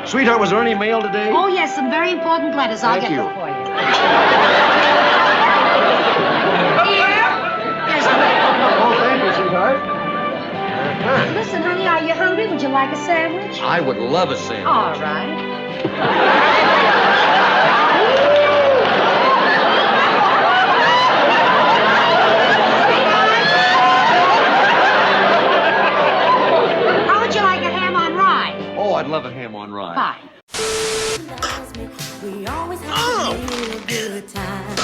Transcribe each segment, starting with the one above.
Sweetheart, was there any mail today? Oh, yes, some very important letters. I'll get you. them for you. Here. Here's a letter. Oh, thank you, sweetheart. Listen, honey, are you hungry? Would you like a sandwich? I would love a sandwich. All right. How would you like a ham on rye? Oh, I'd love a ham on rye. Fine. We always have a real good time.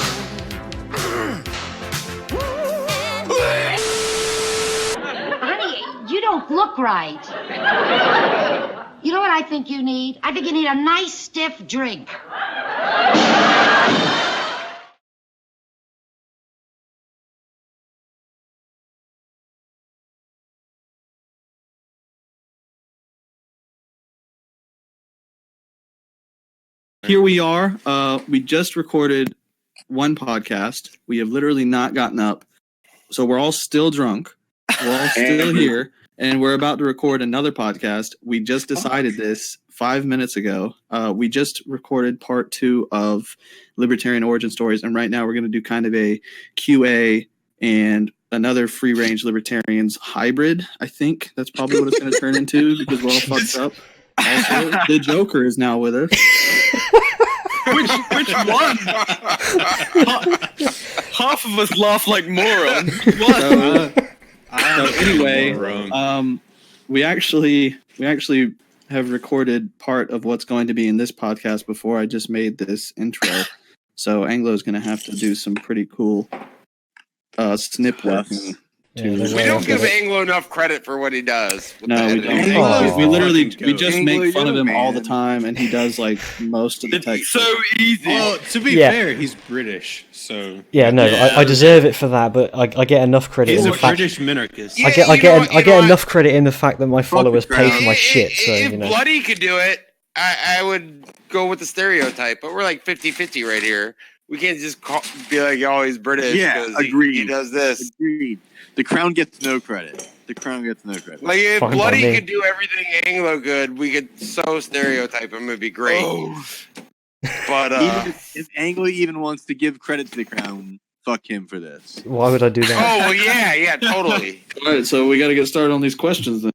Honey, you don't look right. You know what I think you need? I think you need a nice stiff drink. Here we are. We just recorded one podcast. We have literally not gotten up. So we're all still drunk. We're all still here. And we're about to record another podcast. We just decided this 5 minutes ago. We just recorded part 2 of Libertarian Origin Stories. And right now we're going to do kind of a QA and another free-range Libertarians hybrid. I think that's probably what it's going to turn into because we're all fucked up. Also, the Joker is now with us. Which one? Half of us laugh like morons. What? So anyway, we actually have recorded part of what's going to be in this podcast before I just made this intro. So Anglo's going to have to do some pretty cool snip work. We don't give Anglo enough credit for what he does. No, we don't. We just make fun of him all the time, and he does like most of the text. It's so easy. Well, to be fair, he's British, so I deserve it for that, but I get enough credit. He's in a the fact, British minarchist. I get enough credit in the fact that my followers pay for my shit. So if you know. Bloody could do it, I would go with the stereotype. But we're like 50-50 right here. We can't just be like, oh, he's British. Yeah, agreed. He does this. Agreed. The crown gets no credit. Like, if Fine Bloody could do everything Anglo could, we could so stereotype him. It'd be great. Oh. But Even if Anglo even wants to give credit to the crown, fuck him for this. Why would I do that? oh, well, yeah, totally. All right, so we got to get started on these questions then.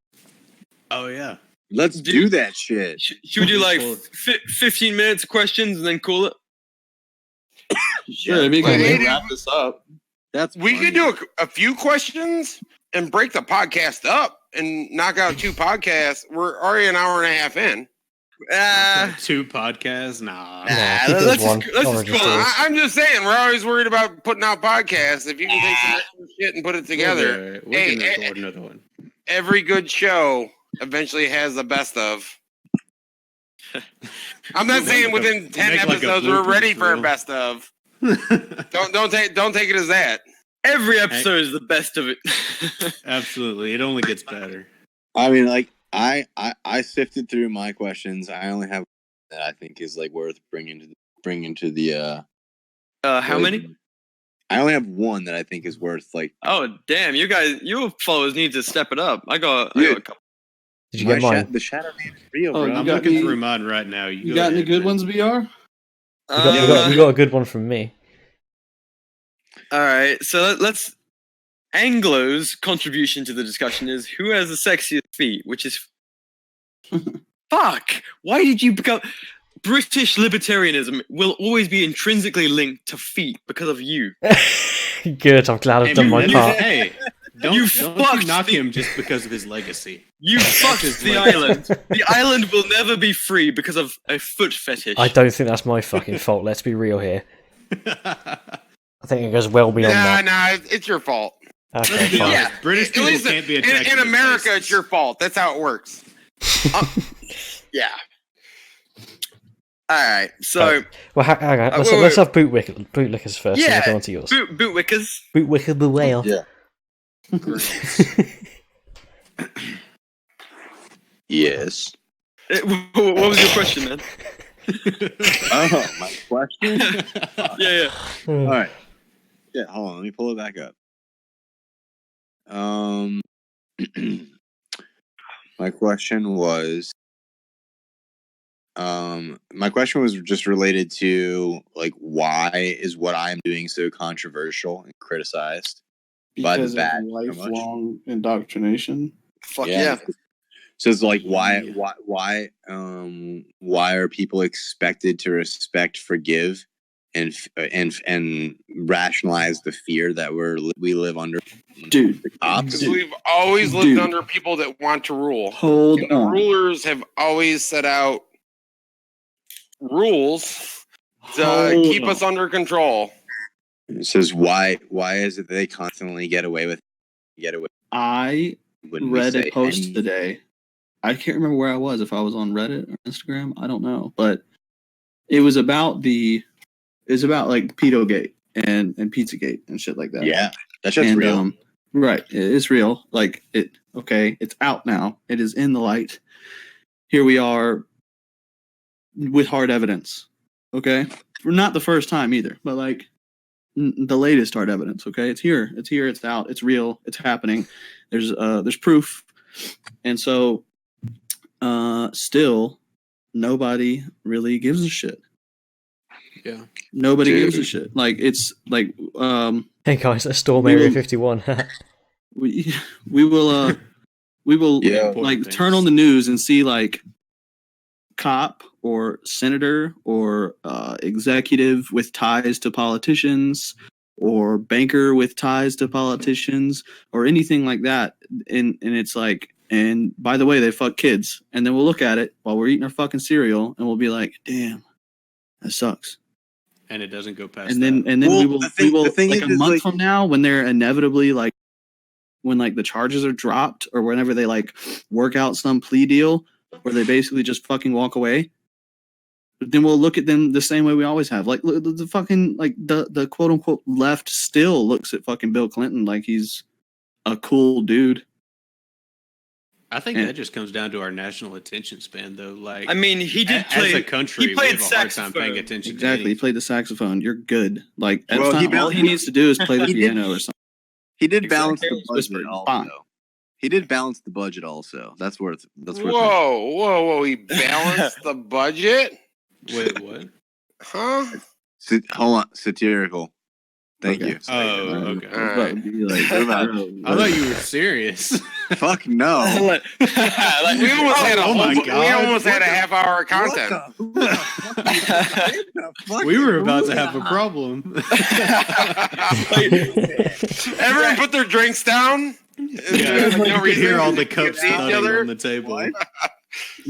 Oh yeah, Let's do that shit. Should we do like 15 minutes of questions and then call it? Sure, we can wrap this up. We could do a few questions and break the podcast up and knock out 2 podcasts. We're already an hour and a half in. 2 podcasts? Nah. Let's just call it. I'm just saying, we're always worried about putting out podcasts. If you can take some extra shit and put it together. We're gonna record another one. Every good show eventually has the best of. I'm not saying within 10 episodes we're ready for a best of. Don't take it as that. Every episode is the best of it. Absolutely, it only gets better. I mean, like I sifted through my questions. I only have that I think is like worth bringing to the. How many? I only have one that I think is worth like. Oh damn! Your followers need to step it up. I got a couple. Did you get mine? The Shadow Man is real, Oh, bro. I'm looking through mine right now. You got any good ones, BR? You got a good one from me. All right, so let's. Anglo's contribution to the discussion is who has the sexiest feet, which is. Fuck! Why did you become. British libertarianism will always be intrinsically linked to feet because of you. Good, I'm glad I've done my part. Hey, don't knock him just because of his legacy. You fucked the island. The island will never be free because of a foot fetish. I don't think that's my fucking fault. Let's be real here. I think it goes well beyond that. Nah, it's your fault. Okay, fine. Yeah, British people can't be attracted in to America. faces. It's your fault. That's how it works. Yeah. All right. So, well, hang on. Let's have bootlickers first. Yeah. And we'll go on to yours. Bootwickers. Bootwicker whale. Yeah. Yes. What was your question, man? Oh, my question? Yeah. All right. Yeah, hold on. Let me pull it back up. My question was, My question was just related to like why is what I'm doing so controversial and criticized by the Because of bad so much? lifelong indoctrination. Fuck yeah. So it's like Yeah. why are people expected to respect, forgive, and rationalize the fear that we live under? Dude, The cops. Because we've always lived Dude. under people that want to rule. hold And the on. rulers have always set out rules to Hold keep on. us under control. It says why is it they constantly get away with I when we read say a post any- today. I can't remember where I was, if I was on Reddit or Instagram. I don't know. But it was about like Pedogate and Pizzagate and shit like that. Yeah, that's just And, real. Right. It's real. Like it's out now. It is in the light. Here we are with hard evidence. Okay. Not the first time either, but like the latest hard evidence. Okay. It's here. It's out. It's real. It's happening. There's proof. And so, still nobody really gives a shit. Yeah. Nobody Dude. gives a shit. Like it's like, Hey guys, let's storm We Area will- 51. we will Yeah. like Important turn things. on the news and see like cop or senator or executive with ties to politicians or banker with ties to politicians or anything like that, and it's like, and by the way, they fuck kids, and then we'll look at it while we're eating our fucking cereal and we'll be like, damn, that sucks. And it doesn't go past And then that. we Well, will the thing like is a month like- from now, when they're inevitably like, when like the charges are dropped or whenever they like work out some plea deal where they basically just fucking walk away, then we'll look at them the same way we always have. Like the fucking like the quote unquote left still looks at fucking Bill Clinton like he's a cool dude. I think Yeah. that just comes down to our national attention span, though. Like, I mean, he did play as a country, he played we have a hard time paying saxophone. attention. Exactly. He To played the saxophone. You're good. Like Well, all he needs to do is play the he did- piano or something. He did Exactly. balance the Careless budget whispering. also. Fine. He did balance the budget also. That's worth Whoa. He balanced the budget? Wait, what? Huh? Hold on, satirical. Thank Okay. you. Oh, okay. I was about to be like, I thought you were serious. Fuck no. Like, We almost had a Oh my we God. almost had a half hour of content. We were about to have a problem. Everyone put their drinks down. Yeah, Like, no you could reason hear all the to cups see each thudding other. on the table.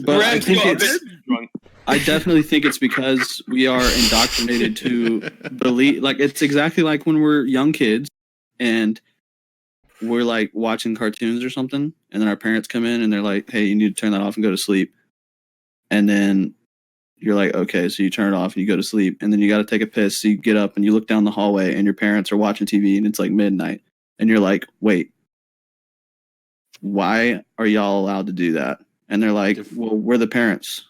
but I Rams think got a it's bit drunk. I definitely think it's because we are indoctrinated to believe, like, it's exactly like when we're young kids and we're like watching cartoons or something, and then our parents come in and they're like, hey, you need to turn that off and go to sleep. And then you're like, okay, so you turn it off and you go to sleep, and then you got to take a piss. So you get up and you look down the hallway and your parents are watching TV and it's like midnight. And you're like, wait, why are y'all allowed to do that? And they're like, well, we're the parents.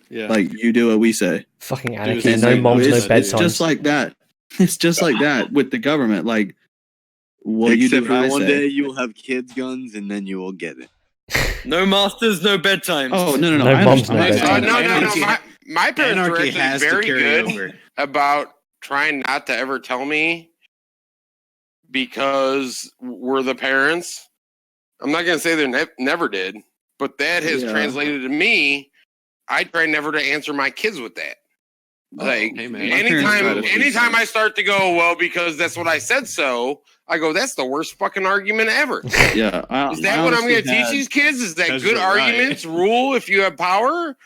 Yeah. Like, you do what we say. Fucking Dude, Anakin, it's no like- moms, no it's bedtime. just like that. It's just like that with the government. Like, well, you do Except what for I one say. day you will have kids' guns and then you will get it. No masters, no bedtime. Oh no! No I moms, no understand. bedtime. No. My parents were Anarchy actually has to very carry good over. about trying not to ever tell me because we're the parents. I'm not going to say they never did, but that has Yeah. translated to me. I try never to answer my kids with that. Like, hey, man. My parents tried to anytime fix I start to go, well, because that's what I said so, I go, that's the worst fucking argument ever. Yeah, Is that what I'm going to teach these kids? Is that 'Cause good you're right. arguments rule if you have power?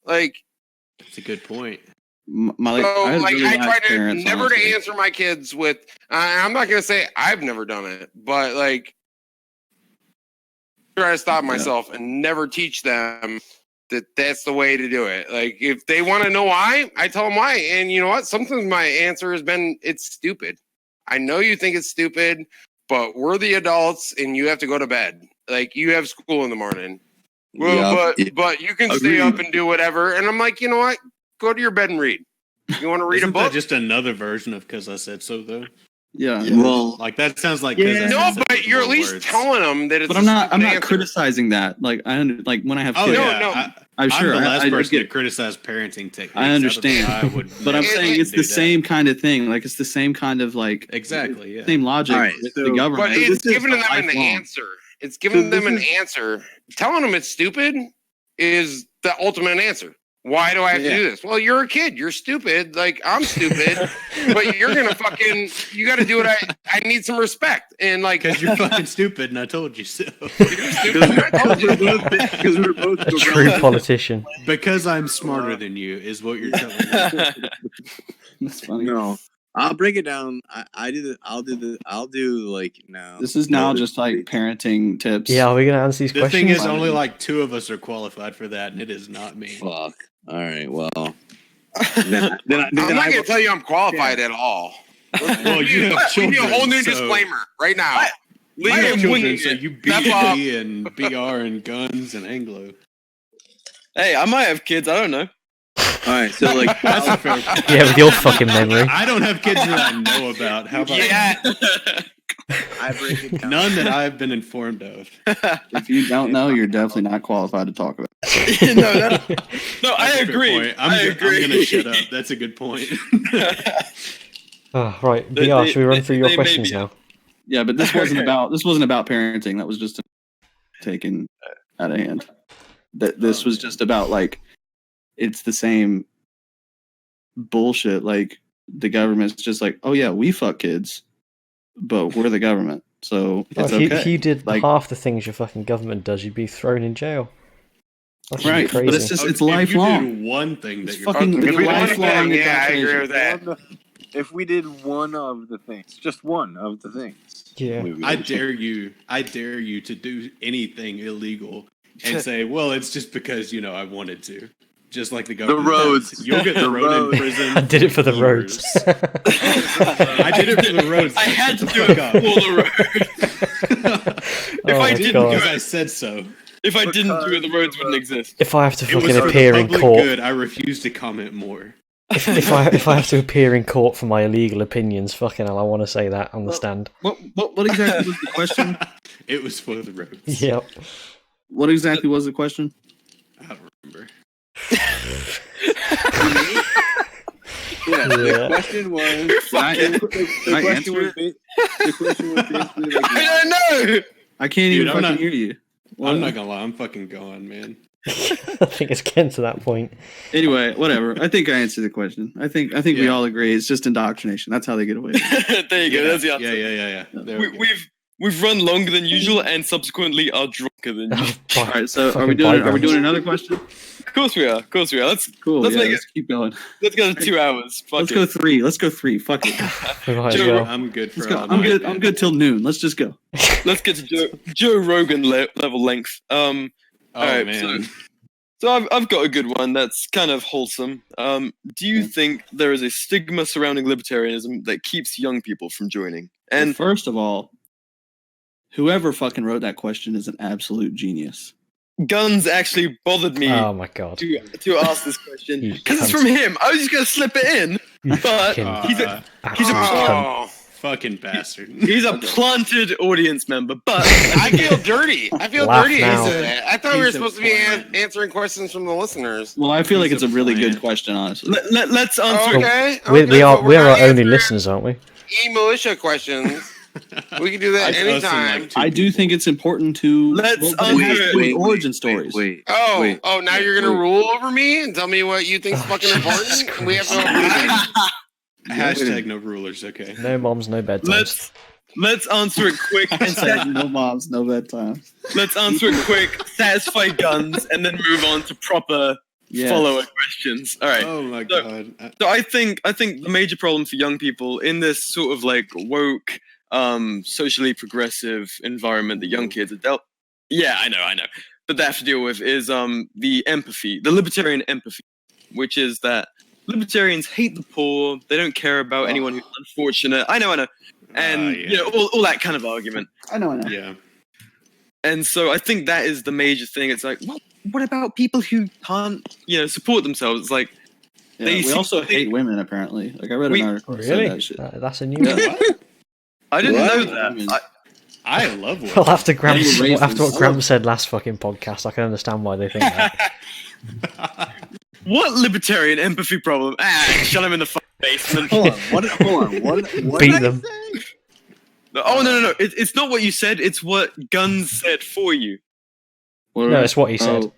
Like, That's a good point. My so, I had like, really I nice try to parents, never honestly. to answer my kids with. I'm not going to say I've never done it, but like, try to stop myself and never teach them that that's the way to do it. Like, if they want to know why, I tell them why. And you know what? Sometimes my answer has been, it's stupid. I know you think it's stupid, but we're the adults and you have to go to bed. Like, you have school in the morning. Well, Yeah. but you can stay Agreed. up and do whatever. And I'm like, you know what? Go to your bed and read. You want to read Isn't a book? that just another version of because I said so, though? Yeah. Well, Like that sounds like Yeah. No, possessive but with you're at more least words. telling them that it's. But a I'm not stupid answer. criticizing that. Like like when I have Oh kids, yeah, no. I'm sure the I- last I person get- to criticize parenting techniques. I understand. I would But I'm never saying it's do the that. same kind of thing. Like it's the same kind of like Exactly. Yeah. same logic All right, with so- the government. But it's This is giving them an lifelong. answer. It's giving So them an this answer. Telling them it's stupid is the ultimate answer. Why do I have to Yeah. do this? Well, you're a kid. You're stupid. Like, I'm stupid. But you're going to fucking, you got to do what I need some respect. And like, Because you're fucking stupid, and I told you so. you're stupid. I told you. Because we're both True politician. Because I'm smarter than you is what you're telling me. That's funny. No, I'll break it down. I'll do like no. This is now No, just like parenting tips. Yeah, are we gonna answer these The questions? thing is, only like 2 of us are qualified for that, and it is not me. Fuck. All right. Well. then I'm not going to tell you I'm qualified at all. Well, you have We need children. a whole new so disclaimer right now. I Leave am it. children, so you Step up. BD and BR and guns and Anglo. Hey, I might have kids. I don't know. All right. So like, That's a fair. Yeah, with your fucking memory. I don't have kids that I know about. How about Yeah. I break it down. none that I've been informed of? If you don't know, you're definitely not qualified to talk about it. no, I That's a fair agree. point. I agree. I'm gonna shut up. That's a good point. Oh, right, They- VR, should we run through your they may questions be- now? Yeah, but this wasn't about parenting. That was just taken out of hand. That this was just about like it's the same bullshit. Like the government's just like, oh yeah, we fuck kids, but we're the government, so Oh, it's if you okay. did Like- half the things your fucking government does, you'd be thrown in jail. That's Right, crazy. but it's just it's If you lifelong. do one thing that It's you're fucking If we did one lifelong. thing, yeah, I agree with indoctrination. that. If we did one of the things, just one of the things. Yeah. I dare you to do anything illegal and say, well, it's just because, I wanted to. Just like the government. roads. You'll get The thrown in roads. prison. I did it for the years. roads. I did it for the roads. I had to do Fuck it up. for the road. Oh I my didn't God. Because I said so. If I didn't do it, the roads wouldn't exist. If I have to It was fucking for appear the in public court, good. I refuse to comment more. if I have to appear in court for my illegal opinions, fucking hell, I want to say that on the stand. What exactly was the question? It was for the roads. Yep. What exactly was the question? I don't remember. Yeah. Yeah. The question was. I The question answer was. The question was basically like. I don't know. I can't Dude, even I'm fucking not- hear you. I'm not gonna lie, I'm fucking gone, man. I think it's getting to that point. Anyway, whatever. I think I answered the question. I think we Yeah. all agree it's just indoctrination. That's how they get away with it. There you go. That's the Yeah, answer. yeah. There we go. We've run longer than usual and subsequently are drunker than usual. All right, so are Fucking we doing bygones. another question? Of course we are. Let's Cool. Let's yeah, make let's keep going. go to 2 hours. Fuck Let's it. go 3. Let's go 3. Fuck it. We might as Joe, well. I'm good for Let's go. all I'm night, good. man. I'm good till noon. Let's just go. Let's get to Joe Rogan level length. Oh Alright, man. So I've got a good one that's kind of wholesome. Do you think there is a stigma surrounding libertarianism that keeps young people from joining? And And first of all, whoever fucking wrote that question is an absolute genius. Guns actually bothered me Oh my God. to ask this question You because it's cunt. from him. I was just gonna slip it in, You but fucking he's a absolute cunt. Oh, Fucking bastard. he's a planted audience member. But I feel dirty. I feel Laugh dirty. now. I thought we were He's a supposed to be plant. answering questions from the listeners. Well, I feel like He's it's a a really good plant. question, honestly. let's answer. Okay. We okay, are so we're not our only answering listeners, aren't we? eMilitia questions. We can do that Us and, anytime. like, two I do people. think it's important to Let's well, but it undo has to it. do with origin stories. Wait. Oh, now you're gonna wait. rule over me and tell me what you think's Oh, fucking Jesus important? We have to Christ. agree. Hashtag no rulers, okay. No moms, no bedtimes. Let's answer it quick and Hashtag no moms, no bedtime. let's answer it quick, satisfy guns, and then move on to proper Yes. follow-up questions. All right. Oh my So- god. So I think the major problem for young people in this sort of like woke, socially progressive environment that young kids are dealt. Yeah, I know, but they have to deal with is the empathy, the libertarian empathy, which is that libertarians hate the poor. They don't care about anyone who's unfortunate. I know, and yeah. you know all that kind of argument. I know. Yeah. And so I think that is the major thing. It's like, well, what about people who can't, support themselves? It's like, Yeah, They we see- also they- hate women, apparently. Like I read We- an article that said Really? that shit. That's a new one. Yeah. I didn't What? know that. I love women. Well, after Gramps, Racist. after what Gramps said last fucking podcast, I can understand why they think that. What libertarian empathy problem? Shut him in the fucking basement. Hold on. What Beat did I them. say? Oh no! It's not what you said. It's what Guns said for you. No, it's what he said.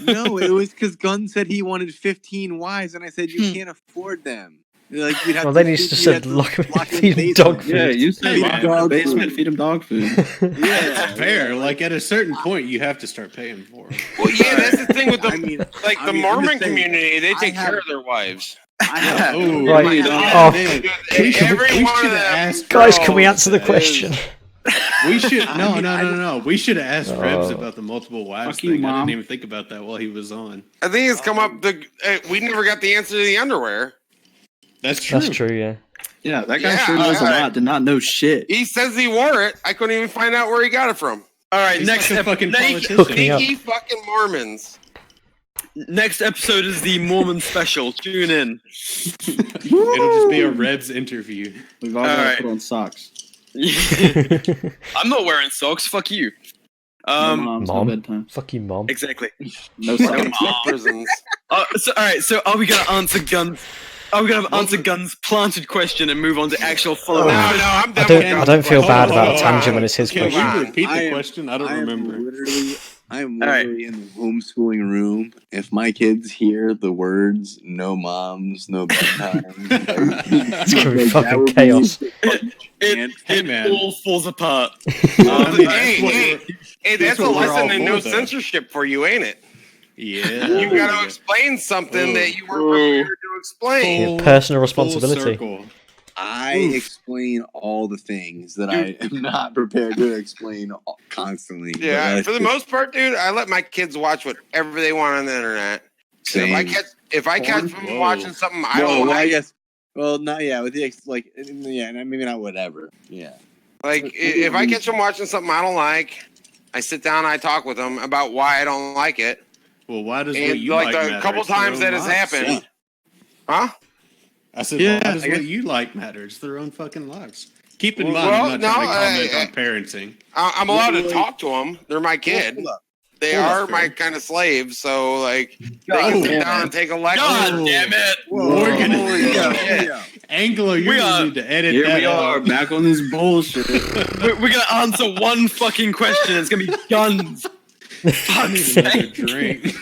No, it was because Gunn said he wanted 15 wives, and I said you can't afford them. Like, you'd have Well, to then he feed- just you'd said, have to lock him, lock him feed in him the dog basement. Yeah, food. you said Feed lock him him in the dog basement, food. feed him dog food. Yeah, That's fair. Like at a certain point, you have to start paying for them. Well, yeah, that's the thing with the I mean, like I the mean, I'm Mormon just saying, community. They I take have- care of their wives. I have, Oh, Right. man. Oh. Man. Every we one should of them. ask. Guys, can we answer the is- question? We should. I No, mean, no, I no, just- no. We should have asked Rebs Oh. about the multiple wives Fuck you, thing. I Mom. didn't even think about that while he was on. I think it's come up. We never got the answer to the underwear. That's true. That's true, yeah. Yeah, that guy Yeah, sure knows a alright. lot. Did not know shit. He says he wore it. I couldn't even find out where he got it from. All right, He's next like a fucking Naked, Hooking up. sneaky fucking Mormons. next episode is the Mormon special. Tune in. It'll just be a Rebs interview. We've all got to Alright. put on socks. I'm not wearing socks. Fuck you. No mom's, no Mom. bedtime. Fuck you, Mom. Exactly. No Fucking socks. prisons. All right. So are we gonna answer Guns? Are we gonna answer Guns' planted question and move on to actual follow-up? No, I'm I done. don't, I don't feel bad about a Hold on. tangent when it's his Can question. you repeat I the am- question? I don't remember. I am All right. literally in the homeschooling room. If my kids hear the words "no moms, no bedtime," It's gonna be that fucking would be- chaos. It Hey, man. all falls apart. I mean, Hey, hey, that's a what we're all lesson in no for, though. censorship for you, ain't it? Yeah. You got to explain something that you weren't prepared to explain. Yeah, personal Full responsibility. circle. I explain all the things that I am not prepared to explain constantly. but Yeah, that's for the just most part, dude, I let my kids watch whatever they want on the internet. So same. if I catch Porn? them Whoa. watching something I Well, don't I like, guess. Well, not yeah. With the like, yeah, maybe not whatever. Yeah. like if I catch them watching something I don't like, I sit down, I talk with them about why I don't like it, Well, why does what and you like like the matter? couple It's their times own that has lives. happened, huh? I said, Yeah, why does I what guess- you like matter? It's their own fucking lives. Keep in Well, mind, I'm not no, trying to comment I- on parenting. I'm allowed to Wait. talk to them. They're my kid. Hold up. They Hold up, are my Phil. kind of slaves. So like, they God can sit damn down it. and take a lecture. God damn it! We're gonna yeah. Anglo. You're We gonna are- need to edit Here that we are, out. back on this bullshit. We're gonna answer one fucking question. It's gonna be Guns. I Fuck's need another sake. drink.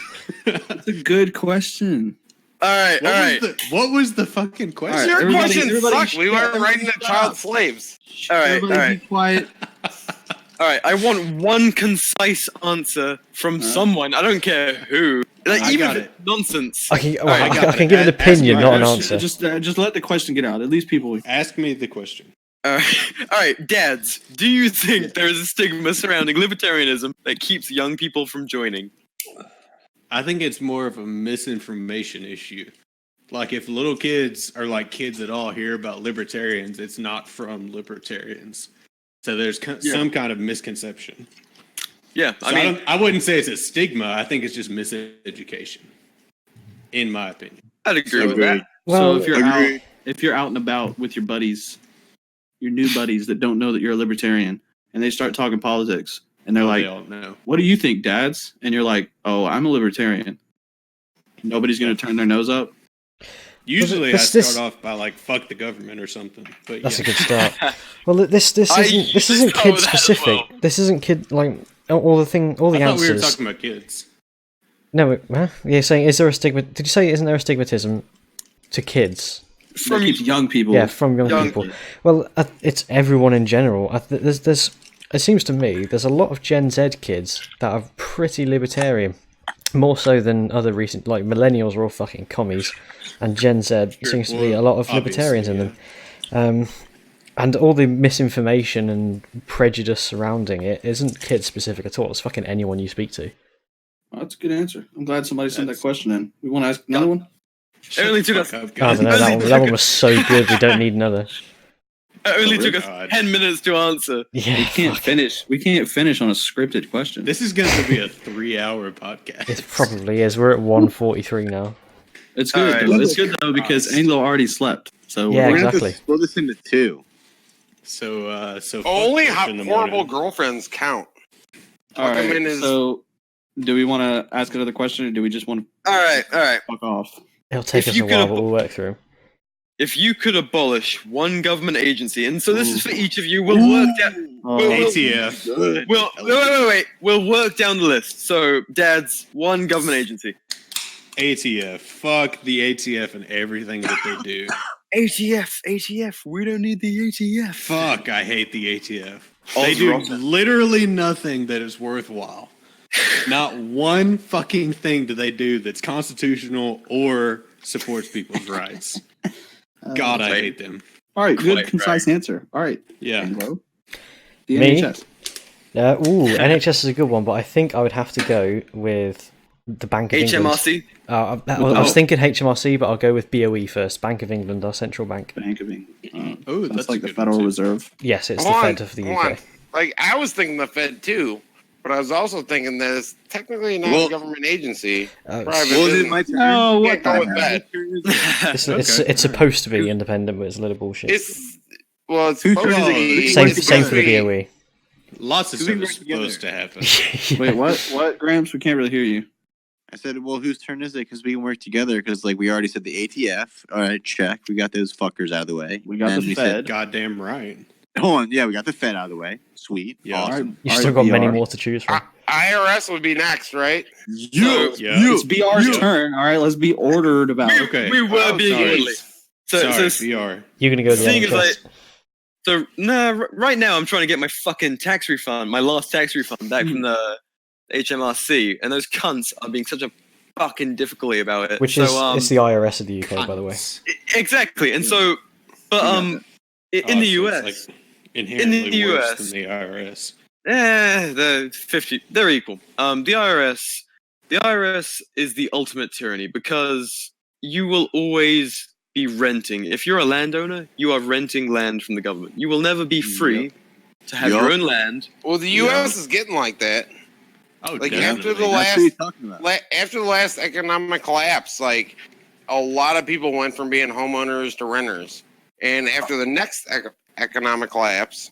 That's a good question. All right, all right. What was the fucking question? All right, Your everybody- question everybody sucked. We weren't everybody writing the stop. child slaves. All right, Everybody all right. be quiet. All right, I want one concise answer from someone. I don't care who. Like, I even got if it's nonsense. I can, All right, I got can it. give an Ask opinion, me not an a answer. Just let the question get out. At least people. Ask me the question. all right, dads. Do you think there is a stigma surrounding libertarianism that keeps young people from joining? I think it's more of a misinformation issue. Like if little kids or like kids at all hear about libertarians, it's not from libertarians. So there's some kind of misconception. Yeah, So I mean, I wouldn't say it's a stigma. I think it's just miseducation, in my opinion. I'd agree with that. Well, so if you're out and about with your buddies, your new buddies that don't know that you're a libertarian, and they start talking politics, and they're like, They all know. "What do you think, dads?" And you're like, "Oh, I'm a libertarian." Nobody's gonna turn their nose up. Usually, this- I this- start off by like "fuck the government" or something. But that's yeah. a good start. Well, this I isn't used to know kid that as specific. well. This isn't kid like all the I answers. thought we were talking about kids. No, huh? You're saying is there a stigma? Did you say isn't there a stigmatism to kids? That keeps young people. Yeah, from young young people. Well, it's everyone in general. There's. It seems to me there's a lot of Gen Z kids that are pretty libertarian, more so than other recent like millennials are all fucking commies, and Gen Z seems to be a lot of Well, libertarians in obviously, them. And all the misinformation and prejudice surrounding it isn't kid specific at all. It's fucking anyone you speak to. Well, that's a good answer. I'm glad somebody sent that question in. We want to ask another one. It only took us. Fuck up, I guys. don't know. That one was so good. We don't need another. It only took us God. 10 minutes to answer. Yeah, We can't finish. We can't finish on a scripted question. This is going to be a 3-hour podcast. it probably is. We're at 1:43 now. It's good. All right. Though. It's good though because Anglo already slept. So Yeah, We're gonna have to exactly. split this into two. So Only fuck in the horrible morning. girlfriends count. All Fuck 'em right. in his- So, do we want to ask another question, or do we just want to All right. fuck off? It'll take If us you a could while, have- but we'll work through 'em. If you could abolish one government agency, and so this is for each of you, we'll work down. Oh, ATF. Wait. We'll work down the list. So, Dad's one government agency. ATF. Fuck the ATF and everything that they do. ATF. We don't need the ATF. Fuck, I hate the ATF. All's They do wrong. literally nothing that is worthwhile. Not one fucking thing do they do that's constitutional or supports people's rights. God, I hate them. All right, good, Quite concise answer. All right, Yeah. Anglo. The Me? NHS. NHS is a good one, but I think I would have to go with the Bank of England. HMRC. I was thinking HMRC, but I'll go with BOE first. Bank of England, our central bank. Bank of England. Oh, That's that's like a the good Federal one, too. Reserve. Yes, it's Hold the on, Fed of the hold UK. on. Like, I was thinking the Fed too, but I was also thinking that it's technically not Well- a government agency. Oh, Private Well, is business. it my turn? No, You what can't go the with heck? that. It's supposed to be independent, but it's a little bullshit. It's well, it's Who supposed to chose be. it? Same it's for the be- BOE. Lots of We stuff work is together. supposed to happen. Wait, what? What, Gramps? We can't really hear you. I said, well, whose turn is it? Because we can work together. Because like we already said, the ATF. All right, check. We got those fuckers out of the way. We got And the we Fed. Goddamn right. Hold on, yeah, we got the Fed out of the way. Sweet, Yeah. All right, awesome. You've all still right, got many BR. more to choose from. IRS would be next, right? Yeah. It's BR's turn. All right, let's be ordered about it. Okay. We were Oh, being sorry. orderly. Sorry, So VR. You're gonna go with the seeing as NHS. right now I'm trying to get my fucking tax refund, my last tax refund back from the HMRC, and those cunts are being such a fucking difficulty about it. Which so, is it's the IRS of the UK, by the way. exactly, and so, but in the Oh, so US, it's, like, inherently the worse US. than the IRS. they're equal. The IRS is the ultimate tyranny because you will always be renting. If you're a landowner, you are renting land from the government. You will never be free to have your own land. Well, the U.S. is getting like that. Oh, Like definitely. after the That's last what you're talking about. after the last economic collapse, like a lot of people went from being homeowners to renters, and after the next economic collapse,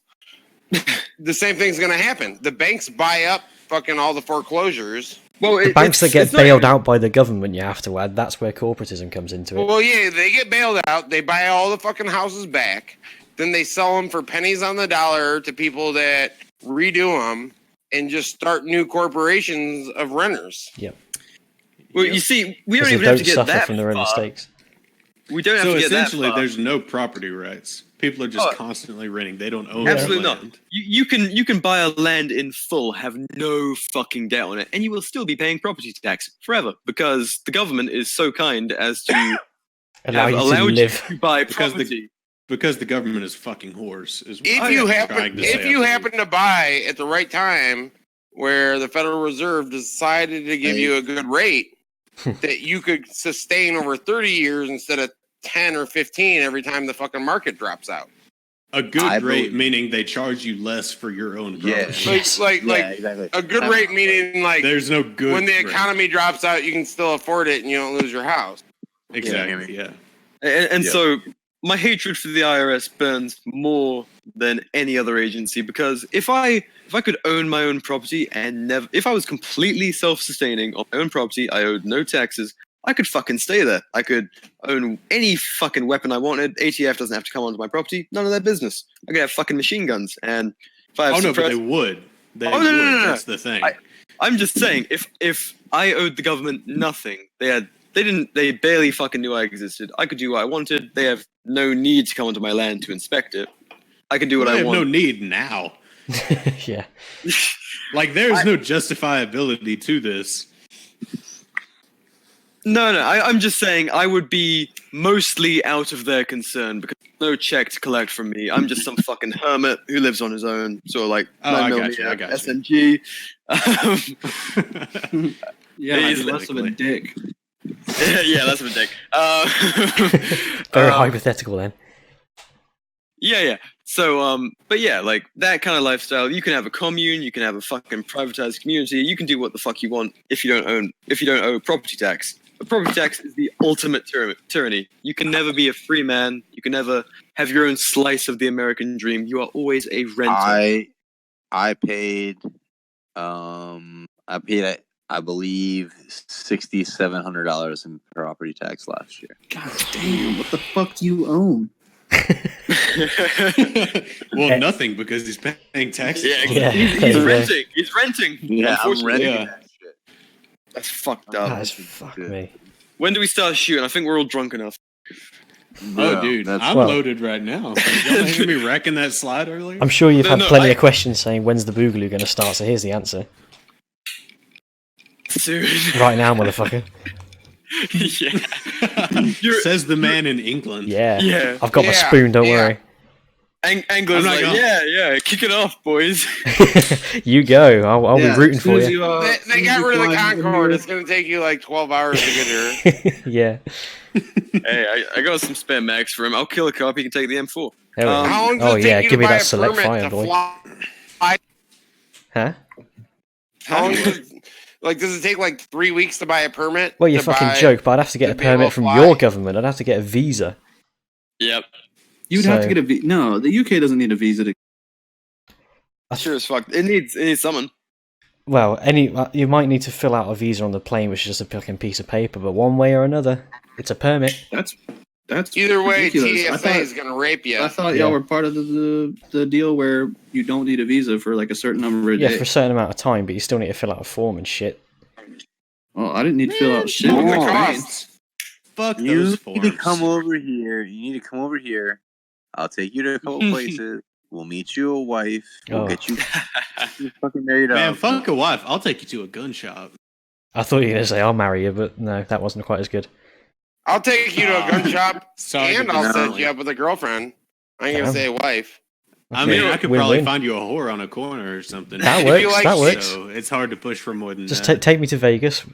the same thing's going to happen. The banks buy up fucking all the foreclosures. Well, The banks that get bailed out by the government, you have to add, that's where corporatism comes into it. Well, yeah, they get bailed out. They buy all the fucking houses back. Then they sell them for pennies on the dollar to people that redo them and just start new corporations of renters. Yep. Well, you see, we Because don't they even have don't to get suffer that from their own far. mistakes. We don't have So to get that essentially, far. there's no property rights. People are just Oh. constantly renting. They don't own Absolutely their not. land. You can buy a land in full, have no fucking debt on it, and you will still be paying property tax forever because the government is so kind as to Allow have you to allowed live. you to buy Because property. Because the government is fucking whores. Is what If I'm you trying happen, to say, if you I happen to buy at the right time, where the Federal Reserve decided to give you a good rate that you could sustain over 30 years instead of 10 or 15 every time the fucking market drops out. A good I rate believe- meaning they charge you less for your own Yeah. property. Like exactly. a good rate meaning like There's no good when the rate. economy drops out, you can still afford it and you don't lose your house. Exactly, yeah. And Yeah. so my hatred for the IRS burns more than any other agency because if I could own my own property and if I was completely self-sustaining on my own property, I owed no taxes, I could fucking stay there. I could own any fucking weapon I wanted. ATF doesn't have to come onto my property. None of their business. I could have fucking machine guns. And if I have Oh no, but suppressed- they would. They Oh, would. no. That's the thing. I'm just saying, if I owed the government nothing, they barely fucking knew I existed. I could do what I wanted. They have no need to come onto my land to inspect it. I can do what I I have want. no need now. Yeah. Like there's no justifiability to this. No, I'm just saying I would be mostly out of their concern because no check to collect from me. I'm just some fucking hermit who lives on his own. So like, Oh, I 9 got you, I millimeter got you. SMG. Yeah, He's he's less of a technically. dick. Yeah, that's a dick. Very hypothetical then. Yeah. So, but yeah, like that kind of lifestyle. You can have a commune. You can have a fucking privatized community. You can do what the fuck you want if you don't owe property tax. But property tax is the ultimate tyranny. You can never be a free man. You can never have your own slice of the American dream. You are always a renter. I paid I believe $6,700 in property tax last year. God damn, what the fuck do you own? Well, nothing because he's paying taxes. Yeah, he's Yeah. renting. He's renting. Yeah, I'm Unfortunately. renting Yeah. that shit. That's fucked up. That is fuck me. When do we start shooting? I think we're all drunk enough. Oh, No, dude, that's I'm Well- loaded right now. Did y'all hear me wrecking that slide earlier? I'm sure you've No, had no, plenty I- of questions saying when's the Boogaloo going to start. So here's the answer. Soon. Right now, motherfucker. Yeah. You're- Says the man in England. Yeah. Yeah. I've got my Yeah, spoon. Don't yeah. worry. Angler's I'm not like, gonna- yeah, kick it off, boys. You go. I'll be rooting as soon for as you. They got rid of the Concorde. It's going to take you like 12 hours to get here. Yeah. Hey, I got some spare mags for him. I'll kill a cop. He can take the M4. There we go. How long does Oh it take yeah, you give to me buy that a select permit fire, to boy. fly? Huh? How long does it take like 3 weeks to buy a permit? Well, you to fucking buy- joke, but I'd have to get to a be able permit to from fly? your government. I'd have to get a visa. Yep. You'd have So- to get a visa. No, the UK doesn't need a visa to. Sure as fuck. It needs someone. Well, you might need to fill out a visa on the plane, which is just a fucking piece of paper. But one way or another, it's a permit. That's Either way, ridiculous. TSA is going to rape you. I thought Yeah. y'all were part of the deal where you don't need a visa for like a certain number of Yeah, days. for a certain amount of time, but you still need to fill out a form and shit. Well, I didn't need to fill out shit. Oh on my the God. train. Fuck You those need forms. to come over here. You need to come over here. I'll take you to a couple places. We'll meet you a wife. We'll Oh. get you fucking married Man, up. fuck a wife. I'll take you to a gun shop. I thought you were going to say I'll marry you, but no, that wasn't quite as good. I'll take you to a gun shop Sorry, and but I'll no. set you up with a girlfirriend. I ain't going Damn. to say wife. I mean, I could probably Win-win. find you a whore on a corner or something. That If works. you like That shit- works. So it's hard to push for more than Just that. take me to Vegas,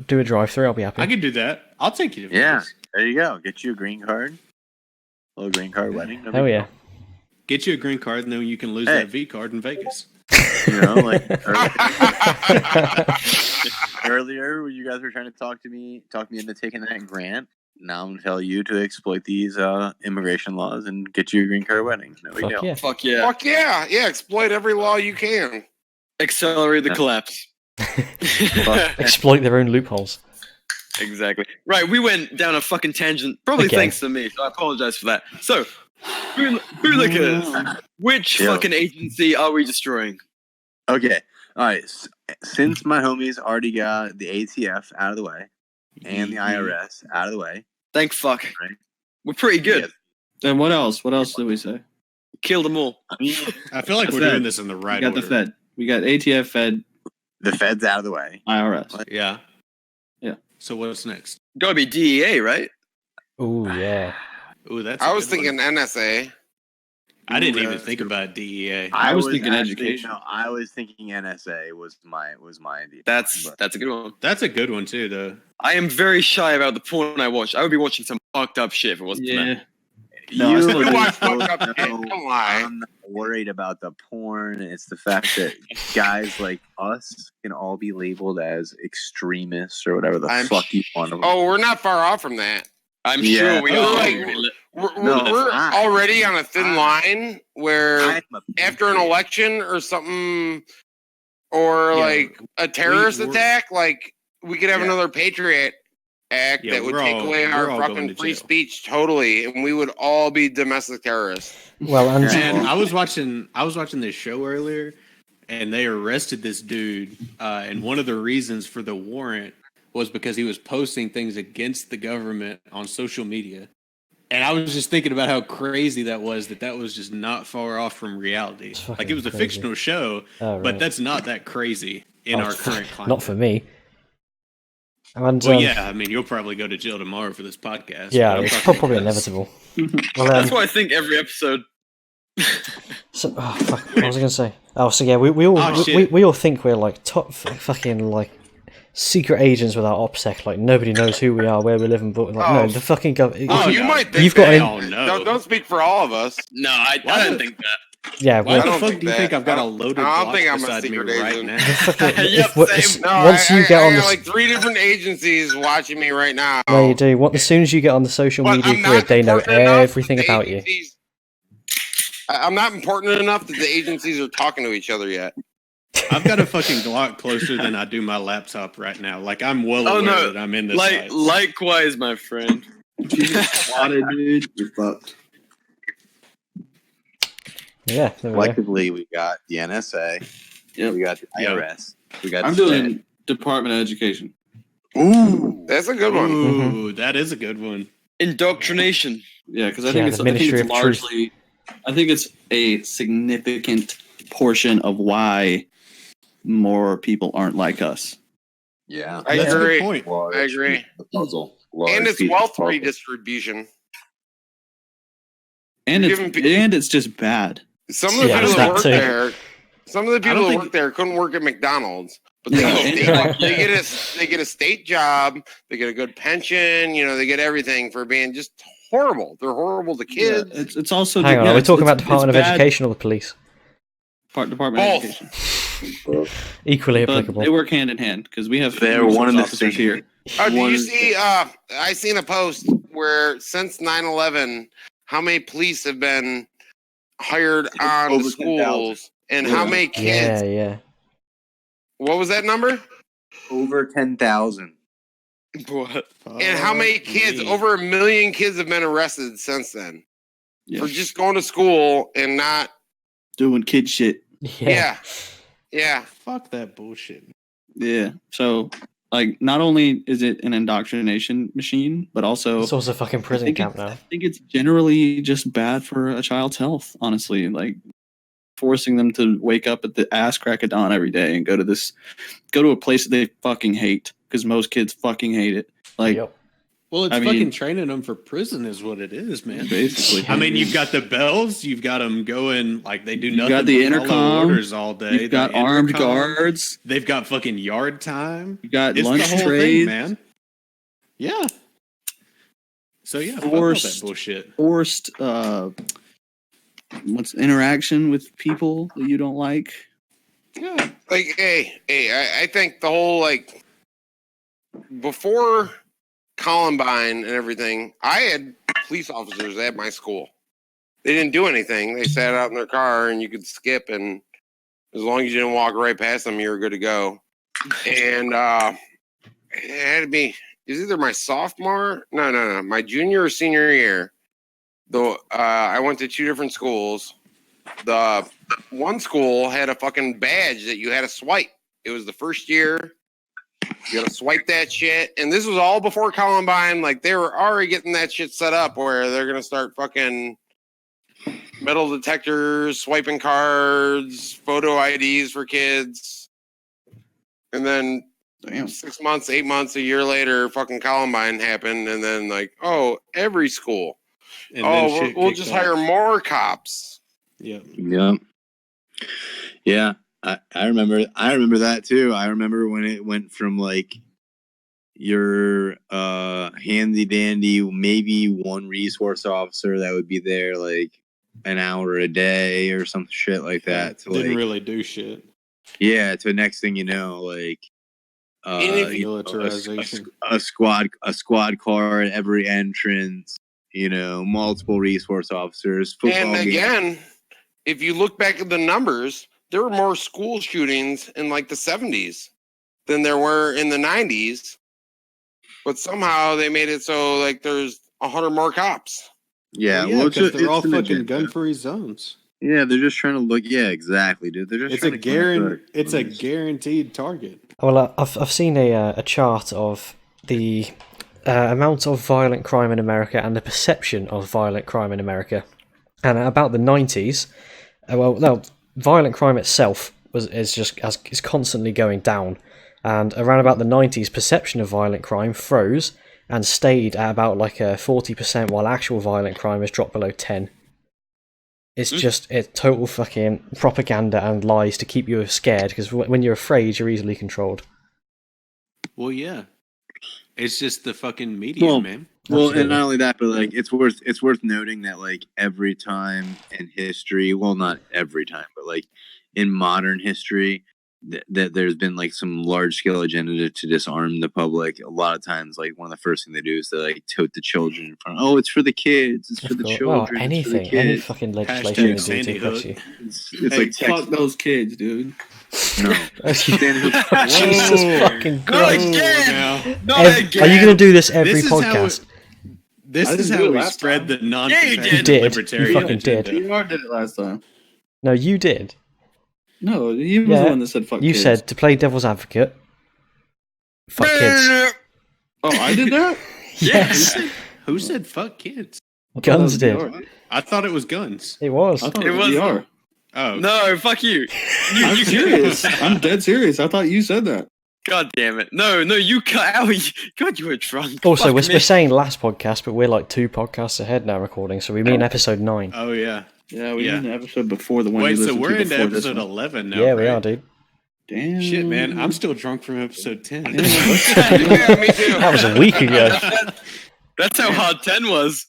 do a drive-through. I'll be happy. I could do that. I'll take you to Yeah, Vegas. there you go. Get you a green card. A little green card wedding. No Hell big yeah. Get you a green card, and then you can lose Hey. that V card in Vegas. deal. You know, like earlier when you guys were trying to talk me into taking that grant. Now I'm gonna tell you to exploit these immigration laws and get you a green card wedding. No big Fuck deal. yeah. Fuck yeah. Fuck yeah. Yeah, exploit every law you can. Accelerate the Yeah. collapse. Exploit their own loopholes. Exactly. Right, we went down a fucking tangent, probably Okay. thanks to me, so I apologize for that. So, Bootlickers, which Yo. fucking agency are we destroying? Okay. All right. Since my homies already got the ATF out of the way and the IRS out of the way, Thank fuck. Right. We're pretty good. And what else? What else did we say? Killed them all. I mean, I feel like The we're Fed. doing this in the We right got order. the Fed. We got ATF, Fed, the Fed's out of the way. IRS. Yeah. Yeah. So what's next? Gotta be DEA, right? Ooh, yeah. Ooh, that's. I a was good one. thinking NSA. I didn't Ooh, even that's think good. about DEA. I was thinking actually- education. No, I was thinking NSA was my idea. That's But- a good one. That's a good one too, though. I am very shy about the porn I watch. I would be watching some fucked up shit if it wasn't for that. Yeah. You No, I still You do. watch don't fucked up shit. know. Don't lie. I'm not worried about the porn. It's the fact that guys like us can all be labeled as extremists or whatever the I'm fuck you want to. Oh, we're not far off from that. I'm Yeah. sure we Oh, are. like- No, We're fine. already on a thin line where I'm a after an patriot. election or something, or Yeah, like a terrorist we're- attack, like we could have Yeah. another Patriot Act Yeah, that would we're take all- away we're our all going fucking to free jail. speech totally, and we would all be domestic terrorists. Well, and Yeah. Man, I was watching this show earlier, and they arrested this dude. And one of the reasons for the warrant was because he was posting things against the government on social media. And I was just thinking about how crazy that was just not far off from reality. It's fucking Like it was a crazy. fictional show, Oh, but right. that's not that crazy in Oh, our current climate. not for me. And, Well, yeah, I mean, you'll probably go to jail tomorrow for this podcast. yeah, but I'm it's talking probably because- inevitable. Well, That's what I think every episode. so, oh, fuck, what was I going to say? Oh, so yeah, we all Oh, shit. we all think we're like top fucking like secret agents with our OPSEC. Like nobody knows who we are, where we live, and but like no, Oh. the fucking government. Oh, Oh, you no. might think You've got that. an- Oh, no. Don't speak for all of us. No, I Why don't the- think that. Yeah, Why well, the don't fuck think do you think that. I've got a I loaded don't Glock think I'm a beside me secret right agent. now? Yep, if- same. No, once you get I on got the like 3 different agencies watching me right now. no, you do. What as soon as you get on the social But media I'm grid, not they know important enough everything that the about you. agencies I'm not important enough that the agencies are talking to each other yet. I've got a fucking Glock closer than I do my laptop right now. Like I'm well aware that I'm in this. Likewise, my friend. If you get spotted, dude, you're fucked. Yeah, there we go. Collectively, we got the NSA. Yep. We got the IRS. We got. I'm the doing Department of Education. Ooh, That's a good one. Ooh, that is a good one. Indoctrination. Yeah, because I Yeah, think the it's Ministry of Truth. largely. I think it's a significant portion of why more people aren't like us. yeah. I That's a agree. good point. Large I agree. piece of the puzzle. And it's Large piece of wealth the puzzle. redistribution. And You're it's giving and it's just bad. Some of the Yeah, people that that work too. there, some of the people don't that think- work there couldn't work at McDonald's, but they, Yeah, they get a state job, they get a good pension, you know, they get everything for being just horrible. They're horrible to Yeah, kids. it's also. Hang on, yeah, are we it's- talking about it's Department of bad. Education or the police? Department Both. of Education. Equally But applicable. they work hand in hand because we have They're resource one and the officers same. here. Oh, do One you is- see? I seen a post where since 9/11, how many police have been hired on over the 10,000. schools, and how Yeah. many kids? Yeah. What was that number? Over 10,000. What? And how many kids? Me. Over 1 million kids have been arrested since then Yeah. for just going to school and not. Doing kid shit. Yeah, yeah. Fuck that bullshit. Yeah. So, like, not only is it an indoctrination machine, but also It's also a fucking prison think camp it's- now. I think it's generally just bad for a child's health, honestly. Like forcing them to wake up at the ass crack of dawn every day and go to a place that they fucking hate because most kids fucking hate it. Like Yep. Well, it's I fucking mean- training them for prison, is what it is, man. basically. I mean, you've got the bells, you've got them going like they do You've nothing. got the but follow intercom, orders all day. You've got the armed intercom, guards. They've got fucking yard time. You got It's lunch the whole trays. thing, man. Yeah. So yeah, fuck all that Forced- bullshit. Forced what's interaction with people that you don't like. Yeah. Like, hey, I think the whole like before Columbine and everything, I had police officers at my school. They didn't do anything. They sat out in their car and you could skip, and as long as you didn't walk right past them, you were good to go. And it had to be it was either my sophomore, no, my junior or senior year. Though I went to two different schools. The one school had a fucking badge that you had to swipe. It was the first year. You gotta swipe that shit. And this was all before Columbine. Like they were already getting that shit set up where they're gonna start fucking metal detectors, swiping cards, photo IDs for kids. And then Damn. 6 months, 8 months, a year later, fucking Columbine happened, and then like, oh, every school. And then shit We'll kicked just off. hire more cops. Yep. Yeah. Yeah. I remember that too. I remember when it went from like your handy dandy, maybe one resource officer that would be there like an hour a day or some shit like that. To Didn't like, really do shit. yeah, to next thing you know, like And if you know, Militarization. a squad car at every entrance, you know, multiple resource officers, football And games. again, if you look back at the numbers, there were more school shootings in like the 70s than there were in the 90s. But somehow they made it so like there's 100 more cops. Yeah, Well, well, it's because they're all it's an fucking agenda. gun-free zones. Yeah, they're just trying to look. Yeah, exactly, dude. They're just It's a trying to it's a guaranteed target. Well, I've seen a chart of the amount of violent crime in America and the perception of violent crime in America, and about the 90s, violent crime itself is constantly going down, and around about the 90s, perception of violent crime froze and stayed at about like 40%, while actual violent crime has dropped below 10. It's just total fucking propaganda and lies to keep you scared, because when you're afraid, you're easily controlled. Well, yeah. It's just the fucking media, Well, man. Well, Absolutely. and not only that, but like it's worth noting that like every time in history, well, not every time, but like in modern history, that there's been like some large scale agenda to disarm the public. A lot of times, like one of the first thing they do is they like tote the children in front. Oh, it's for the kids. It's for the Well, children. anything, it's for the any kids. fucking legislation Hashtag they do Sandy to impress Hook. you. It's Hey, like fuck those kids, dude. no. Jesus fucking Not Christ. again! Not Are you again! going to do this every This is how podcast? This I is didn't how do it we last spread time. the Yeah, you non-competitive did. You libertarian fucking did. agenda. You did it last time. No, you did. No, he was Yeah, the one that said fuck You kids. said to play devil's advocate. Fuck kids. Oh, I did that? Yes! Who said fuck kids? Guns That was did. VR. I thought it was guns. It was. I thought It it was was- VR. Oh, No, fuck you. I'm You serious. I'm dead serious. I thought you said that. God damn it. No, you cut out. God, you were drunk. Also, Fuck we're me. saying last podcast, but we're like 2 podcasts ahead now recording, so we mean episode 9. oh yeah. Yeah, we Yeah. did an episode before the one Wait, you so listened we're to into before this episode one. 11 now. Yeah, we right? are, dude. Damn. Shit, man, I'm still drunk from episode 10. Yeah, me too. That was a week ago. That's how hard 10 was.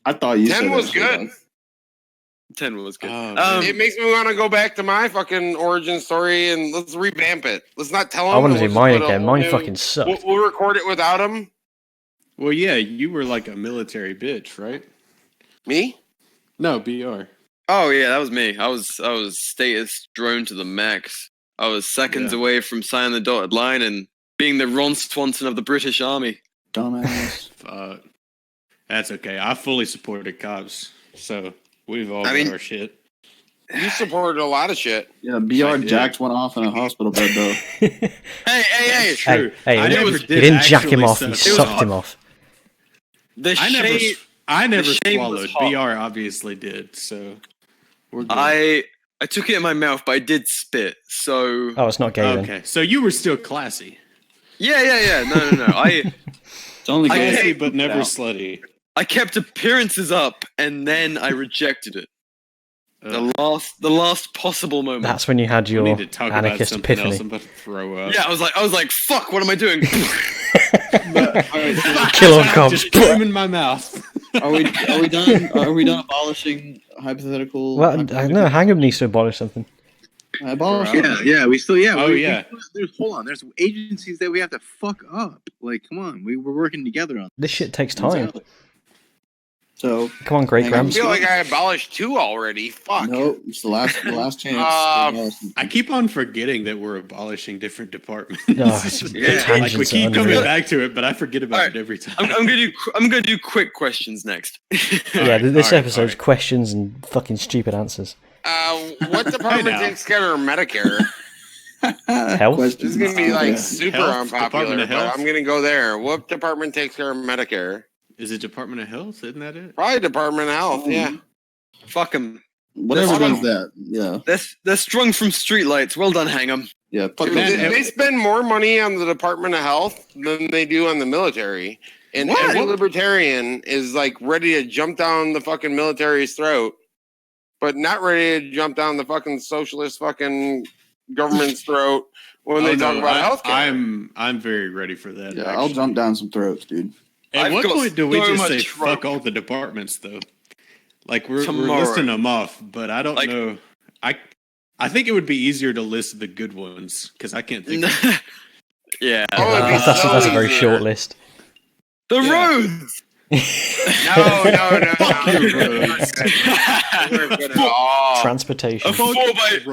I thought you 10 said was that shit, good. though. 10 was good. Oh, man. It makes me want to go back to my fucking origin story and let's revamp it. Let's not tell them. I want to do Let's mine put a again. whole Mine new- fucking sucked. We'll record it without him. Well, yeah, you were like a military bitch, right? Me? No, BR. Oh yeah, that was me. I was status drone to the max. I was seconds Yeah. away from signing the dotted line and being the Ron Swanson of the British Army. Dumbass. Fuck. That's okay. I fully supported cops, so we've all I got mean- our shit. You supported a lot of shit. Yeah, BR I did. jacked one off in a hospital bed, though. Hey, That's Hey, true. hey, I he never he did didn't jack him actually off, suck he it sucked off. him off. the I never, shade. I never shame was swallowed. hot. BR obviously did, so we're good. I took it in my mouth, but I did spit. So Oh, it's not gay then. Okay, so you were still classy. yeah. No. It's only I gay. Classy, hate but never now. slutty. I kept appearances up, and then I rejected it. Ugh. The last possible moment. That's when you had We your need to talk about anarchist something else. epiphany. I'm about to throw up. Yeah, I was like, fuck, what am I doing? Kill on cops. Just put him in my mouth. Are we done? Are we done abolishing hypothetical? Well, no, Hang'em needs to abolish something. Abolishing. Yeah, we still, yeah. Oh, we- yeah. Hold on. There's agencies that we have to fuck up. Like, come on. We're working together on This shit takes time. Exactly. So Come on, Great Hang I on. Grams. feel like I abolished 2 already. Fuck. no, it's the last chance. I keep on forgetting that we're abolishing different departments. No, it's the Yeah, like we tangents keep are coming unreal. back to it, but I forget about Alright. it every time. I'm gonna do quick questions next. Yeah, this Alright, episode's alright. questions and fucking stupid answers. What department know. takes care of Medicare? Health? This is gonna be like super Health? unpopular, Department of but Health? I'm gonna go there. What department takes care of Medicare? Is it Department of Health? Isn't that it? Probably Department of Health. Yeah. Fuck them. Whatever That's- does that. Yeah. They're strung from streetlights. Well done, hang 'em. Yeah. Fuck Dude, those Man, they guys. spend more money on the Department of Health than they do on the military. And What? every libertarian is like ready to jump down the fucking military's throat, but not ready to jump down the fucking socialist fucking government's throat when they Oh, talk no, about healthcare. I'm very ready for that. Yeah, I'll actually. jump down some throats, dude. At I've what got point do we so just much say rope. fuck all the departments though? Like we're Tomorrow. listing them off, but I don't Like- know. I think it would be easier to list the good ones because I can't think. Of Yeah. Oh, it'd be That's a very easier. short list. The Yeah. roads. No. roads. We're good at all. Transportation. A 4x4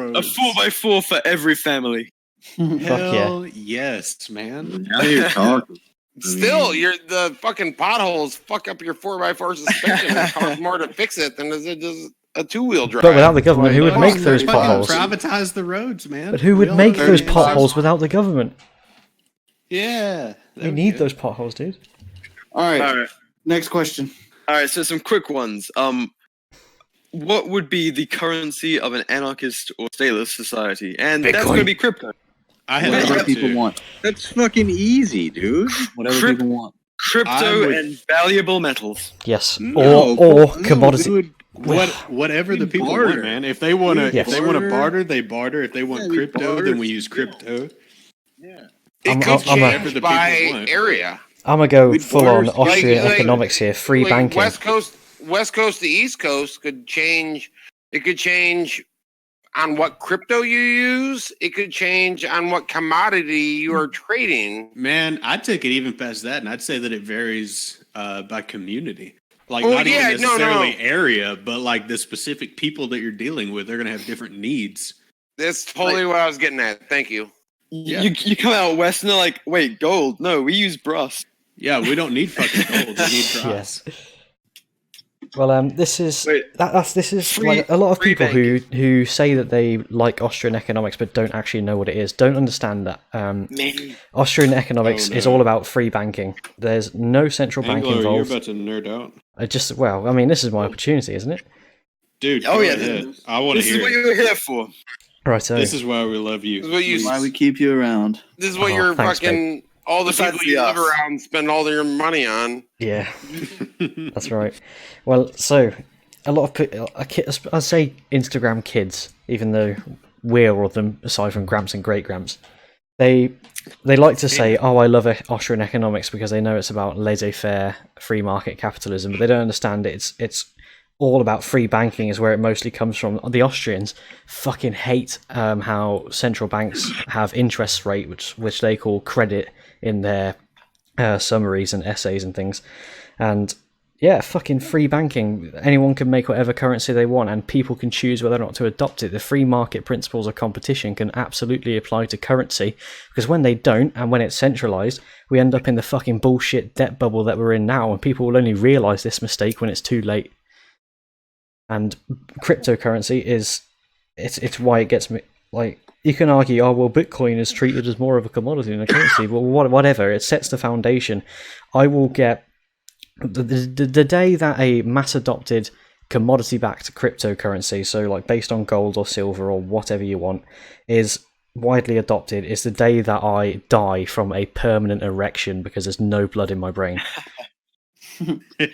roads. for every family. Fuck yeah. Hell yes, man. Now you're talking. Still, the fucking potholes fuck up your 4x4 suspension. It costs more to fix it than it does a 2-wheel drive. But without the government, who would Right. make those Fucking potholes? Privatize the roads, man. But who We would all make know those the potholes answers. without the government? Yeah, We need those potholes, dude. All right. All right. Next question. All right. So some quick ones. What would be the currency of an anarchist or stateless society? And that's Bitcoin. going to be crypto. I had Whatever that people too. want. That's fucking easy, dude. Whatever Crypt- people want. Crypto I would- and valuable metals. Yes. No, or no, commodity. dude. Whatever the people barter. want, man. If they want to, Yes. if they want to barter, they barter. If they want Yeah, we crypto, barter. then we use crypto. Yeah. It I'm- could I'm a- change Whatever the by people want. area. I'm gonna go We'd full on barter- Austrian like- economics here. Free Like, banking. West Coast to East Coast could change. It could change on what crypto you use. It could change on what commodity you are trading. Man, I'd take it even past that, and I'd say that it varies by community. Like, Oh, not yeah, even no, necessarily area, but like the specific people that you're dealing with, they're going to have different needs. That's totally what I was getting at. Thank you. Yeah. You come out west and they're like, wait, gold? No, we use brass. Yeah, we don't need fucking gold. We need brass. Yes. Well, this is Wait, this is free- like a lot of free people who say that they like Austrian economics but don't actually know what it is. Don't understand that Austrian economics is all about free banking. There's no central bank Anglo, you're involved. about to nerd out. I mean, this is my opportunity, isn't it? Dude, Oh, go yeah, ahead. I want to This is what hear it. you're here for. Right. So This is why we love This is you. what you. Why we keep you around? This is what Oh, you're thanks, fucking. All the Besides people you the live us. around spend all their money on. yeah, that's right. Well, so a lot of I'd say Instagram kids, even though we're all of them, aside from Gramps and Great Gramps, they like to say, "Oh, I love Austrian economics," because they know it's about laissez-faire, free market capitalism, but they don't understand it's all about free banking is where it mostly comes from. The Austrians fucking hate how central banks have interest rate, which they call credit in their summaries and essays and things. And yeah, fucking free banking. Anyone can make whatever currency they want, and people can choose whether or not to adopt it. The free market principles of competition can absolutely apply to currency, because when they don't, and when it's centralized, we end up in the fucking bullshit debt bubble that we're in now, and people will only realize this mistake when it's too late. And cryptocurrency it's why it gets me. Like, you can argue, oh well, Bitcoin is treated as more of a commodity than a currency. Well, whatever. It sets the foundation. I will get the day that a mass adopted commodity-backed cryptocurrency, so like based on gold or silver or whatever you want, is widely adopted, is the day that I die from a permanent erection because there's no blood in my brain.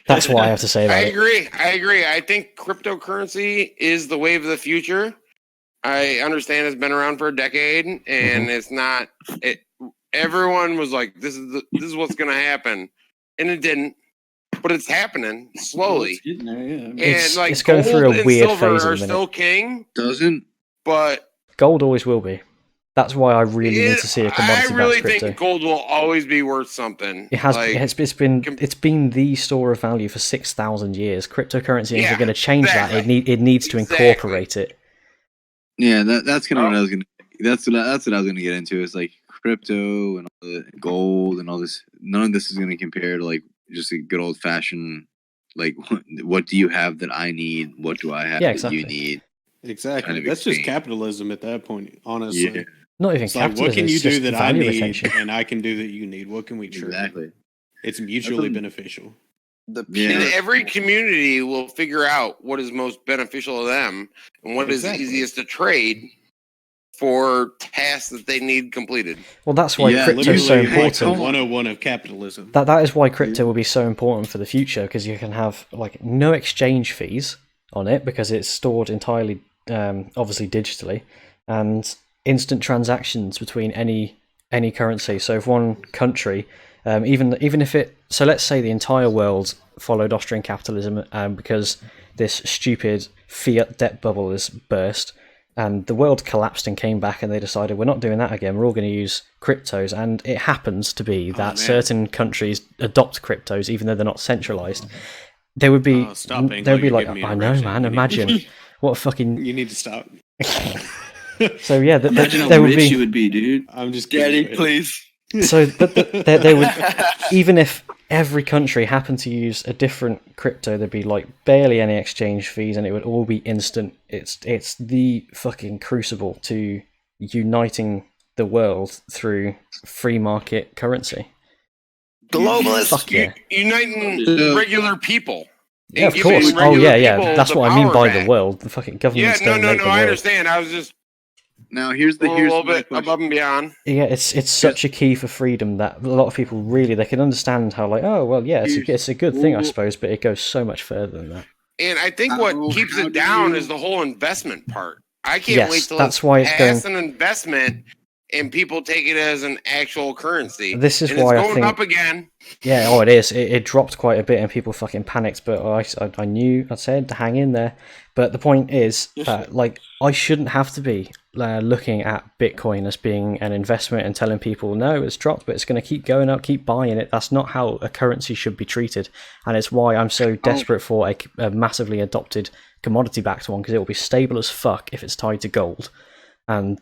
That's what I have to say about it. I agree. I think cryptocurrency is the wave of the future. I understand it's been around for a decade, and it's not. Everyone was like, "This is what's going to happen," and it didn't. But it's happening slowly. It's getting there, yeah. And It's going gold through a and weird silver phase at are the minute. still king, Doesn't but Gold always will be. That's why I really need to see a I commodity-backed really crypto. think gold will always be worth something. It has. Like, It's been the store of value for 6,000 years. Cryptocurrency isn't Yeah, going to change that. exactly. It needs to Exactly. incorporate it. yeah. That's kind of what I was gonna. That's what I was gonna get into. Is like crypto and all the gold and all this. None of this is gonna compare to like just a good old fashioned. Like, what do you have that I need? What do I have Yeah, that exactly. you need? Exactly. Kind of That's just exchange. capitalism at that point, honestly. Yeah. Not even It's like, capitalism. what can you it's do just that I value need retention. and I can do that you need? What can we trade? Exactly. It's mutually That's a- beneficial. The Yeah. And every community will figure out what is most beneficial to them and what is Exactly. easiest to trade for tasks that they need completed. Well, that's why Yeah, crypto is so Literally, like the important. 101 of capitalism. That is why crypto will be so important for the future, because you can have like no exchange fees on it because it's stored entirely, obviously digitally, and instant transactions between any currency. So if one country, even if it, so let's say the entire world followed Austrian capitalism, because this stupid fiat debt bubble has burst, and the world collapsed and came back, and they decided we're not doing that again. We're all going to use cryptos, and it happens to be that man. certain countries adopt cryptos, even though they're not centralized. There would be, Oh, stop, Anglo, there would be you're like, giving me an I know, erection. man. You need- Imagine what a fucking. You need to stop. So yeah, Imagine how there would rich be. you would be, dude. I'm just Daddy, kidding. please. So, but they would, even if every country happened to use a different crypto, there'd be like barely any exchange fees, and it would all be instant. It's the fucking crucible to uniting the world through free market currency. Globalist. Fuck yeah, Uniting regular people. yeah, of and giving course. Oh regular yeah, yeah. people That's the what I mean power by back. the world. The fucking Yeah, governments don't make the I world. understand. I was just Now here's a little my bit question. above and beyond. Yeah, it's such a key for freedom that a lot of people really they can understand how like, oh well, yeah, it's a good thing I suppose, but it goes so much further than that. And I think How- what keeps how it do down you- is the whole investment part. I can't Yes, wait till that's it's why it's past an investment and people take it as an actual currency. This is and why it's I going think up again. Yeah, oh, it is. It dropped quite a bit, and people fucking panicked. But I knew. I said to hang in there. But the point is that like I shouldn't have to be looking at Bitcoin as being an investment and telling people no, it's dropped, but it's going to keep going up. Keep buying it. That's not how a currency should be treated, and it's why I'm so desperate for a massively adopted commodity-backed one, because it will be stable as fuck if it's tied to gold. And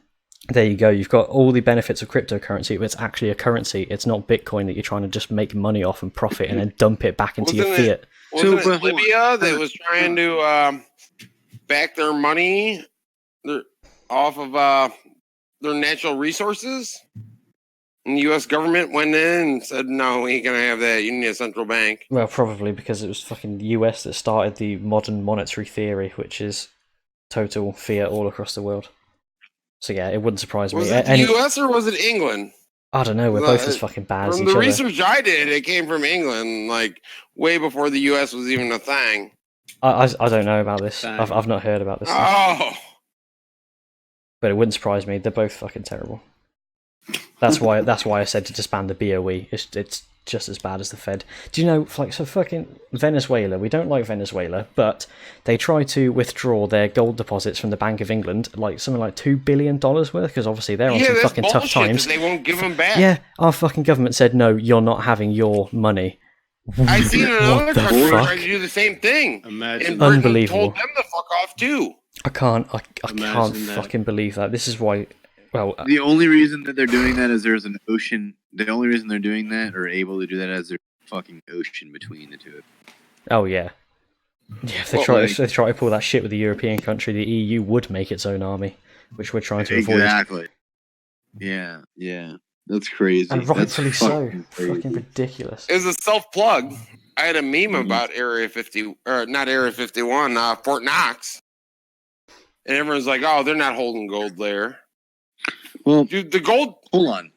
there you go. You've got all the benefits of cryptocurrency, but it's actually a currency. It's not Bitcoin that you're trying to just make money off and profit and then dump it back into your fiat. Wasn't it Libya that was trying to back their money off of their natural resources? And the U.S. government went in and said, no, we ain't going to have that. You need a central bank. Well, probably because it was fucking the US that started the modern monetary theory, which is total fiat all across the world. So yeah, it wouldn't surprise me. Was it the U.S. or was it England? I don't know. We're both as fucking bad as From each the other. research I did, it came from England, like way before the U.S. was even a thing. I don't know about this. I've not heard about this. Oh, But it wouldn't surprise me. They're both fucking terrible. That's why I said to disband the BOE. It's just as bad as the Fed. Do you know, like, so fucking Venezuela, we don't like Venezuela, but they try to withdraw their gold deposits from the Bank of England, like something like $2 billion worth, because obviously they're on some that's fucking tough bullshit, times. They won't give them back. Yeah, our fucking government said, no, you're not having your money. I've seen another What the country fuck? try to do the same thing. Imagine and Britain Unbelievable. told them to fuck off too. I can't Imagine that. fucking believe that. This is why, well... The only reason that they're doing that is there's an ocean. The only reason they're doing that or able to do that is there's a fucking ocean between the two. Oh, yeah. Yeah, if they, if they try to pull that shit with the European country, the EU would make its own army, which we're trying to avoid. Exactly. Yeah, yeah. That's crazy. And rightfully That's so. crazy. Fucking ridiculous. It was a self-plug. I had a meme about Area 50, or not Area 51, Fort Knox. And everyone's like, oh, they're not holding gold there. Well, Dude, the gold... hold on.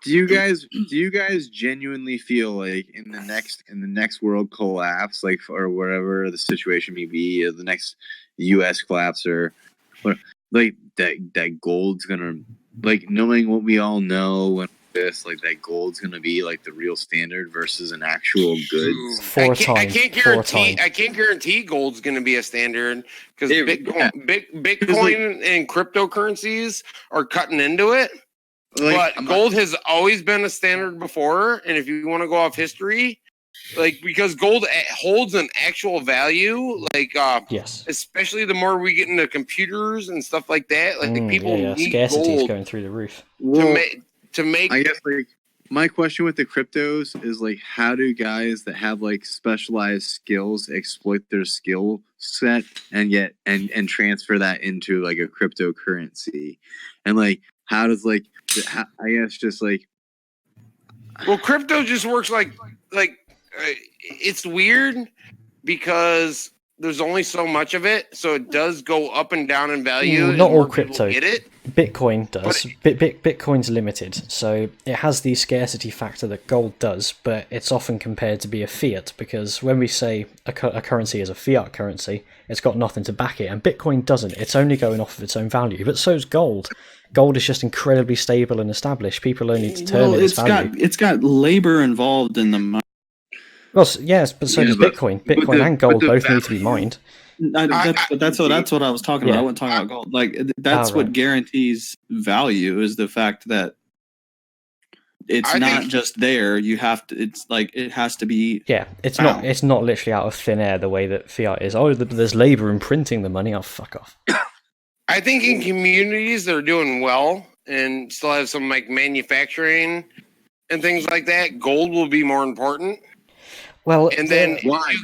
Do you guys genuinely feel like in the next world collapse, like, or whatever the situation may be, or the next U.S. collapse, or what, like that gold's gonna, like, knowing what we all know and this, like, that gold's gonna be like the real standard versus an actual goods. I can't guarantee gold's going to be a standard because Bitcoin and cryptocurrencies are cutting into it. Like, but gold has always been a standard before, and if you want to go off history, like, because gold holds an actual value, like yes, especially the more we get into computers and stuff like that, like people need scarcity is gold going through the roof. to make. I guess, like, my question with the cryptos is, like, how do guys that have, like, specialized skills exploit their skill set and transfer that into, like, a cryptocurrency, and, like, how does, like, I guess just like, well, crypto just works like it's weird because there's only so much of it, so it does go up and down in value. Not all crypto. Get it? Bitcoin does. Bitcoin's limited, so it has the scarcity factor that gold does, but it's often compared to be a fiat, because when we say a currency is a fiat currency, it's got nothing to back it, and Bitcoin doesn't. It's only going off of its own value, but so's gold. Gold is just incredibly stable and established. People only determine its value. It's got labor involved in the. Well, yes, but so does Bitcoin. Bitcoin and gold both need to be mined. That's what I was talking about. I wasn't talking about gold. Like, that's what right. guarantees value, is the fact that it's not just there. You have to. It's like it has to be. Yeah, it's found. not. It's not literally out of thin air the way that fiat is. Oh, there's labor in printing the money. Oh, fuck off. I think in communities that are doing well and still have some, like, manufacturing and things like that, gold will be more important. Well, and then why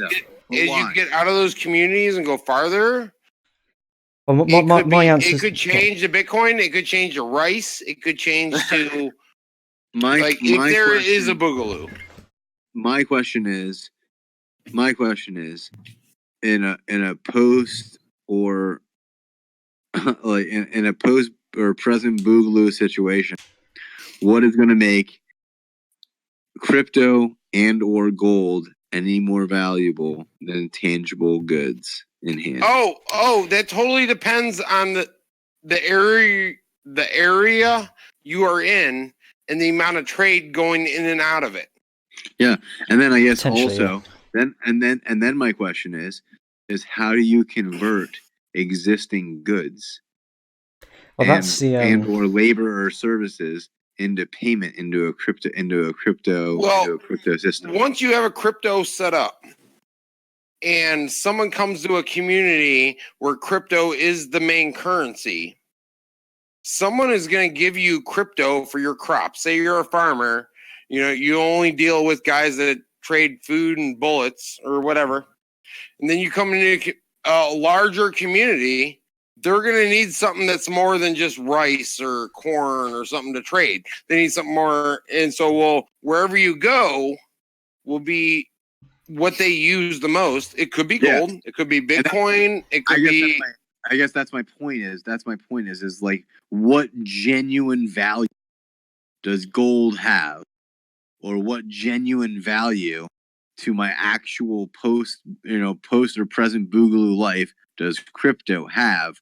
as you get out of those communities and go farther, well, my answer. It could change the Bitcoin. It could change the rice. It could change to if there is a boogaloo. My question is, in a post or like in a post or present boogaloo situation, what is going to make crypto and or gold any more valuable than tangible goods in hand? Oh, that totally depends on the area you are in and the amount of trade going in and out of it. Yeah, and then I guess Potentially, also then my question is how do you convert existing goods Well, that's the and or labor or services into payment into a crypto system? Once you have a crypto set up and someone comes to a community where crypto is the main currency, someone is going to give you crypto for your crop. Say you're a farmer, you only deal with guys that trade food and bullets or whatever. And then you come into a larger community, they're going to need something that's more than just rice or corn or something to trade. They need something more. And so, wherever you go will be what they use the most. It could be gold. It could be Bitcoin. It could be. I guess that's my point is like, what genuine value does gold have, or what genuine value to my actual post or present boogaloo life does crypto have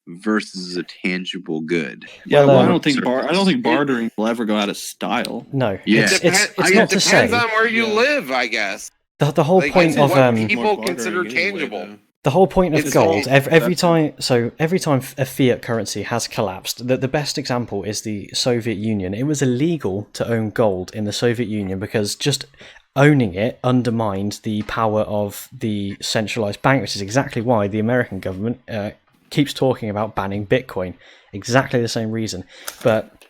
versus a tangible good? Yeah, Well, I don't think bartering will ever go out of style. No, Yeah. it's not to say. Depends on where you live, I guess. The whole point of what people More consider bartering anyway, tangible. though. The whole point of It's gold, all- every time a fiat currency has collapsed, the best example is the Soviet Union. It was illegal to own gold in the Soviet Union because just owning it undermined the power of the centralized bank, which is exactly why the American government keeps talking about banning Bitcoin. Exactly the same reason. But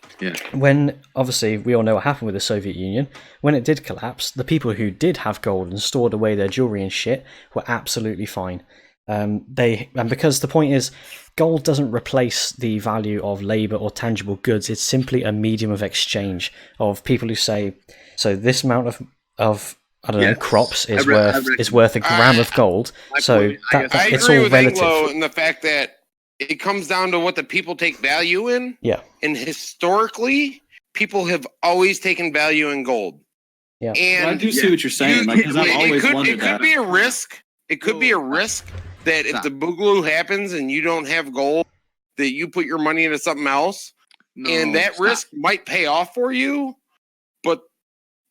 when, obviously, we all know what happened with the Soviet Union, when it did collapse, the people who did have gold and stored away their jewelry and shit were absolutely fine. Because the point is, gold doesn't replace the value of labor or tangible goods. It's simply a medium of exchange of people who say, so this amount of I don't know, crops is worth a gram of gold. So I it's agree all with relative. Anglo in the fact that it comes down to what the people take value in. Yeah. And historically, people have always taken value in gold. Yeah. And I do see what you're saying. Because I've always wondered it that. could be a risk. It could be a risk that if the boogaloo happens and you don't have gold, that you put your money into something else, and that risk might pay off for you. But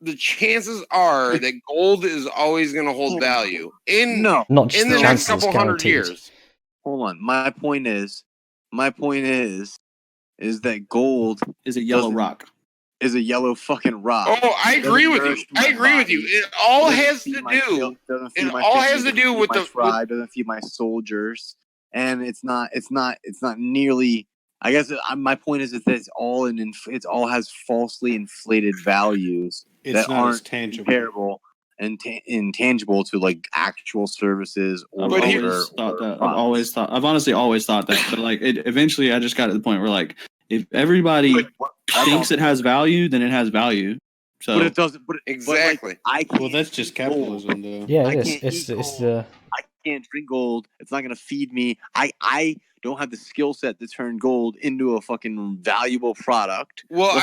the chances are that gold is always going to hold value in Not just in the next couple hundred years. Hold on. My point is that gold is a yellow rock. Is a yellow fucking rock. Oh, I agree with you. I agree with you. It all has to do. It all has to do with the tribe. Doesn't feed my soldiers, and it's not nearly. I guess my point is that it's all it all has falsely inflated values that aren't comparable and intangible to like actual services or. I've honestly always thought that, but like eventually I just got to the point where like if everybody thinks it has value, then it has value. So, but it doesn't. But exactly. Well, that's just capitalism, though. Yeah, it is. It's the. I can't drink gold. It's not gonna feed me. I don't have the skill set to turn gold into a fucking valuable product. Well,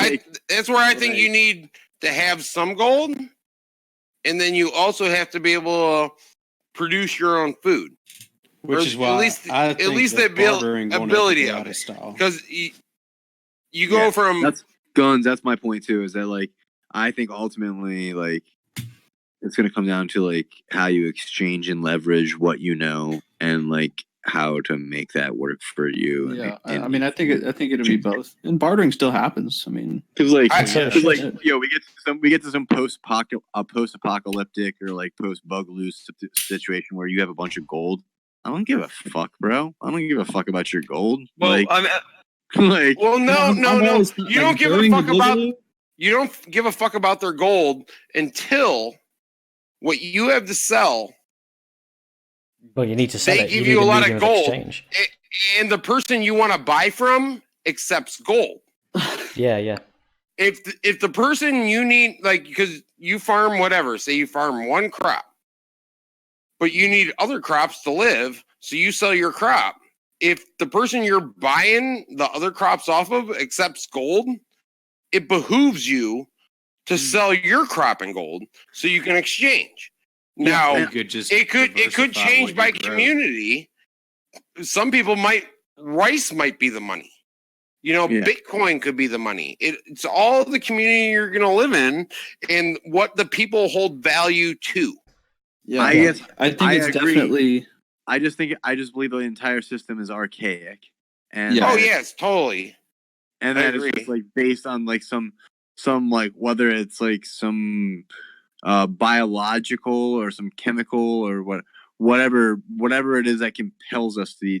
that's where I think you need to have some gold, and then you also have to be able to produce your own food. Which is why at least the ability of it, because you go from that's guns. That's my point too. Is that like I think ultimately like it's gonna come down to like how you exchange and leverage what you know and like how to make that work for you. Yeah, I mean, I think it'll be both, and bartering still happens. I mean, because we get to some post-apocalyptic or like post-bug loose situation where you have a bunch of gold. I don't give a fuck, bro. I don't give a fuck about your gold. Well, no. You don't give a fuck about. You don't give a fuck about their gold until what you have to sell. Well, you need to sell they it. give you a lot of gold, exchange. And the person you want to buy from accepts gold. Yeah. If the person you need, like, because you farm whatever, say you farm one crop, but you need other crops to live, so you sell your crop. If the person you're buying the other crops off of accepts gold, it behooves you to sell your crop in gold so you can exchange. Now, it could change by community. Some people rice might be the money. You know, Yeah. Bitcoin could be the money. It's all the community you're going to live in and what the people hold value to. Yeah, I guess I think I it's agree. definitely. I just believe the entire system is archaic, and Yeah. Oh, that- yes, totally. and I that it's agree. just like based on like some like whether it's like some biological or some chemical or whatever it is that compels us to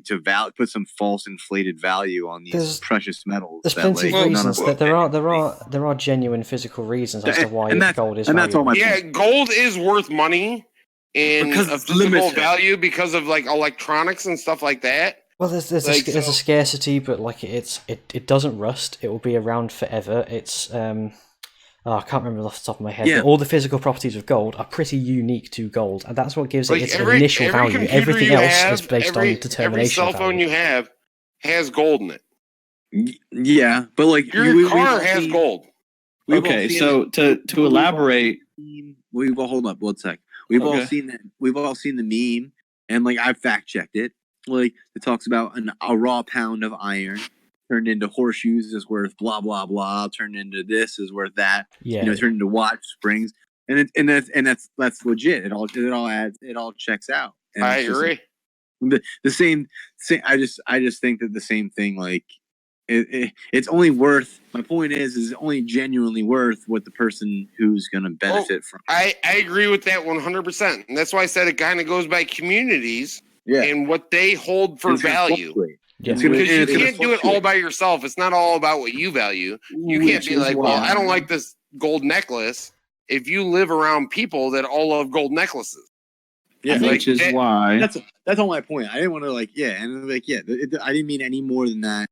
put some false inflated value on these There's- precious metals. There's that, plenty like, of none reasons. us- That there are genuine physical reasons as to why And that's- gold is and that's all valuable. my Yeah, gold is worth money in Because a it's physical limited. value because of like electronics and stuff like that. Well, there's Like, there's a so- scarcity, but like it doesn't rust. It will be around forever. It's I can't remember off the top of my head. Yeah. But all the physical properties of gold are pretty unique to gold, and that's what gives it Like its every initial value. computer Everything you else have, is based every on determination. cell phone value. you have has gold in it. Yeah, but like Your car has gold. Okay, so to elaborate, we've all hold up one sec. We've all Okay. seen that. We've all seen the meme, and like I fact checked it. Like it talks about a raw pound of iron turned into horseshoes is worth blah blah blah. Turned into this is worth that. Yeah, You know, turned into watch springs, and that's legit. It all adds. It all checks out. And I it's just, agree. the same. I just think that the same thing like. It's only worth. My point is it's only genuinely worth what the person who's going to benefit from. I agree with that 100%. And that's why I said it kind of goes by communities Yeah, and what they hold for It's gonna value. fluctuate. yeah. It's gonna- Because and you it's gonna can't do it all fluctuate. by yourself. It's not all about what you value. You can't Which be is like, well, why- I don't like this gold necklace. If you live around people that all love gold necklaces. Yeah, Like which is that- why. that's all my point. I didn't want to I didn't mean any more than that.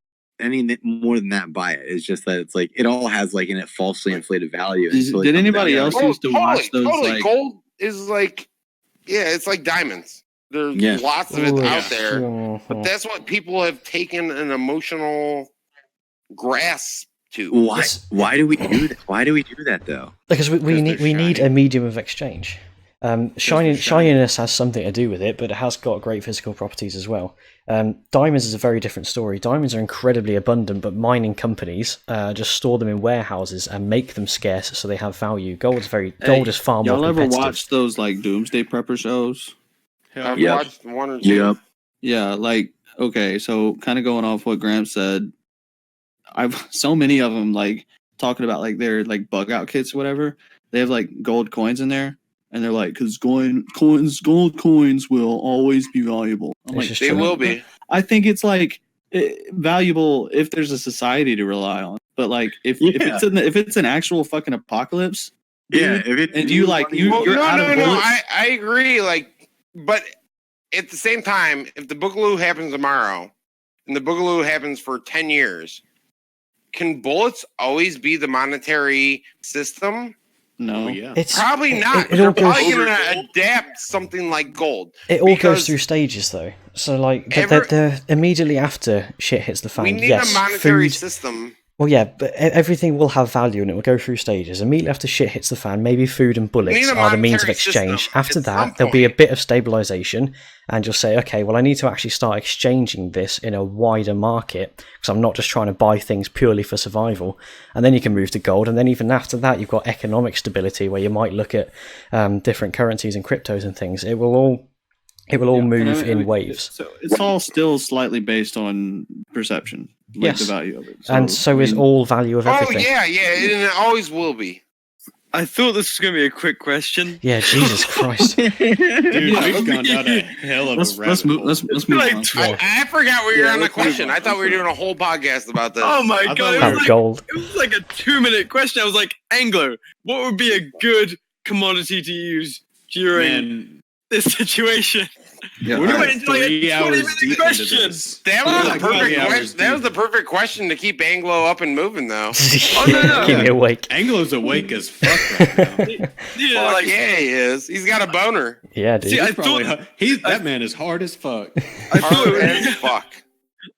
By it. It's just that it's like it all has like in it falsely inflated value. Did- until it did comes anybody down else to- used to watch those, like- gold is like, yeah, it's like diamonds. There's Yeah. lots of it Ooh, out there. mhm. But that's what people have taken an emotional grasp to. Why? Why do we do that? Why do we do that though? Because we Because need they're a shiny. medium of exchange. Shininess has something to do with it, but it has got great physical properties as well. Diamonds is a very different story. Diamonds are incredibly abundant, but mining companies just store them in warehouses and make them scarce so they have value. Gold is far more Y'all ever competitive. watch those like doomsday prepper shows? I've Yep. watched one or two. Yep. Yeah, like okay, so kind of going off what Graham said, I've so many of them like talking about like their like bug out kits or whatever. They have like gold coins in there, and they're like, because gold coins will always be valuable. I'm It's like, just They true. will be. I think it's like valuable if there's a society to rely on, but like if if it's an actual fucking apocalypse, Yeah. dude, If it and you like you Well, you're no, out no, of no. bullets. I agree. Like, but at the same time, if the Boogaloo happens tomorrow, and the Boogaloo happens for 10 years, can bullets always be the monetary system? No, Oh, yeah. It's Probably not. It They're all goes. probably going to adapt something like gold. It all goes because- through stages, though. So, like, Every- they're immediately after shit hits the fan. We need yes, a monetary food. system. Well, yeah, but everything will have value and it will go through stages. Immediately after shit hits the fan, maybe food and bullets need a are the means of monetary exchange. system After at some that, there'll be a point. bit of stabilization, and you'll say, okay, well, I need to actually start exchanging this in a wider market because I'm not just trying to buy things purely for survival. And then you can move to gold, and then even after that, you've got economic stability where you might look at different currencies and cryptos and things. It will all move in waves. So it's all still slightly based on perception, like Yes. the value of it. And so is I mean, all value of Oh, everything. yeah, and it always will be. I thought this was going to be a quick question. Yeah, Jesus Christ. Dude, we've gone down a hell of Let's a rabbit move. hole. Let's move Like on. I forgot we were Yeah, on the let's move question. on. I thought we were doing a whole podcast about this. Oh my I god! thought It we was, Have like, gold. it was like a 2-minute question. I was like, Anglo, what would be a good commodity to use during Man, this situation? Yeah, we're all went like right. into like a 3 hours 20-minute deep into question. this. That was We're the like perfect 3 hours question. That was deep. the perfect question to keep Anglo up and moving, though. Oh, no. Keep me awake. Anglo's awake as fuck right now. Yeah, Fuck like, yeah, he is. He's got a boner. Yeah, dude. See, I He's probably thought that man is hard as fuck. I thought Hard it as would, fuck.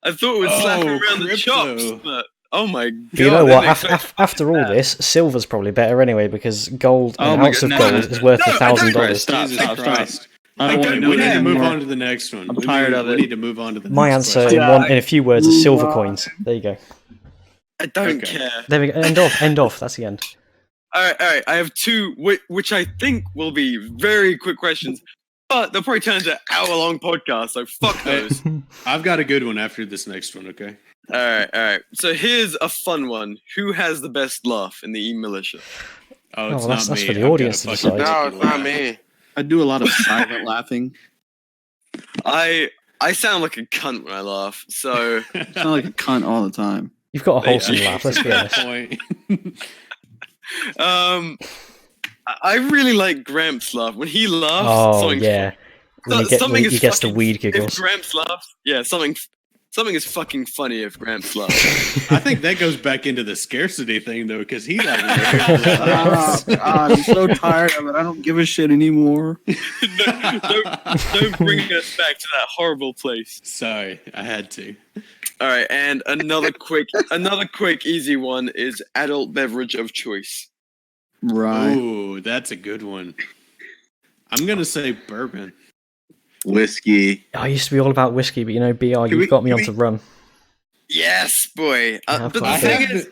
I thought it would slap him Oh, around the crypto. chops, but oh my god! But you know I what? didn't expect After all this, silver's probably better anyway because gold, Oh an my ounce of God, gold no. is worth No, I $1,000. don't- Stop, Jesus stop, stop. Christ. I don't want to we do need it to move anymore. on to the next one. I'm tired of We it. need to move on to the My next answer question. in a few words is silver coins. There you go. I don't Okay. care. There we go. End off. That's the end. All right. I have two, which I think will be very quick questions, but they'll probably turn into hour-long podcasts. So fuck those. I've got a good one after this next one. Okay. All right. So here's a fun one. Who has the best laugh in the eMilitia? Oh, Oh, it's well, not that's me. for the I've got audience a to fucking decide. No, wicked it's not laugh. me. I do a lot of silent laughing. I sound like a cunt when I laugh. So I sound like a cunt all the time. You've got a wholesome Yeah. laugh. Let's be honest. Point. I really like Gramps' laugh. When he laughs, Oh something's yeah. When he, something is he gets the fucking- weed If giggles. Gramps laughs, yeah, something is fucking funny if Gramps laughs. I think that goes back into the scarcity thing though, because he like. Oh, God, I'm so tired of it. I don't give a shit anymore. Don't bring us back to that horrible place. Sorry, I had to. All right, and another quick, easy one is adult beverage of choice. Right. Ooh, that's a good one. I'm gonna say bourbon. Whiskey. I used to be all about whiskey, but you know, BR, we- you've got me can onto rum. Yes, boy. Yeah, But the I thing have is,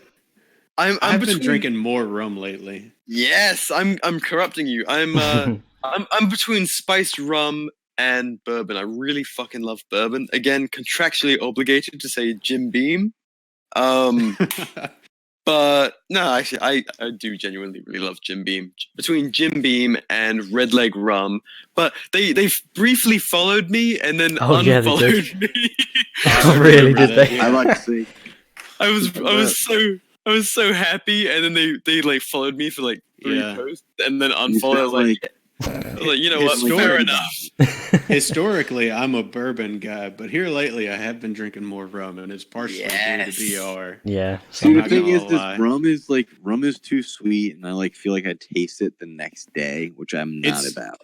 I'm I've been between- drinking more rum lately. Yes, I'm corrupting you. I'm between spiced rum and bourbon. I really fucking love bourbon. Again, contractually obligated to say Jim Beam. But no, actually, I do genuinely really love Jim Beam. Between Jim Beam and Red Leg Rum, but they briefly followed me and then Oh, yeah, they unfollowed did. me. Oh, really? Did they? I like to see. I was so happy, and then they like followed me for like 3 Yeah. posts and then You unfollowed. sound I was like, you know what? It's Fair story. enough. Historically, I'm a bourbon guy, but here lately, I have been drinking more rum, and it's partially Yes. due to BR. Yeah. See, I'm the not thing gonna is, this lie. rum is too sweet, and I feel like I taste it the next day, which I'm not It's- about.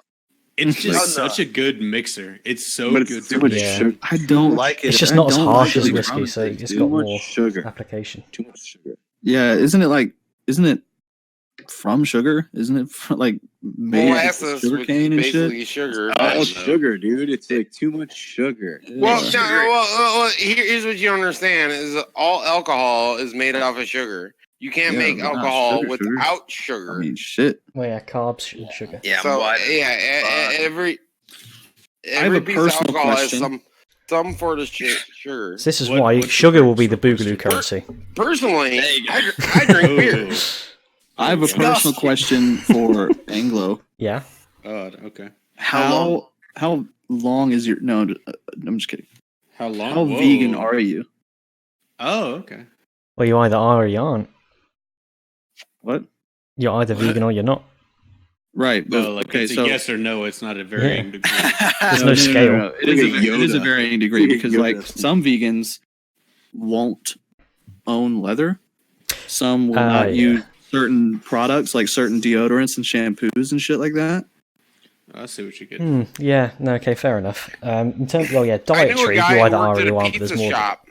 It's just Oh, no. such a good mixer. It's so But good it's for too much me. Yeah. sugar. I don't like it. It's just I not as don't harsh like as it. whiskey, so it's Too got much more sugar. application. Too much sugar. Yeah, isn't it from sugar? Isn't it like made with Molasses, sugar which cane is and shit? basically sugar. Oh, but- it's sugar, dude. It's like too much sugar. Well, Yeah. no, here's what you don't understand: is all alcohol is made off of sugar. You can't Yeah, make but not alcohol sugar. without sugar. I mean, shit. Well, yeah, carbs and sugar. Yeah, so why- every have a piece of personal alcohol question. has some sort of sugar. So this is What- why what's the sugar will be the personal boogaloo currency. Personally, There you go. I drink Ooh. beer. I have a personal question for Anglo. Yeah. Oh, okay. How long is your no? I'm just kidding. How long? How Whoa. vegan are you? Oh, okay. Well, you either are or you aren't. What? You're either vegan or you're not. Right. But, No, like okay, it's so a yes or no. It's not a varying degree. There's no scale. It is, Look at it is a Yoda. varying degree Look at because Yoda. like some vegans won't own leather. Some will not yeah. use certain products like certain deodorants and shampoos and shit like that. I see what you get. Yeah. No. Okay. Fair enough. In terms, well, yeah, I knew a dietary. You guy who either are worked or at you a aren't. But pizza there's more. shop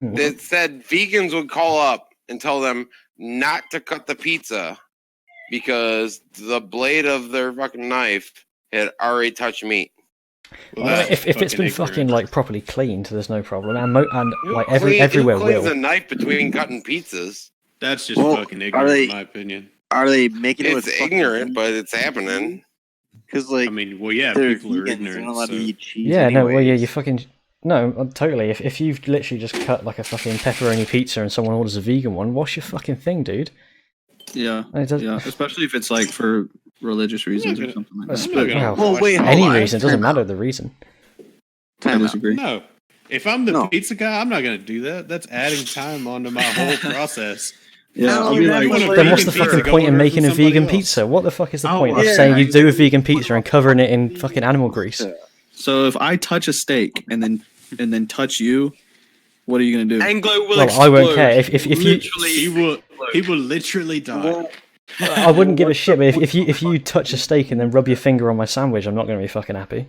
Hmm. that said vegans would call up and tell them not to cut the pizza because the blade of their fucking knife had already touched meat. Well, Well, that's if it's been ignorant. fucking like properly cleaned, there's no problem. And like Who everywhere cleans will. a knife between cutting pizzas? That's just Well, fucking are ignorant, they- in my opinion. Are they making it It's with fucking ignorant, meat? but it's happening. Because like I mean, well, yeah, they're people are vegans, they're ignorant. not allowed So. to eat cheese. Yeah, no, well, yeah, anyways. you fucking no, totally. If you've literally just cut like a fucking pepperoni pizza and someone orders a vegan one, wash your fucking thing, dude. Yeah. And it does- Yeah. Especially if it's like for religious reasons or something like That's- that. I'm not gonna well, wash wait, it. hold Any on, reason, it doesn't time out. matter the reason. I Time out. disagree. No. If I'm the No. pizza guy, I'm not going to do that. That's adding time onto my whole process. Yeah. How I'll long be you like, having a Then what's the Vegan fucking pizza, point go in order making from a vegan somebody else. pizza? What the fuck is the Oh, point of yeah. saying you do a vegan pizza and covering it in fucking animal grease? so if I touch a steak and then touch you, what are you gonna do? Anglo will Well, I won't explode. care if you. Literally He will literally die. I wouldn't give a shit, but if you touch a steak and then rub your finger on my sandwich, I'm not going to be fucking happy.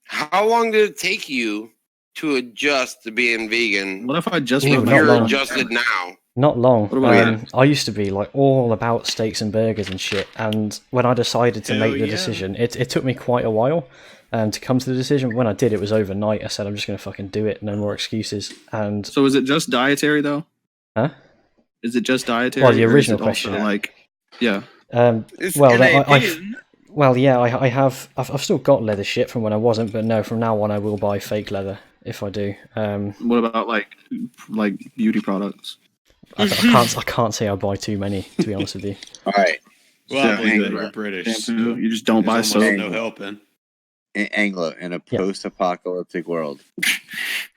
How long did it take you to adjust to being vegan? What if I just Ooh, rub my not You're long. finger? adjusted now. Not long. What about I used to be like all about steaks and burgers and shit, and when I decided to Hell make the yeah. decision, it took me quite a while to come to the decision. When I did, it was overnight. I said I'm just going to fucking do it, no more excuses. And So is it just dietary though? Huh? Is it just dietary? Well, the or is original it also, question. like, yeah. It's Well, NAP. I've still got leather shit from when I wasn't, but no, from now on I will buy fake leather if I do. What about like beauty products? I can't say I buy too many, to be honest with you. All right. Well, I So, believe that Anglo, you're British. Shampoo? You just don't buy There's almost soap. no helping. Anglo, in a Yeah. post-apocalyptic world,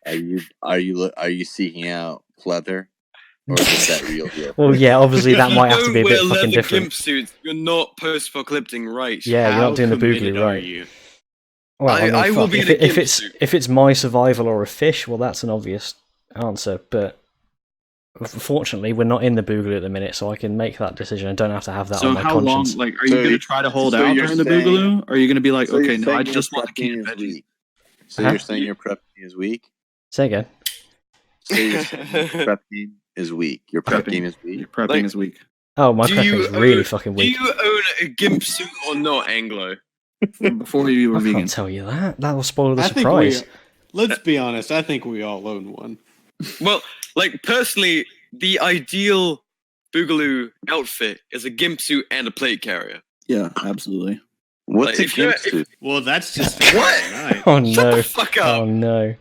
are you seeking out pleather, or is that real deal? Well, yeah, obviously that If might you have to don't be a bit wear fucking leather different. gimp suits, you're not post-apocalyptic, right? Yeah, you're How not doing the committed boogly are right. you? Well, I will fuck, be if, in a it, if gimp it's suit. if it's my survival or a fish, well, that's an obvious answer. But fortunately, we're not in the boogaloo at the minute, so I can make that decision. I don't have to have that So on my how conscience. long? Like, are So you gonna you- try to hold so out you're during the saying- boogaloo? Or are you gonna be like, So you're okay, no, I saying your just want the prep game canned is veggies? weak. So Huh? you're saying your prep game is weak. Say again. So you're saying your prep game is weak. Your prep Prepping. game is weak. Your prepping Like- is weak. Oh, my Do you prepping's really own- fucking Do weak. you own a gimp suit or not, Anglo? From before you were I vegan. can't tell you that. That will spoil the I think we. surprise. Let's be honest. I think we all own one. Well, like personally, the ideal boogaloo outfit is a gimp suit and a plate carrier. Yeah, absolutely. What's Like, a if you're- gimp suit? Well, that's just What? Night. Oh Shut no! the fuck up! Oh no!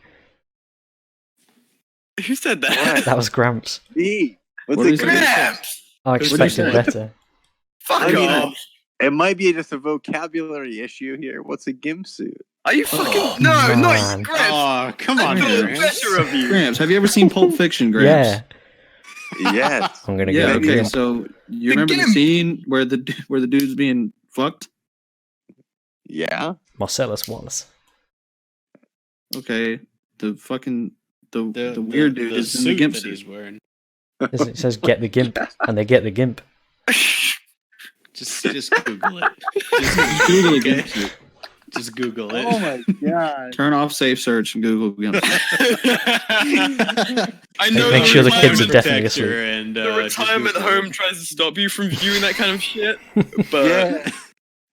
Who said that? That was Gramps. Me. What's What a is it? gimp suit? Gramps! I What'd you expected say? better. Fuck I mean, off! it might be just a vocabulary issue here. What's a gimp suit? Are you fucking Oh, no, man. not you, Gramps! Oh, come I on, feel the Gramps. pressure of you. Gramps, have you ever seen Pulp Fiction, Gramps? Yeah, Yes. I'm gonna Yeah. go. Okay. Grim. So you The remember the gimp. scene where the dude's being fucked? Yeah. Marcellus Wallace. Okay. The fucking the weird dude is in the suit gimp that suit. he's wearing. It says "Get the gimp," and they get the gimp. Just Google it. Just Google a okay? gimp suit. Just Google it. Oh my god. Turn off safe search and Google gimp suit. I know Make the sure the kids are retirement- definitely Protector asleep. and, the just retirement Google it. home tries to stop you from viewing that kind of shit. But Yeah.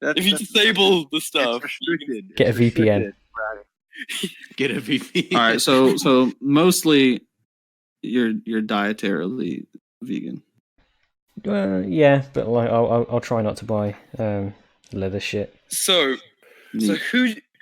That's, if you that's- disable the it's stuff, restricted. Get a It's VPN. restricted. Get a VP. All right. So mostly you're dietarily vegan. Yeah, but like I'll try not to buy leather shit. so Neat.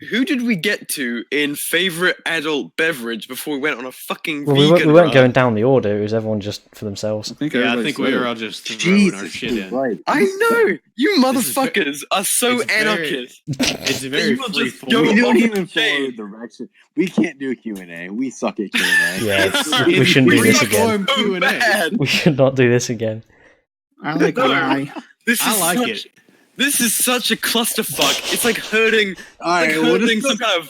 who did we get to in favorite adult beverage before we went on a fucking Well, vegan we weren't run? going down the order. It was everyone just for themselves. I think Yeah, I everybody think we said were it. all just throwing our Jesus shit in. Christ. I know you This is ve- motherfuckers are so it's very- anarchist. It's very You will free just form. go We don't off even the follow chain. direction. We can't do Q&A. We suck at Q&A. Yeah, we shouldn't do this again. So Q&A. bad. We should not do this again. I like No. rye. This is I like such, it. This is such a clusterfuck. It's like herding, All right, like well, herding just, some kind of.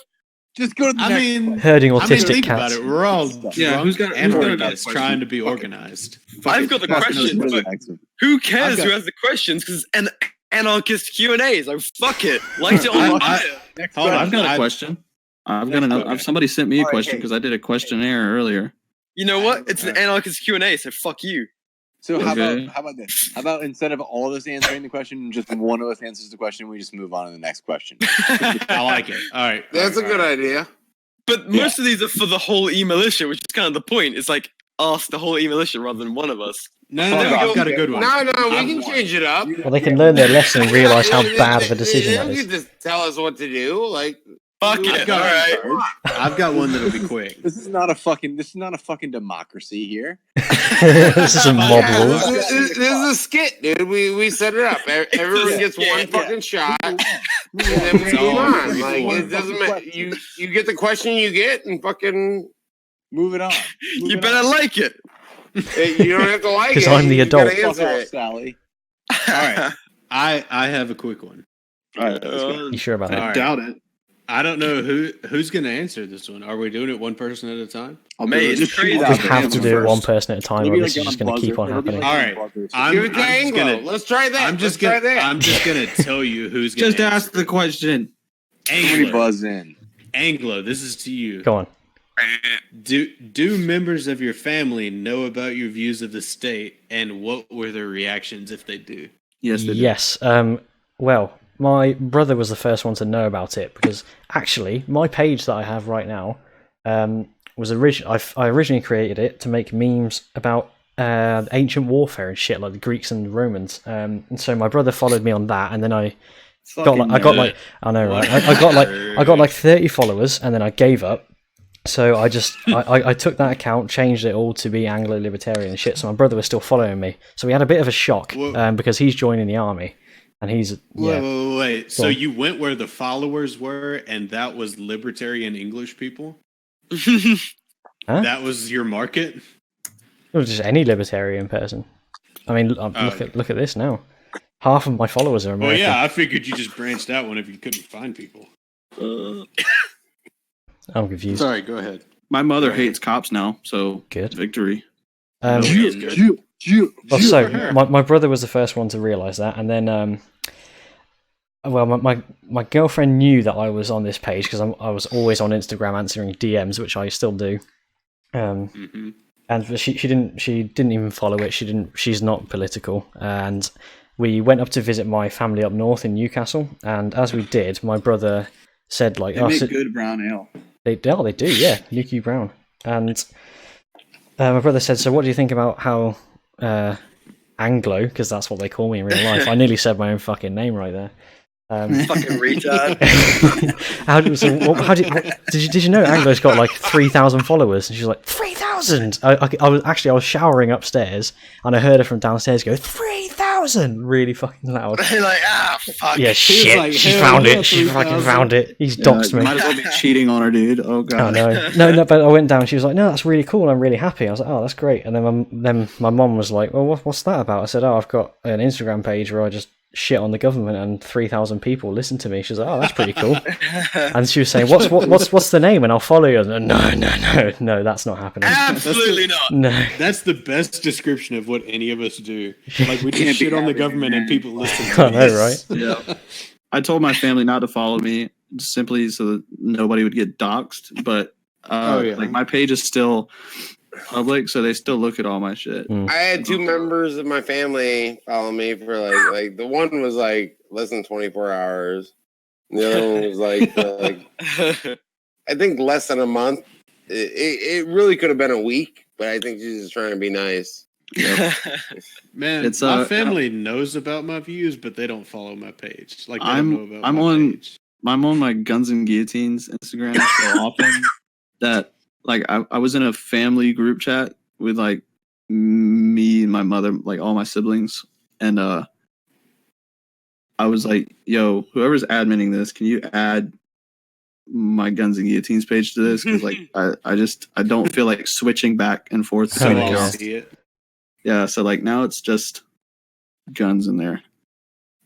just go to the I next mean, one. Herding I mean, autistic think about cats. it. We're all Yeah, drunk who's got a anarchists question? trying to be Fuck it. organized. Fuck I've it. got the Fuck it. question, Go to the but next one. who cares I've got- who has the questions? Because an anarchist Q and A. So fuck it, light it on I- fire. Next Hold on. I've got a I- question. I've got Next another. one. Somebody sent me a All right, question hey. because I did a questionnaire earlier. You know what? It's an anarchist Q and A. So fuck you. So how Okay. about this? How about instead of all of us answering the question, just one of us answers the question, we just move on to the next question. I like it. All right. That's a all good right. idea. But most of these are for the whole eMilitia, which is kind of the point. It's like ask the whole eMilitia rather than one of us. No, Fuck no, off. I've got a good one. No, we I've can won. change it up. Well, they can learn their lesson and realise how bad of a They decision don't that need is. to tell us what to do. Like, Fuck I've it. got All it. right. I've got one that'll be quick. This is not a fucking democracy here. This is a mob yeah, rule. this is a skit, dude. We set it up. Everyone gets Yeah, one yeah. fucking shot, and then we It's move all on. free Like form. it doesn't matter. You get the question you get, and fucking Move it on. Move You it better on. like it. you don't have to like it. 'Cause I'm the you adult. gotta Fuck answer off, it. Sally. All right. I have a quick one. All right, let's go. You sure about All that? I right. doubt it. I don't know who's going to answer this one. Are we doing it one person at a time? I'll Mate, do it. it's Just shoot crazy. out We the have to hammer do it one first. person at a time, or Maybe this is like just on a going to keep buzzer. on It'll be happening. like All on a right. buzzer. Give it to Anglo. gonna- Let's try that. I'm just Let's try gonna that. I'm just gonna tell you who's gonna Just ask the question. Somebody Anglo. buzz in. Anglo, this is to you. Go on. Do members of your family know about your views of the state, and what were their reactions if they do? Yes, they do. Yes. Well, my brother was the first one to know about it because actually, my page that I have right now was I originally created it to make memes about ancient warfare and shit, like the Greeks and Romans. And so my brother followed me on that, and then I got like I know, right? I got like 30 followers, and then I gave up. So I took that account, changed it all to be Anglo-libertarian and shit. So my brother was still following me. So we had a bit of a shock because he's joining the army, and he's wait. So you went where the followers were, and that was libertarian English people. Huh? That was your market. It was just any libertarian person. I mean, look at this now. Half of my followers are American. Well, yeah, I figured you just branched out whenever you couldn't find people. I'm confused. Sorry, go ahead. My mother hates cops now, so Good. victory. Well, so my brother was the first one to realise that, and then my girlfriend knew that I was on this page because I was always on Instagram answering DMs, which I still do. And she didn't even follow it. She's not political, and we went up to visit my family up north in Newcastle. And as we did, my brother said like, They make good brown ale. They do, yeah, Nuki Brown. And my brother said, so what do you think about how Anglo, because that's what they call me in real life. I nearly said my own fucking name right there. Fucking retard. Did you know Anglo's got like 3,000 followers? And she's like, 3,000? I was showering upstairs, and I heard her from downstairs go, 3,000! Really fucking loud. Like, fuck. Yeah, shit. like, she hell found yeah, it. She fucking 3,000. found it. He's doxed me. Might as well be cheating on her, dude. Oh Oh god. no, but I went down. She was like, "No, that's really cool. I'm really happy." I was like, "Oh, that's great." And then my mom was like, "Well, what's that about?" I said, "Oh, I've got an Instagram page where I just shit on the government, and 3,000 people listen to me." She was like, "Oh, that's pretty cool." And she was saying, "What's the name?" And I'll follow you. And no, that's not happening. Absolutely not. No. That's the best description of what any of us do. Like, we just shit on the government and people listen I to know, us. right? Yeah. I told my family not to follow me simply so that nobody would get doxxed, but like my page is still public, so they still look at all my shit. I had two members of my family follow me for like the one was like less than 24 hours. The other one was like I think less than a month. It really could have been a week, but I think she's just trying to be nice. Man, It's, my family knows about my views, but they don't follow my page. Like, they I'm- don't know about I'm my on- page. I'm on my Guns and Guillotines Instagram so often that like I was in a family group chat with like me and my mother, like all my siblings, and I was like, "Yo, whoever's adminning this, can you add my Guns and Guillotines page to this?" Because like I don't feel like switching back and forth So between Oh, I'll yeah. accounts. see it. Yeah, so like now it's just guns in there.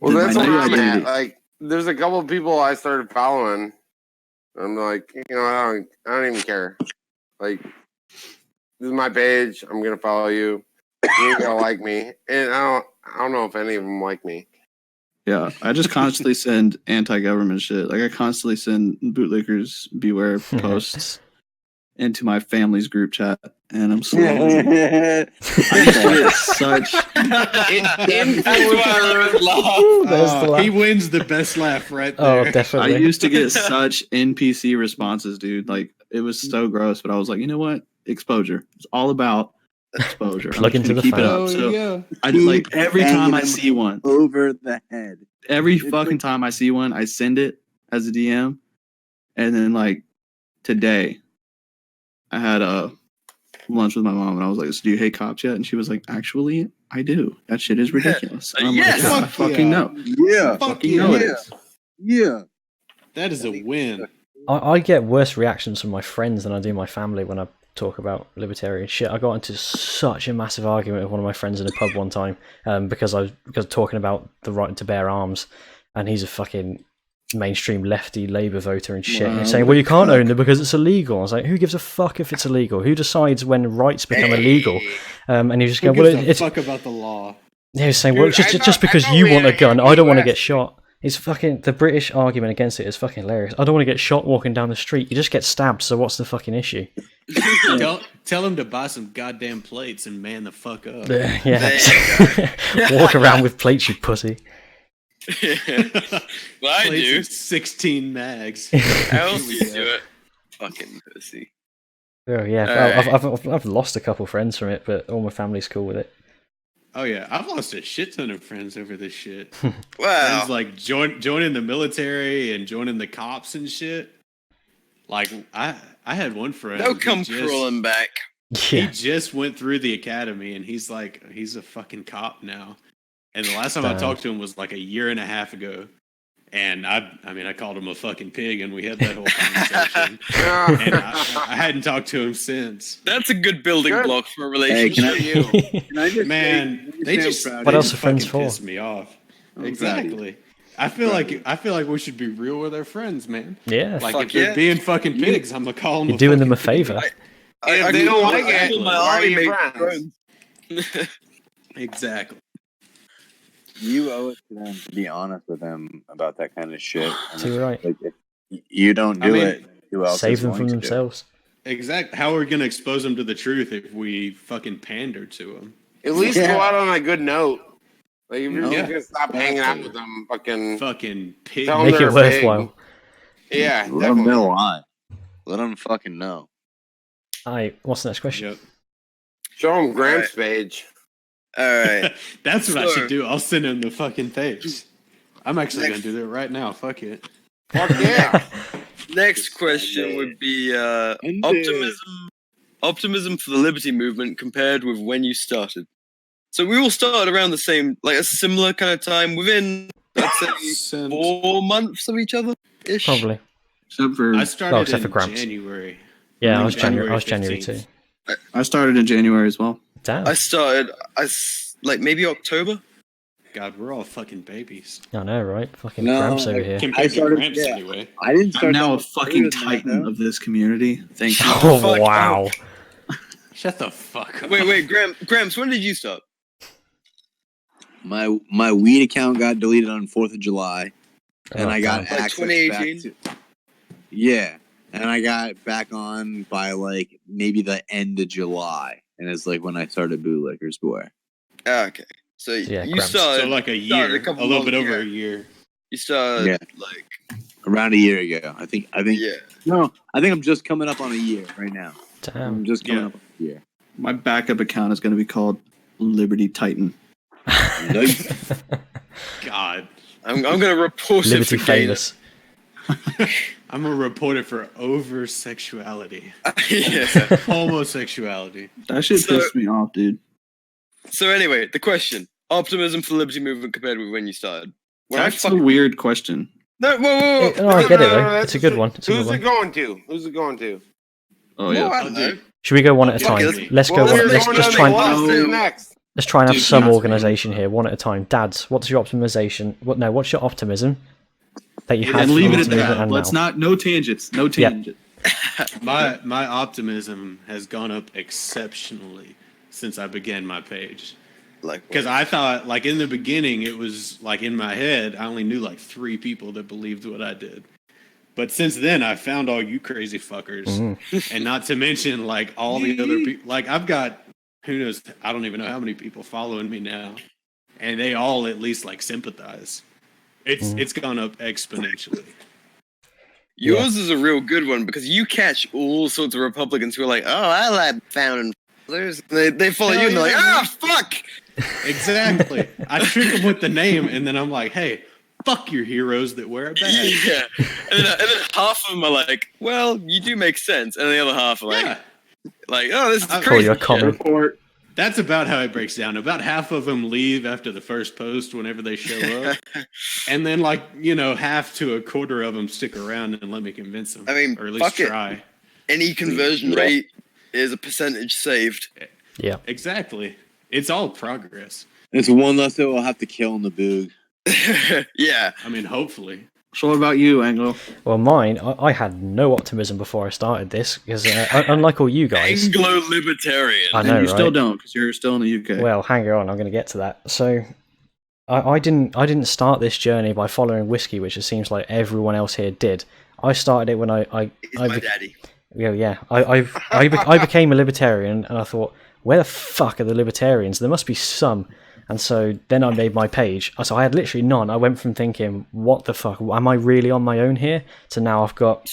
Well, My that's where new I'm identity. at. Like, there's a couple of people I started following. I'm like, I don't even care. Like, this is my page. I'm gonna follow you. You ain't gonna like me, and I don't know if any of them like me. Yeah, I just constantly send anti-government shit. Like I constantly send bootlickers beware posts into my family's group chat, and I'm slowly. I used to get such. That's why I laugh. Ooh, there's the laugh. He wins the best laugh right Oh, there. I definitely. used to get such NPC responses, dude. Like it was so gross, but I was like, you know what? Exposure. It's all about exposure. Plug I'm just into gonna the keep it fan. up. So yeah. I just like every Banging time I them see one, over the head. every It's fucking like- time I see one, I send it as a DM, and then like today, I had a lunch with my mom, and I was like, "So do you hate cops yet?" And she was like, "Actually, I do. That shit is ridiculous." And I'm Yes. like, "Yeah, I Fuck fucking yeah. know. Yeah, Fuck Fucking know it yeah. is." yeah. That is a win. I get worse reactions from my friends than I do my family when I talk about libertarian shit. I got into such a massive argument with one of my friends in a pub one time because talking about the right to bear arms, and he's a fucking mainstream lefty Labour voter and shit. And he's Wow, saying, "Well, you can't fuck. own them because it's illegal." I was like, "Who gives a fuck if it's illegal? Who decides when rights become illegal?" And he was just Who going, "Well, gives a it's." fuck about the law? He was saying, Dude, "Well, I just thought because we you want a had gun, it I don't want to US. get shot." It's fucking the British argument against it is fucking hilarious. I don't want to get shot walking down the street. You just get stabbed. So what's the fucking issue? Tell him to buy some goddamn plates and man the fuck up. Yeah, walk around with plates, you pussy. Well, I Plates do. and 16 mags. How else do you do it? Fucking pussy. Oh yeah, I've lost a couple friends from it, but all my family's cool with it. Oh yeah, I've lost a shit ton of friends over this shit. Wow. Friends like joining the military and joining the cops and shit. Like I had one friend. They'll who come just- crawling back. He Yeah, just went through the academy and he's a fucking cop now. And the last time I Damn. talked to him was like a year and a half ago. And I called him a fucking pig and we had that whole conversation. And I hadn't talked to him since. That's a good building Good. block for a Hey, relationship. can I just Man, say, they I'm just proud What of else you. are friends fucking for? piss me off. I'm proud of you. Exactly. I feel like we should be real with our friends, man. yeah. Like Fuck if they're yeah. being fucking pigs, I'm gonna call them. You're doing them a favor. If they don't like I it, call my why are army you mates friends? Exactly. You owe it to them to be honest with them about that kind of shit. And Too right. Like, if you don't do I mean, it, who else Save is them going from to do it? themselves. Exactly. How are we gonna expose them to the truth if we fucking pander to them? At least Yeah. go out on a good note. Like if you're Yeah. just gonna stop hanging out with them, fucking Fucking pig. Tell Make they're it a pig. worthwhile. yeah, Let them definitely. know why. Let them fucking know. Alright, what's the next question? Yep. Show them Gramps' page. All right. That's what I So- should do. I'll send him the fucking page. I'm actually Next- gonna do that right now. Fuck it. Fuck yeah. Next question would be optimism for the liberty movement compared with when you started. So we all started around the same, like a similar kind of time, within I'd say Since- 4 months of each other ish. Probably. Except for I started except for in Gramps. January. Yeah, I was January January. I was January 15th. too. I started in January as well. Damn. I started like maybe October. God, we're all fucking babies. I know, right? Fucking No, Gramps over here. Compared started- to Gramps, yeah. anyway. I didn't I'm start. now a that fucking much earlier than titan that, of this community. Thank you. Oh Fuck wow. Shut the fuck up. Wait, Gramps, when did you start? My weed account got deleted on 4th of July, and Oh, I got damn. Like access 2018? back to. Yeah, and I got back on by like maybe the end of July, and it's like when I started Bootlickers Boy. Ah, okay. So Yeah, you Gramps. started So like a started year, couple a little bit months over ago. a year. You started Yeah. like Around a year ago, I think. yeah. No, I think I'm just coming up on a year right now. Damn. I'm just coming Yeah. up on a year. My backup account is going to be called Liberty Titan. God, I'm gonna report it Liberty for gay. famous. I'm gonna report it for over sexuality, Yeah. homosexuality. That shit So- pissed me off, dude. So anyway, the question: optimism for the liberty movement compared with when you started. When That's I a weird question. no, whoa. No, I get it though. that's It's a good one. It's a good Who's it one. going to? Who's it going to? Oh Well, yeah. I don't know. Should we go one at a Fuck time? it, Let's go. Well, One, we're let's going just down try the and list. Who's next? let's try and have Dude, some that's- organisation here, one at a time. Dads, what's your optimization? What's your optimism that you have And for leave the it at movement that. and Let's now? not. No tangents. No tangents. My optimism has gone up exceptionally since I began my page. Like Because I thought, like in the beginning, it was like in my head, I only knew like 3 people that believed what I did. But since then, I found all you crazy fuckers, and not to mention like all the other people. Like I've got who knows? I don't even know how many people following me now, and they all at least like sympathize. It's gone up exponentially. yours is a real good one because you catch all sorts of Republicans who are like, "Oh, I like founding fathers." They follow you and they're like, "Ah, fuck." Exactly. I trick them with the name, and then I'm like, "Hey, fuck your heroes that wear a badge." Yeah, and then half of them are like, "Well, you do make sense," and the other half are like, Yeah. "Oh, this is Call crazy." you a commie. Report. That's about how it breaks down. About half of them leave after the first post whenever they show up. And then, like, half to a quarter of them stick around and let me convince them. I mean, or at least fuck it. try. Any conversion rate is a percentage saved. Yeah. Exactly. It's all progress. It's one less that we'll have to kill in the boog. Yeah. I mean, hopefully. So what about you, Anglo? Well, mine, I had no optimism before I started this because unlike all you guys, Anglo libertarian. I And know, you still right? don't because you're still in the UK. Well, hang on, I'm going to get to that. So, I didn't start this journey by following whiskey, which it seems like everyone else here did. I started it when He's my daddy. I became a libertarian, and I thought, where the fuck are the libertarians? There must be some. And so then I made my page. So I had literally none. I went from thinking, what the fuck? Am I really on my own here? To now I've got,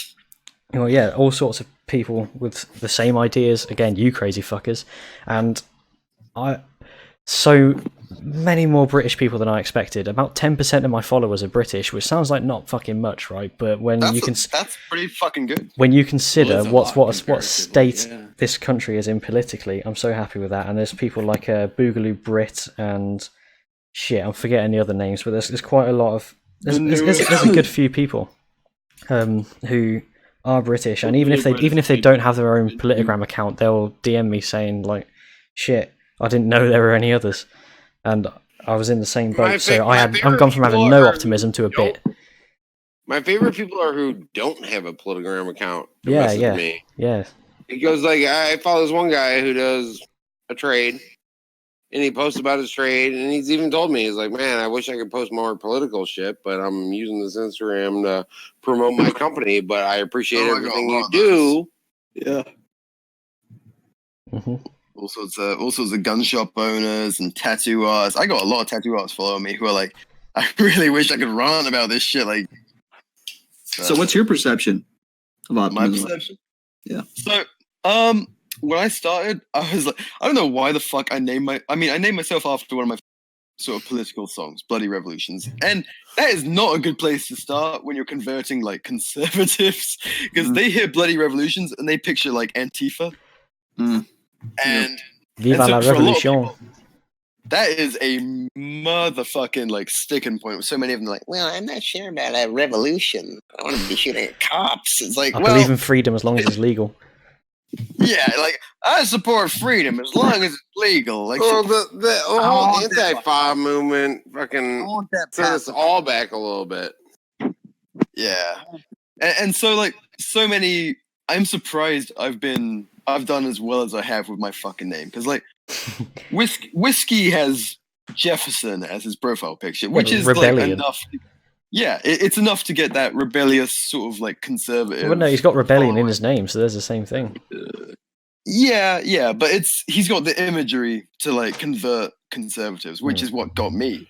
all sorts of people with the same ideas. Again, you crazy fuckers, and so many more British people than I expected. About 10% of my followers are British, which sounds like not fucking much, right? But when That's pretty fucking good. when you consider Well, it's a lot what state comparatively, yeah. this country is in politically, I'm so happy with that. And there's people like Boogaloo Brit and shit. I'm forgetting the other names, but there's quite a lot of there's a good few people who are British, and even if they don't have their own Politigram account, they'll DM me saying like, "Shit, I didn't know there were any others," and I was in the same boat. So I'm gone from having no optimism to a bit. My favorite people are who don't have a Politigram account. To Yeah, message yeah, me. yeah. Because like I follow this one guy who does a trade, and he posts about his trade, and he's even told me, he's like, "Man, I wish I could post more political shit, but I'm using this Instagram to promote my company. But I appreciate everything you do." Yeah. Mm-hmm. All sorts of gun shop owners and tattoo artists. I got a lot of tattoo artists following me who are like, I really wish I could rant about this shit. Like, So what's your perception of my optimism? perception? Yeah. So, when I started, I was like, I don't know why the fuck I named myself after one of my sort of political songs, Bloody Revolutions. And that is not a good place to start when you're converting like conservatives, because they hear Bloody Revolutions and they picture like Antifa. And Viva so la for a lot of revolution! people, that is a motherfucking like sticking point. So many of them are like, well, I'm not sure about a revolution. I want to be shooting at cops. It's like, I well, believe in freedom as long as it's legal. yeah, like I support freedom as long as it's legal. Like, Well, the I whole want that anti-FOB movement fucking set us all back a little bit. yeah, and so like so many. I'm surprised I've done as well as I have with my fucking name, because like whiskey has Jefferson as his profile picture, which is rebellion. like enough. Yeah, it's enough to get that rebellious sort of like conservative. Well, no, he's got rebellion in his name, so there's the same thing. Yeah, but he's got the imagery to like convert conservatives, which is what got me.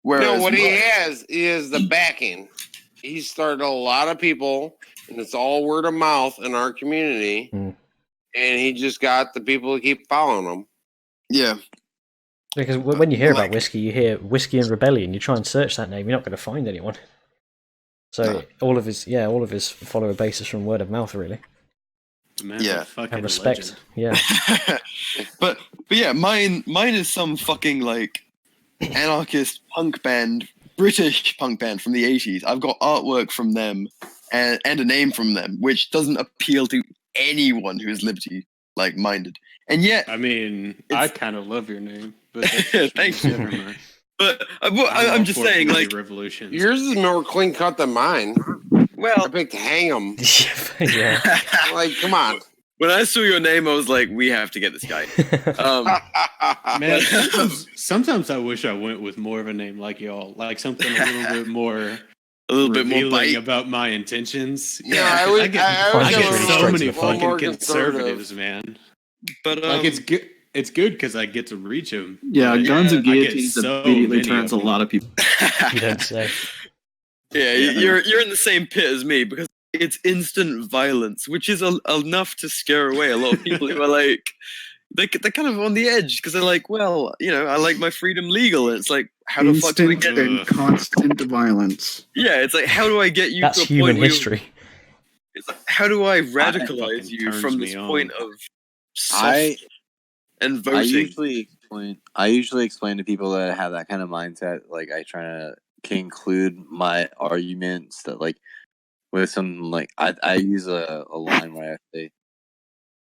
Whereas No, what he has is the backing. He's started a lot of people, and it's all word of mouth in our community. And he just got the people to keep following him. Yeah. Because when you hear about whiskey, you hear whiskey and rebellion. You try and search that name, you're not going to find anyone. So all of his follower base is from word of mouth, really. Yeah, and respect. Yeah. but yeah, mine is some fucking like anarchist punk band, British punk band from the 80s. I've got artwork from them and a name from them, which doesn't appeal to anyone who is liberty like minded. And yet, I mean, I kind of love your name, but thank you. Never mind. But I'm just saying, like, revolutions. Yours is more clean cut than mine. Well, I picked hang 'em. Yeah. Like, come on. When I saw your name, I was like, we have to get this guy. Man, sometimes I wish I went with more of a name like y'all, like something a little bit more. A little bit more bite about my intentions. Yeah, I get so many more fucking conservative. conservatives, man. But like it's good. It's good because I get to reach them. Yeah, guns and I get guillotines so immediately many turns a of them. lot of people. You don't say. Yeah, you're in the same pit as me, because it's instant violence, which is enough to scare away a lot of people who are like, they're kind of on the edge, because they're like, well, I like my freedom legal, and it's like, how the fuck do we get and constant violence? Yeah, it's like, how do I get you That's to a human point where history. it's like, how do I fucking radicalize you turns from me this on. point of soft and I voting? usually explain to people that have that kind of mindset. Like I try to conclude my arguments that like with some like I use a line where I say,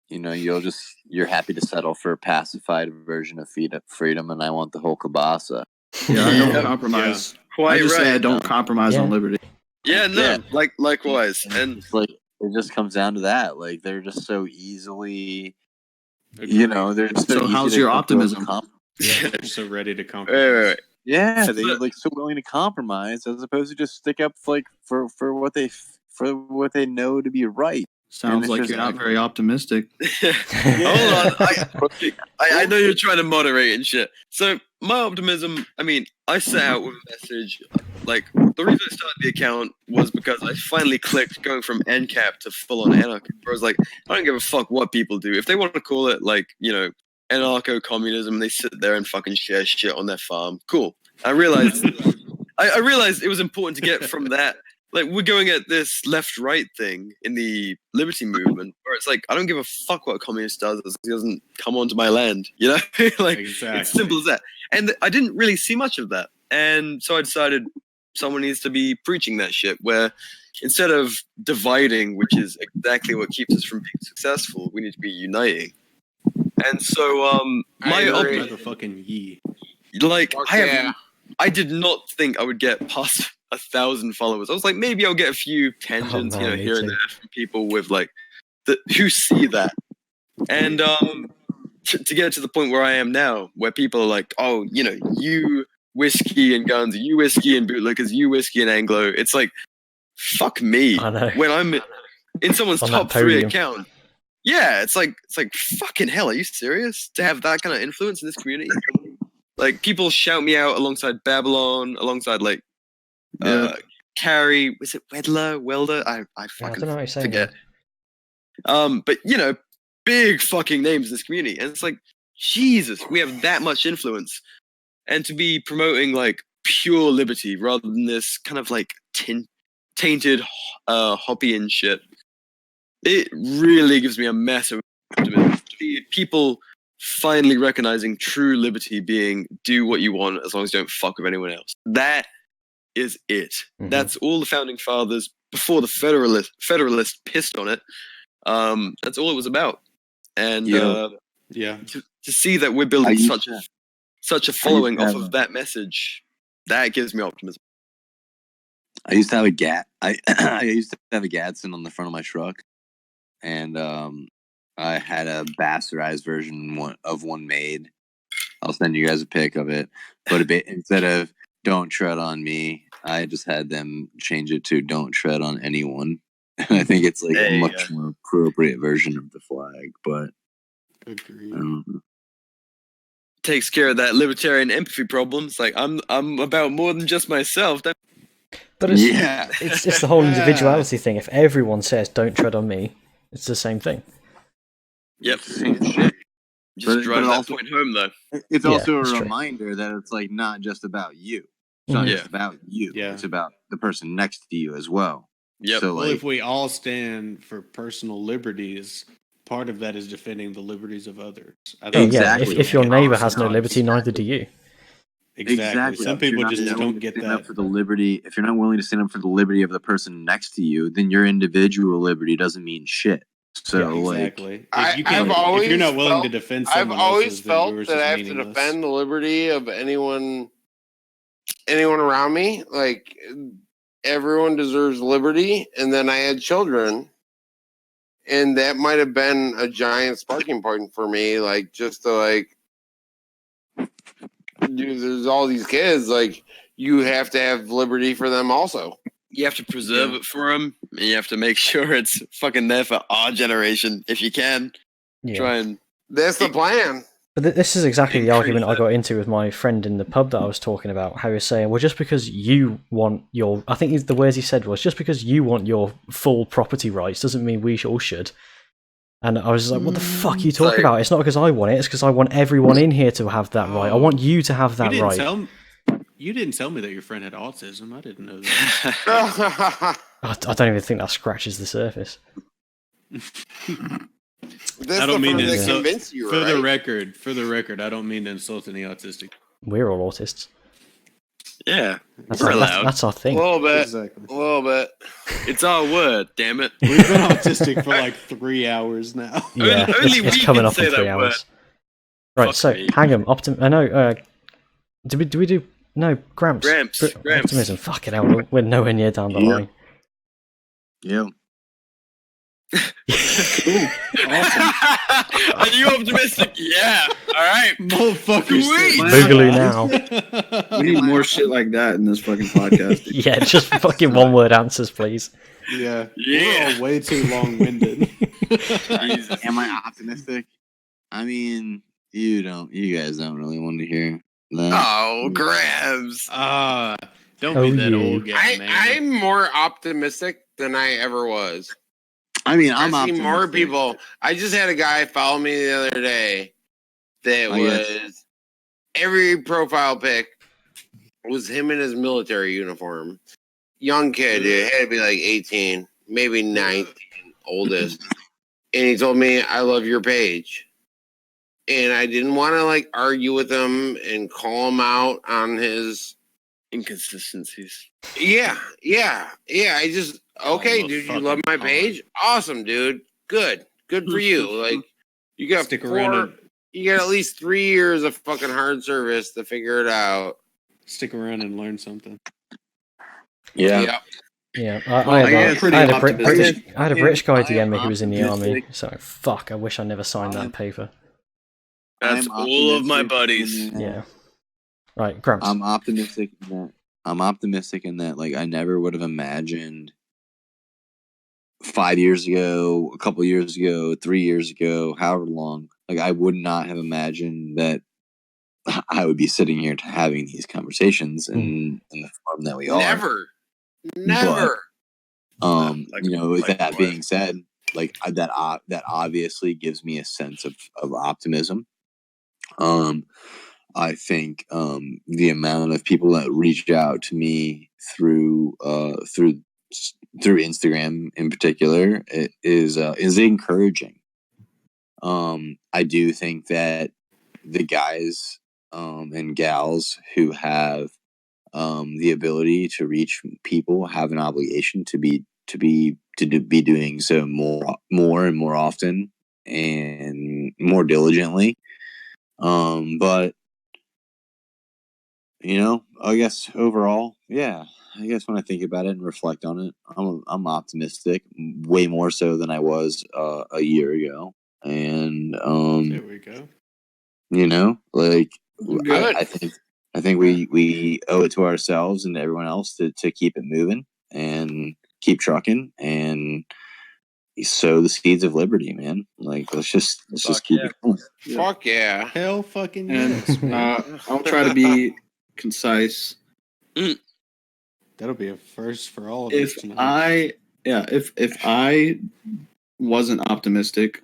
you're happy to settle for a pacified version of freedom, and I want the whole kabasa. Yeah, I don't compromise. Quite I just say I right. don't compromise on liberty. Yeah, no, Yeah. likewise. And It's like it just comes down to that. Like they're just so easily, Agreed. they're just so So easy how's to your come to a optimism? Yeah, I'm so ready to compromise. Wait. Yeah, they're like so willing to compromise as opposed to just stick up like for what they know to be right. Sounds it's like just you're not like- very optimistic. Hold on. I know you're trying to moderate and shit. So my optimism, I mean, I set out with a message. Like, the reason I started the account was because I finally clicked going from NCAP to full-on anarchy. Where I was like, I don't give a fuck what people do. If they want to call it, like, you know, anarcho-communism, they sit there and fucking share shit on their farm. Cool. I realized it was important to get from that. Like, we're going at this left-right thing in the liberty movement, where it's like, I don't give a fuck what a communist does as he doesn't come onto my land, you know? Like, Exactly. it's simple as that. And I didn't really see much of that. And so I decided someone needs to be preaching that shit, where instead of dividing, which is exactly what keeps us from being successful, we need to be uniting. And so, my agree. Motherfucking ye. like, Fuck yeah. I did not think I would get past 1,000 followers. I was like, maybe I'll get a few tangents, man, you know, me here and too. there from people with like who see that. And to get to the point where I am now, where people are like, oh, you know, you whiskey and guns, you whiskey and bootlickers, you whiskey and Anglo. It's like, fuck me. I know. When I'm in someone's On that top 3 podium. account. Yeah, it's like fucking hell. Are you serious? To have that kind of influence in this community? Like, people shout me out alongside Babylon, alongside like Carrie. Was it Welder? I Yeah, I fucking don't know how you're saying forget. that. But you know, big fucking names in this community, and it's like, Jesus, we have that much influence, and to be promoting like pure liberty rather than this kind of like tainted Hoppian shit. It really gives me a massive optimism. To be people finally recognizing true liberty being do what you want as long as you don't fuck with anyone else. That is it. Mhm. That's all the founding fathers before the Federalists pissed on it. That's all it was about. And Yeah. Yeah. to see that we're building used such a following to off have of that message, that gives me optimism. I used to have a I used to have a Gadsden on the front of my truck, and I had a bastardized version of one made. I'll send you guys a pic of it. But instead of "Don't tread on me," I just had them change it to "Don't tread on anyone." And I think it's like There a you much more appropriate version of the flag. But Agreed. Takes care of that libertarian empathy problem. It's like I'm about more than just myself. But it's, yeah, it's the whole individuality thing. If everyone says "Don't tread on me," it's the same thing. Yep. same shit. Just But drive that also- point home though. It's Yeah, also a that's true. reminder that it's like not just about you. It's not Mhm. just about you. Yeah. It's about the person next to you as well. Yep. So Well, like, if we all stand for personal liberties, part of that is defending the liberties of others. I Oh, think yeah, Exactly. if your neighbor has no Exactly. liberty, neither do you. exactly. Some If you're people not just willing don't to get stand that. up for the liberty. If you're not willing to stand up for the liberty of the person next to you, then your individual liberty doesn't mean shit. So Yeah, like, Exactly. If I've you can, if always you're not willing to felt- defend I've someone always else's, then felt yours that is I have to meaningless. defend the liberty of anyone around me. Like, everyone deserves liberty. And then I had children, and that might have been a giant sparking point for me. Like, just to like, dude, there's all these kids. Like, you have to have liberty for them also. You have to preserve it for them, and you have to make sure it's fucking there for our generation if you can. Yeah. Try and That's the plan. But this is exactly the Increase argument I it. got into with my friend in the pub that I was talking about. How he was saying, well, just because you want your, I think the words he said was, just because you want your full property rights doesn't mean we all should. And I was just like, what the fuck are you talking Like- about? It's not because I want it, it's because I want everyone in here to have that right. I want you to have that right. You didn't tell me that your friend had autism. I didn't know that. I don't even think that scratches the surface. That's I don't the mean part to that insult. convinced you, For right? the record, I don't mean to insult any autistic. We're all autists. yeah, That's, we're our, allowed. that's our a thing. little bit. Exactly. A little bit. It's our word, damn it. We've been autistic for like 3 hours now. Yeah, Only it's we coming can up in say 3 that hours. Right, Fuck so me. hang 'em. I know. Do we do? No, Gramps. Gramps. Optimism. Fucking hell, we're nowhere near down the Yeah. line. yeah, Are you optimistic? Yeah. All right. Motherfucker. Sweet. Boogaloo now. We need more shit like that in this fucking podcast. Yeah, just fucking one word answers, please. Yeah. Yeah. We're all way too long-winded. Jesus. Am I optimistic? I mean, you guys don't really want to hear that. Oh, grabs. Don't Oh, be that yeah. old guy, man. I'm more optimistic than I ever was. I mean, I I'm see more optimistic. people. I just had a guy follow me the other day that I guess. was every profile pic was him in his military uniform. Young kid, it had to be like 18, maybe 19, oldest. And he told me, I love your page. And I didn't want to like argue with him and call him out on his Inconsistencies. Yeah. I just okay, I'm a dude. You fucking love my con. page? Awesome, dude. Good for you. Like you got Stick around you got at least 3 years of fucking hard service to figure it out. Stick around and learn something. Yeah. Yep. Yeah, I guess pretty I had a optimistic. British guy I DM am me who was in the army. optimistic. So fuck, I wish I never signed that paper. That's I'm all of my optimistic buddies. in that- Yeah. Right, Gramps. I'm optimistic in that like I never would have imagined 5 years ago, a couple years ago, 3 years ago, however long, like I would not have imagined that I would be sitting here having these conversations in the form that we are. Never. Like- With like that what? being said, like that obviously gives me a sense of optimism. I think the amount of people that reached out to me through Instagram in particular is encouraging. I do think that the guys and gals who have the ability to reach people have an obligation to be doing so more and more often and more diligently. But I guess overall, yeah. I guess when I think about it and reflect on it, I'm optimistic, way more so than I was a year ago. And There we go. like Good. I think we owe it to ourselves and to everyone else to keep it moving and keep trucking and sow the seeds of liberty, man. Like let's just keep it going. Fuck yeah. Hell fucking And yes, man. I'll try to be concise. That'll be a first for all of If us tonight. if I wasn't optimistic,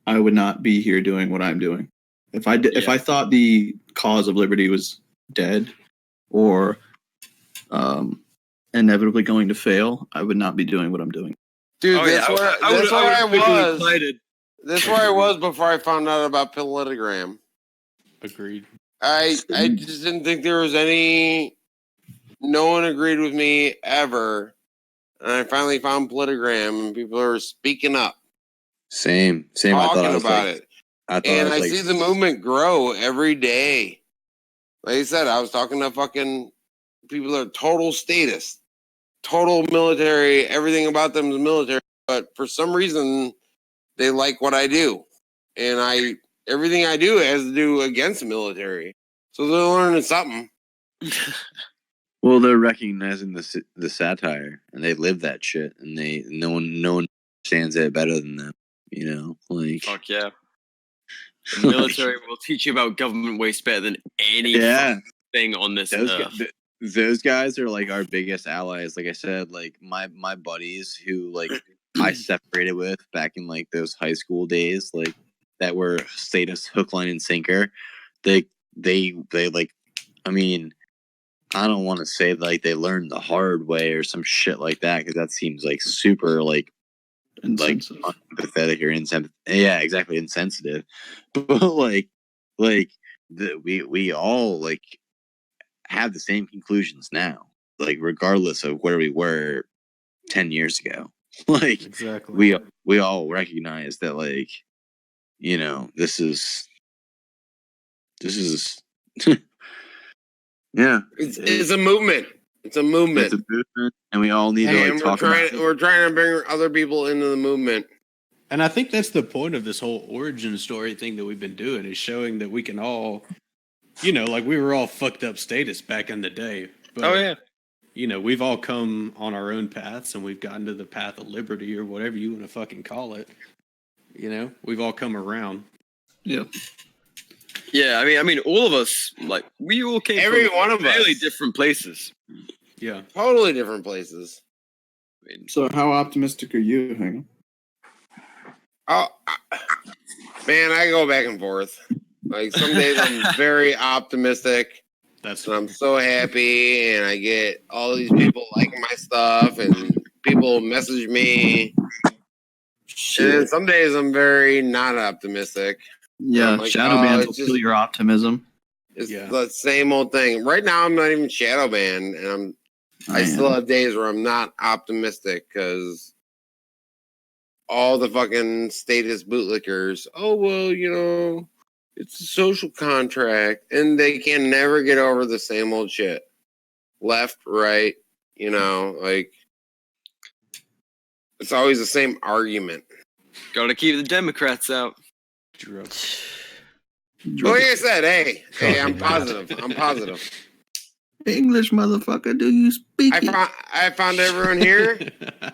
I would not be here doing what I'm doing. If I thought the cause of liberty was dead or inevitably going to fail, I would not be doing what I'm doing. Dude, Oh, that's yeah, where I that's would where I quickly was. excited. That's where I was before I found out about Politigram. Agreed. I just didn't think there was no one agreed with me ever. And I finally found Politigram and people are speaking up, Same. I talking thought I was about like, it. I thought And I I was like, see the movement grow every day. Like I said, I was talking to fucking people that are total status, total military, everything about them is military, but for some reason they like what I do. And everything I do has to do against the military. So they're learning something. well, they're recognizing the satire, and they live that shit, and no one understands it better than them. Like Fuck yeah. The military will teach you about government waste better than any thing on this earth. Those guys are like our biggest allies. Like I said, like my buddies who like I separated with back in like those high school days, like that were status hook, line, and sinker. They like, I mean, I don't want to say like they learned the hard way or some shit like that because that seems like super like unpathetic or insensitive. Yeah, exactly, insensitive. But we all like have the same conclusions now, like regardless of where we were 10 years ago. Like Exactly. we all recognize that, like, this is yeah, It's a movement. It's a movement. it's a movement, and we all need to And like talk about it. we're trying to bring other people into the movement. And I think that's the point of this whole origin story thing that we've been doing is showing that we can all, like we were all fucked up status back in the day. But Oh yeah. you know, we've all come on our own paths, and we've gotten to the path of liberty or whatever you want to fucking call it. You know, we've all come around. Yeah. Yeah, I mean, all of us, like, we all came Every from one of really us. different places. Yeah. Totally different places. I mean, So how optimistic are you, Hank? Oh, man, I go back and forth. Like some days I'm very optimistic, That's and I'm so happy, and I get all these people liking my stuff, and people message me. And then some days I'm very not optimistic. Yeah, I'm like, shadow oh, bands it's will just- kill your optimism. It's Yeah. the same old thing. Right now, I'm not even shadow banned, and I still have days where I'm not optimistic because all the fucking status bootlickers. Oh well, you know, it's a social contract, and they can never get over the same old shit. Left, right, you know, like it's always the same argument. gotta keep the Democrats out. drugs. Well, like I said, hey, I'm Fucking positive. I'm positive. English motherfucker, do you speak it? I found everyone here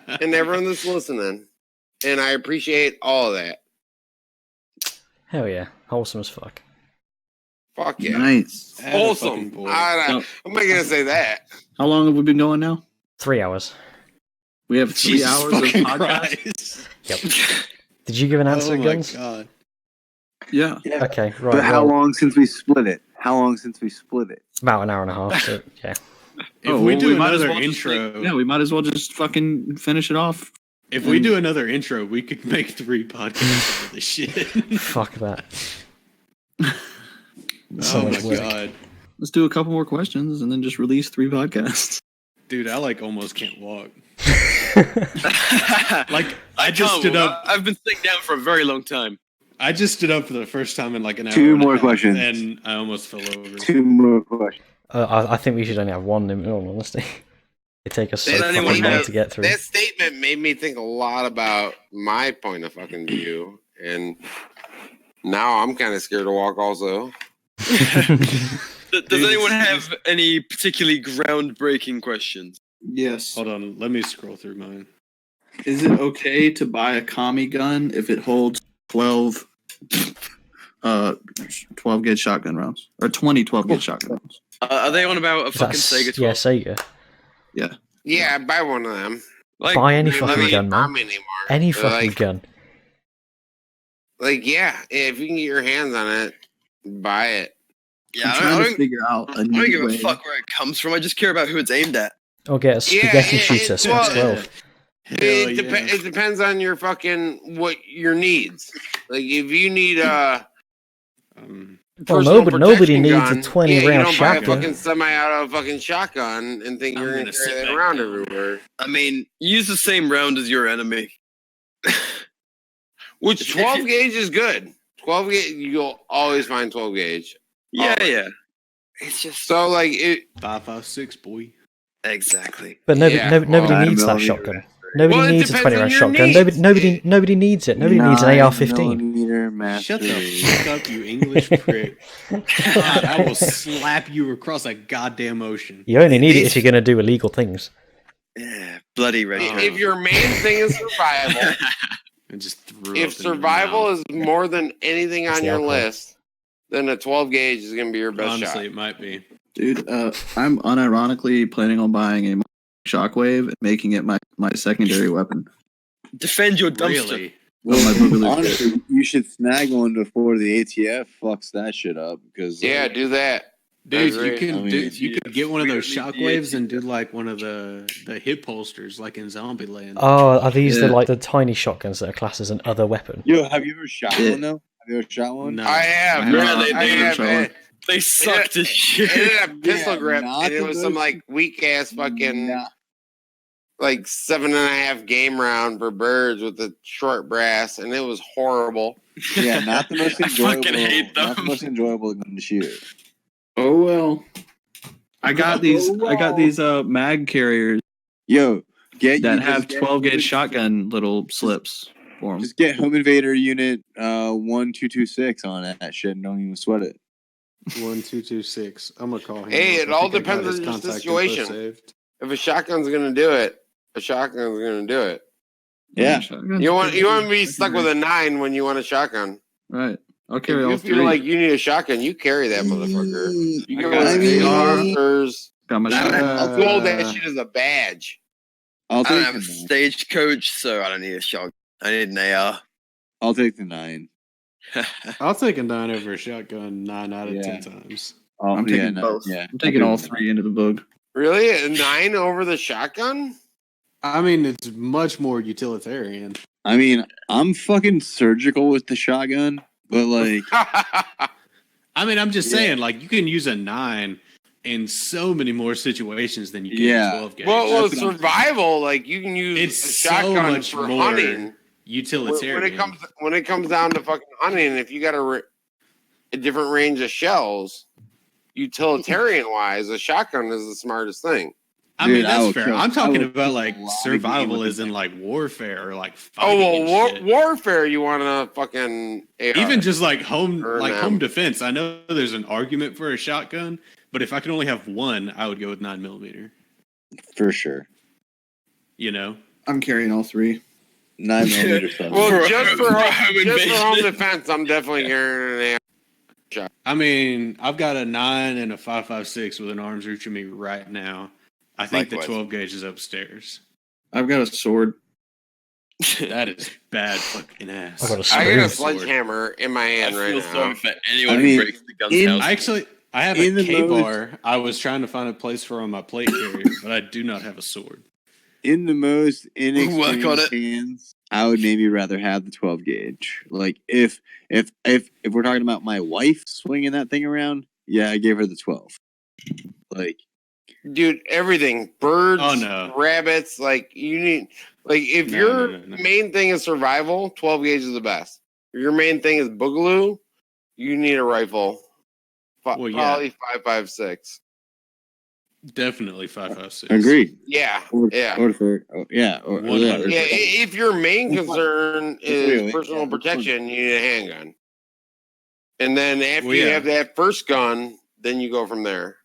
and everyone that's listening, and I appreciate all of that. Hell yeah, wholesome as fuck. Fuck yeah, Nice. Atta wholesome. fucking boy. I'm not gonna say that. How long have we been going now? 3 hours. We have 3 Jesus hours of fucking podcast. Christ. Yep. Did you give an answer, Oh my Guns? god. Yeah. Okay, right. But how well, long since we split it? How long since we split it? About an hour and a half. So yeah. If Oh, we well, do might as another well just, intro, like, yeah, we might as well just fucking finish it off. if we do another intro, we could make 3 podcasts out of this shit. Fuck that. Oh my much work. god. Let's do a couple more questions and then just release 3 podcasts. Dude, I like almost can't walk. Like, Like I just can't stood walk. up. I've been sitting down for a very long time. I just stood up for the first time in like an hour. 2 and a more half, questions. and I almost fell over. 2 more questions. I think we should only have one, in all honesty. They take us so Does fucking anyone long have- to get through. That statement made me think a lot about my point of fucking view, and now I'm kind of scared to walk. Also, Does anyone have any particularly groundbreaking questions? Yes. Hold on, let me scroll through mine. Is it okay to buy a commie gun if it holds 12 gauge shotgun rounds? Or 20 12 gauge shotgun rounds? Are they on about a fucking That's, Sega 12? yeah, Sega. yeah, I buy one of them. Like, Buy any They're fucking not gun, man. common anymore. Any They're fucking like, gun. Like, yeah, if you can get your hands on it, buy it. yeah, I'm I trying to don't figure out a I don't new give a way. fuck where it comes from. I just care about who it's aimed at. Or get a spaghetti Yeah, shooter, it's- Spec well, 12. Hell It depends on your fucking what your needs. Like if you need Well, personal nobody protection needs gun, a 20 yeah, round you don't shotgun. buy a fucking semi-auto fucking shotgun and think I'm you're gonna gonna sit carry that back around down. everywhere. I mean, use the same round as your enemy. Which If 12 you- gauge is good. 12 gauge, you'll always find 12 gauge. Yeah, Always. yeah. It's just So like it. 5.56, boy. exactly. But nobody, Yeah, nobody well, needs that 9mm shotgun. Nobody Well, it needs a depends 20 on round your shotgun. needs. Nobody needs it. Nobody needs an AR-15. 9mm master. Shut the fuck up, you English prick. God, I will slap you across a goddamn ocean. You only need it if you're going to do illegal things. Yeah, bloody red. If your main thing is survival, And just threw if up in your survival mouth. is more than anything It's on the your alcohol. list, then a 12 gauge is gonna be your best Honestly, shot. it might be. Dude, I'm unironically planning on buying a shockwave and making it my secondary weapon. Defend your dumpster. Really? Well, my boogaloo Honestly, you should snag one before the ATF fucks that shit up because Yeah, do that. Dude, agree. you can I mean, you could get one of we those don't need the shockwaves and do like one of the hip holsters like in Zombieland. Oh, are these the Yeah. like the tiny shotguns that are classed as an other weapon? Yo, have you ever shot Yeah. one though? Have you ever shot one? No. I have. I Yeah, I they have. show It, They sucked as shit. it had a pistol Yeah, grip, not and it the was some most- like weak ass fucking Nah. like 7.5 game round for birds with the short brass, and it was horrible. Yeah, not the most I enjoyable. fucking hate Not the them. most enjoyable gun to shoot. Oh well. I got these mag carriers Yo, get that you have just get 12 gauge home- shotgun little slips for them. Just get Home Invader Unit 1226 on that shit and don't even sweat it. 1226. I'm gonna call him. Hey, up. it I all think I got depends his on your contact info situation. saved. If a shotgun's gonna do it, a shotgun's gonna do it. Yeah. You want to be stuck with a 9 when you want a shotgun. Right. I'll carry If all you three. feel like you need a shotgun, you carry that motherfucker. You go got with an the AR. officers. Got my I'll hold that shit as a badge. I'll I don't take have a the 9. stagecoach, so I don't need a shotgun. I need an AR. I'll take the 9. I'll take a 9 over a shotgun 9 out of Yeah. 10 times. I'm taking both. Yeah. I'm taking all three into the book. Really? A 9 over the shotgun? I mean, it's much more utilitarian. I mean, I'm fucking surgical with the shotgun, but like, I mean, I'm just Yeah. saying, like, you can use a 9 in so many more situations than you can Yeah. a 12 gauge. well, That's what I'm survival, like you can use It's a so shotgun much for more hunting. utilitarian. When it comes down to fucking hunting, if you got a different range of shells, utilitarian wise, a shotgun is the smartest thing. I mean, Dude, I that's will fair. kill- I'm I talking will about kill like a lot of survival game as with in like warfare or like Oh fighting well, and shit. warfare, you want to fucking AR. Even just like home Or an home M. defense. I know there's an argument for a shotgun, but if I could only have one, I would go with 9mm. for sure, You know, I'm carrying all three. 9mm stuff. well, just for home home invasion. defense, I'm definitely carrying an AR. I mean, I've got a 9 and a 5.56 with an arms reaching me right now. I think Likewise. the 12 gauge is upstairs. I've got a sword. That is bad fucking ass. I got a I sword. got a Sword. sledgehammer in my I hand right feel now. sorry for anyone I mean, who breaks the gun's in- house. I have In a the K-bar. I was trying to find a place for on my plate carrier, but I do not have a sword. In the most Work on inexperienced it. hands, I would maybe rather have the 12 gauge. Like if we're talking about my wife swinging that thing around, yeah, I gave her the 12. Like, Dude, everything. Birds, Oh, no. rabbits, like you need like if No, your no. main thing is survival, 12 gauge is the best. If your main thing is boogaloo, you need a rifle. Well, yeah. Probably 5.56. Definitely 5.56. agreed. Yeah. Or, Yeah. Or for, yeah. Or, 100%. Yeah, if your main concern is Wait, personal yeah, protection, you need a handgun. And then after Well, you yeah. have that first gun, then you go from there.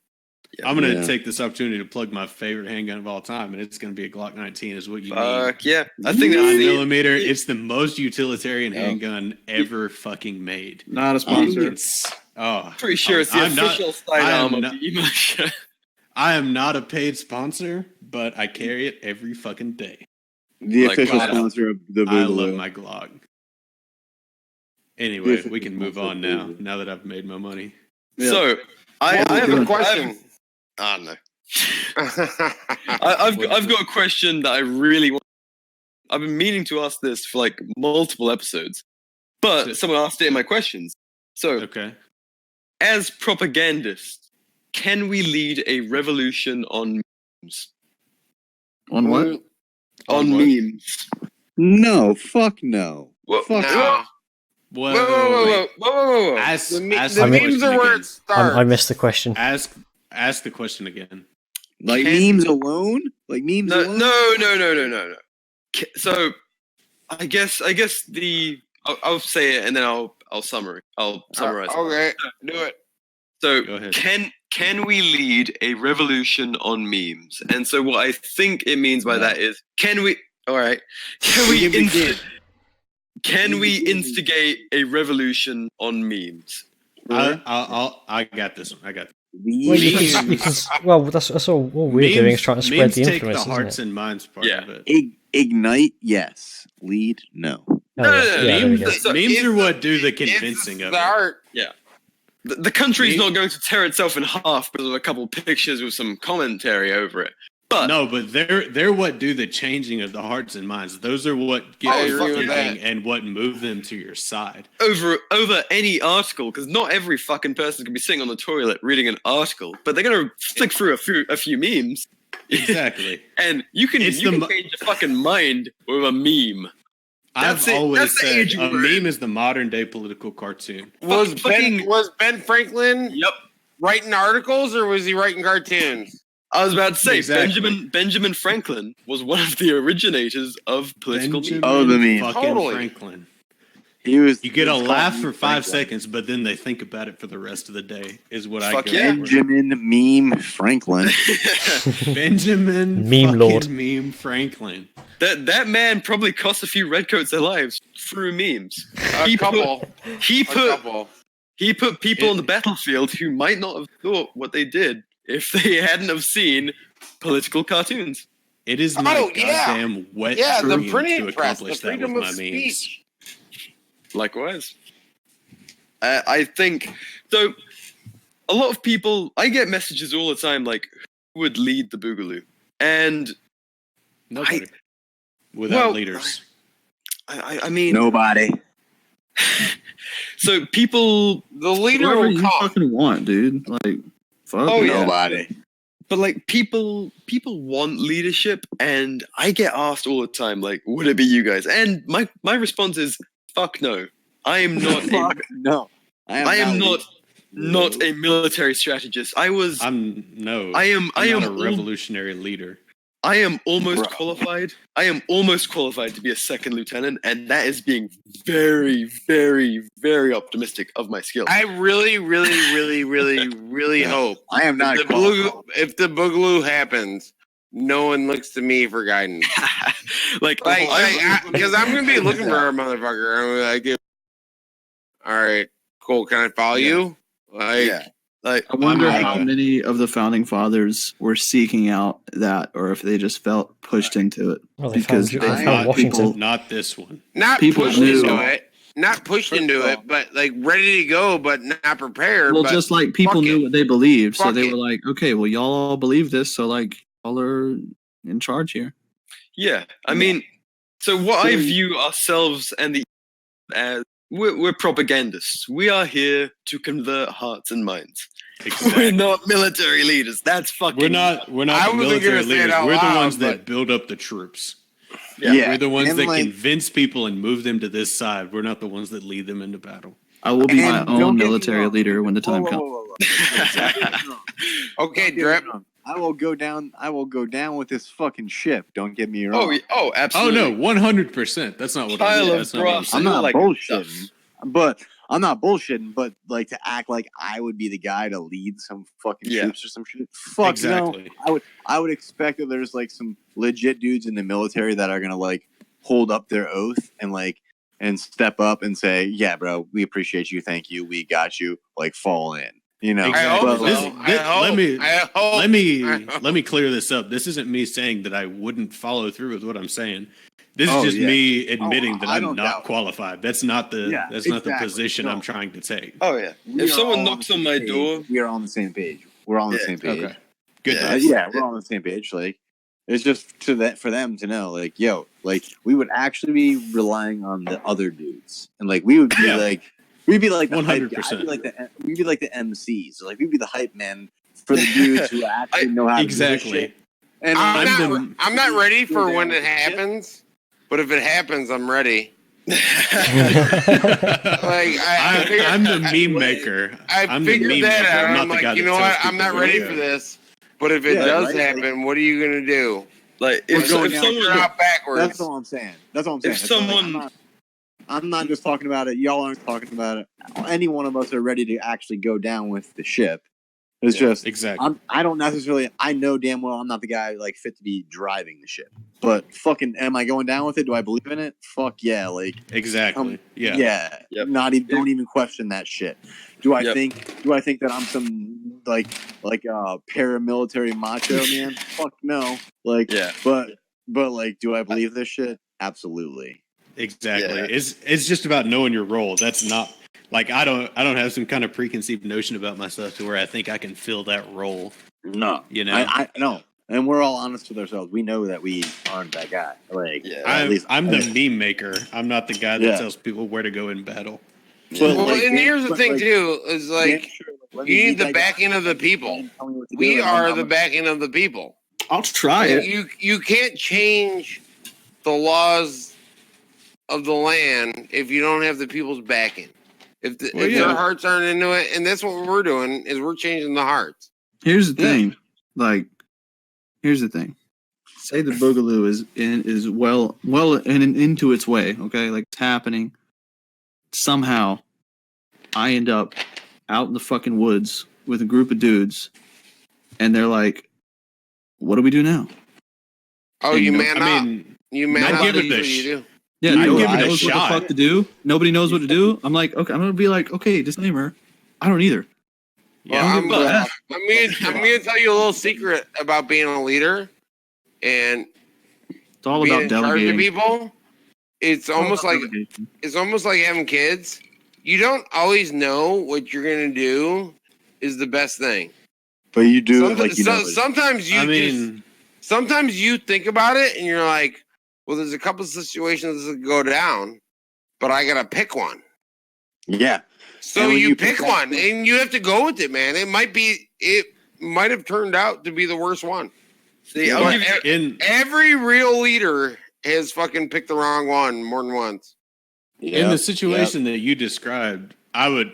I'm going to Yeah. take this opportunity to plug my favorite handgun of all time, and it's going to be a Glock 19 is what you need. Fuck yeah. I think that's 9mm, it's the most utilitarian Yeah. handgun ever fucking made. Not a I sponsor. think it's- pretty sure it's the I'm not- official I sidearm am of not- the eMilitia. I am not a paid sponsor, but I carry it every fucking day. The Like, official God, sponsor of the I Boogaloo. love my Glock. Anyway, Yes, we can move on now that I've made my money. Yeah. So, I have a a question. I don't know. I've got a question that I really want. I've been meaning to ask this for like multiple episodes, but Shit. someone asked it in my questions. So, Okay. as propagandists, can we lead a revolution on memes? On what? On what? memes. No, fuck no. Whoa, Fuck No. whoa, whoa, whoa, whoa, whoa, whoa. Ask, The, me- ask the the memes question are where again. it starts. I missed the question. Ask the question again. Like Can- memes alone? Like memes No, alone? no. So, I guess I'll say it and then I'll summarize. Okay, do it. So Go ahead. can we lead a revolution on memes? And so what I think it means by that is can we can we instigate a revolution on memes? I got this one. I got this. Well, that's all we're doing is trying to spread memes the take influence, the isn't hearts it? and minds part Yeah. of it. Ignite, yes. Lead, no. Oh, No, yeah, no, there we memes- go. So Memes it's are the- what do the It's the convincing of it. start. The country's Me- not going to tear itself in half because of a couple pictures with some commentary over it. But No, but they're what do the changing of the hearts and minds. Those are what I get agree you with thinking that. and what move them to your side. over any article, because not every fucking person can be sitting on the toilet reading an article, but they're gonna flick through a few memes. Exactly. And you can It's change the your fucking mind with a meme. That's I've it. always That's the said age a we're in. meme is the modern day political cartoon. Was fucking- Ben Franklin Yep. writing articles or was he writing cartoons? I was about to say Exactly. Benjamin Franklin was one of the originators of political memes. Oh, the meme. fucking Totally. Franklin. You get a he was laugh calling for me 5 Franklin. seconds, but then they think about it for the rest of the day. Is what Fuck I go yeah. for. Benjamin Meme Franklin. Benjamin Meme fucking lord. Meme Franklin. That man probably cost a few redcoats their lives through memes. A couple. He put people It- on the battlefield who might not have thought what they did if they hadn't have seen political cartoons. It is my Oh, yeah. goddamn wet Yeah, the dream printing to press, the accomplish that with freedom my of memes. speech. Likewise. I think, so a lot of people, I get messages all the time like, who would lead the Boogaloo? And Nobody. Without well, leaders. I mean, Nobody. so people, The leader Whoever will you come. fucking want, dude. Like, fuck. Oh, yeah. Nobody. but like people want leadership, and I get asked all the time, like, would it be you guys? And my response is, fuck no. I am not Fuck no. I am not a military strategist. I am I'm not a revolutionary leader. I am almost Bro. qualified. I am almost qualified to be a second lieutenant, and that is being very, very, very optimistic of my skills. I really, really, really, really, really hope I am not. if the Boogaloo happens, no one looks to me for guidance. Because I'm gonna be looking for a motherfucker. I'm like, all right, cool. Can I follow you? Like, yeah. Like, I wonder I'm how not- many of the founding fathers were seeking out that, or if they just felt pushed into it. Well, they Because found, they they thought found Washington. people- Not this one. not People pushed knew. into it, not pushed First into of it, all- but like ready to go, but not prepared. Well, but just like people fuck knew it. what they believed, so Fuck they it. were like, okay, well, y'all all believe this, so like, y'all are in charge here. yeah. I mean, so what I So- view ourselves and the as we're propagandists. We are here to convert hearts and minds. We're Exactly. not military leaders. That's fucking. We're not I the wasn't military gonna say it leaders. out We're the loud, ones that but- build up the troops. Yeah, We're the ones and, that like, convince people and move them to this side. We're not the ones that lead them into battle. I will be my And don't own get me military wrong. leader when the time Whoa, comes. whoa, whoa, whoa. Okay, Don't get me Drip. wrong. I will go down. I will go down with this fucking ship. Don't get me wrong. Oh, Oh absolutely. no, 100%. That's not what I Pile mean. of That's not what I'm grass. saying. I'm not like bullshitting, stuff. but I'm not bullshitting. But like to act like I would be the guy to lead some fucking Yeah. troops or some shit. Fuck Exactly. no. I would expect that there's like some legit dudes in the military that are gonna like hold up their oath and step up and say, yeah, bro, we appreciate you, thank you, we got you. Like fall in, you know. I hope But, so. like, Let I me clear this up. This isn't me saying that I wouldn't follow through with what I'm saying. This is Oh, just yeah. me admitting that I I'm don't not doubt. qualified. That's not the Yeah, that's not the exactly. position No. I'm trying to take. Oh yeah. we If are someone all knocks the on same my page. door, we are on the same page. We're on the Yeah, same page. Okay. Good. Yeah. Yeah, we're on the same page. Like, it's just for them to know, like, yo, like, we would actually be relying on the other dudes, and like, we would be Yeah. like, we'd be like the 100%. we'd be like the MCs, like, we'd be the hype man for the dudes who actually know how to do this Exactly. shit. And I'm not ready for when it happens, but if it happens, I'm ready. Like I'm the meme maker. I I'm the figured meme that maker. out. I'm not I'm the like, guy you that know tells what? I'm people not where to ready go. for this. But if it Yeah, does right? happen, what are you gonna do? like We're if going down- someone You're out backwards. that's all I'm saying. That's all I'm saying. If That's all, like, someone- I'm not just talking about it. Y'all aren't talking about it. Any one of us are ready to actually go down with the ship. It's just Exactly. I don't necessarily. I know damn well I'm not the guy like fit to be driving the ship. But fucking, am I going down with it? Do I believe in it? Fuck yeah! Like Exactly. Yeah. yeah. Yep. Not even. Don't even question that shit. Do I Yep. think? Do I think that I'm some like paramilitary macho man? Fuck no. Like Yeah. But like, do I believe this shit? Absolutely. Exactly. Yeah. It's just about knowing your role. That's not like I don't have some kind of preconceived notion about myself to where I think I can fill that role. No. You know? I know. And we're all honest with ourselves. We know that we aren't that guy. Like, Yeah. at least I'm the meme maker. I'm not the guy that Yeah. tells people where to go in battle. But, Well, like, and here's the but, thing like, too: is yeah, like sure, let me you be need the that guy. backing of the people. Tell me what to do, We and are I'm- the backing of the people. I'll try it. You can't change the laws of the land if you don't have the people's backing. If Well, if yeah. their hearts aren't into it, and that's what we're doing is we're changing the hearts. Here's the Yeah. thing. Like, here's the thing. Say the Boogaloo is well and into its way. Okay, like it's happening. somehow I end up out in the fucking woods with a group of dudes, and they're like, "What do we do now?" Oh, And you no- man I up. mean, You man I'd up. give it That's a what you do. Yeah, I'd nobody give it a knows what shot. the fuck to do. Nobody knows what to do. I'm like, okay, I'm gonna be like, okay, disclaimer, I don't either. Well, I I'm, don't give a fuck. I'm gonna tell you a little secret about being a leader and It's all being about in charge of delegating. people. It's all almost about like delegation. it's almost like having kids. You don't always know what you're gonna do is the best thing. But you do it like you know. Sometimes you I mean, sometimes you think about it and you're like, well, there's a couple of situations that go down, but I gotta pick one. Yeah. So And when you you pick pick one and you have to go with it, man. It might have turned out to be the worst one. See, But I'll give you, in every real leader has fucking picked the wrong one more than once. in the situation that you described, I would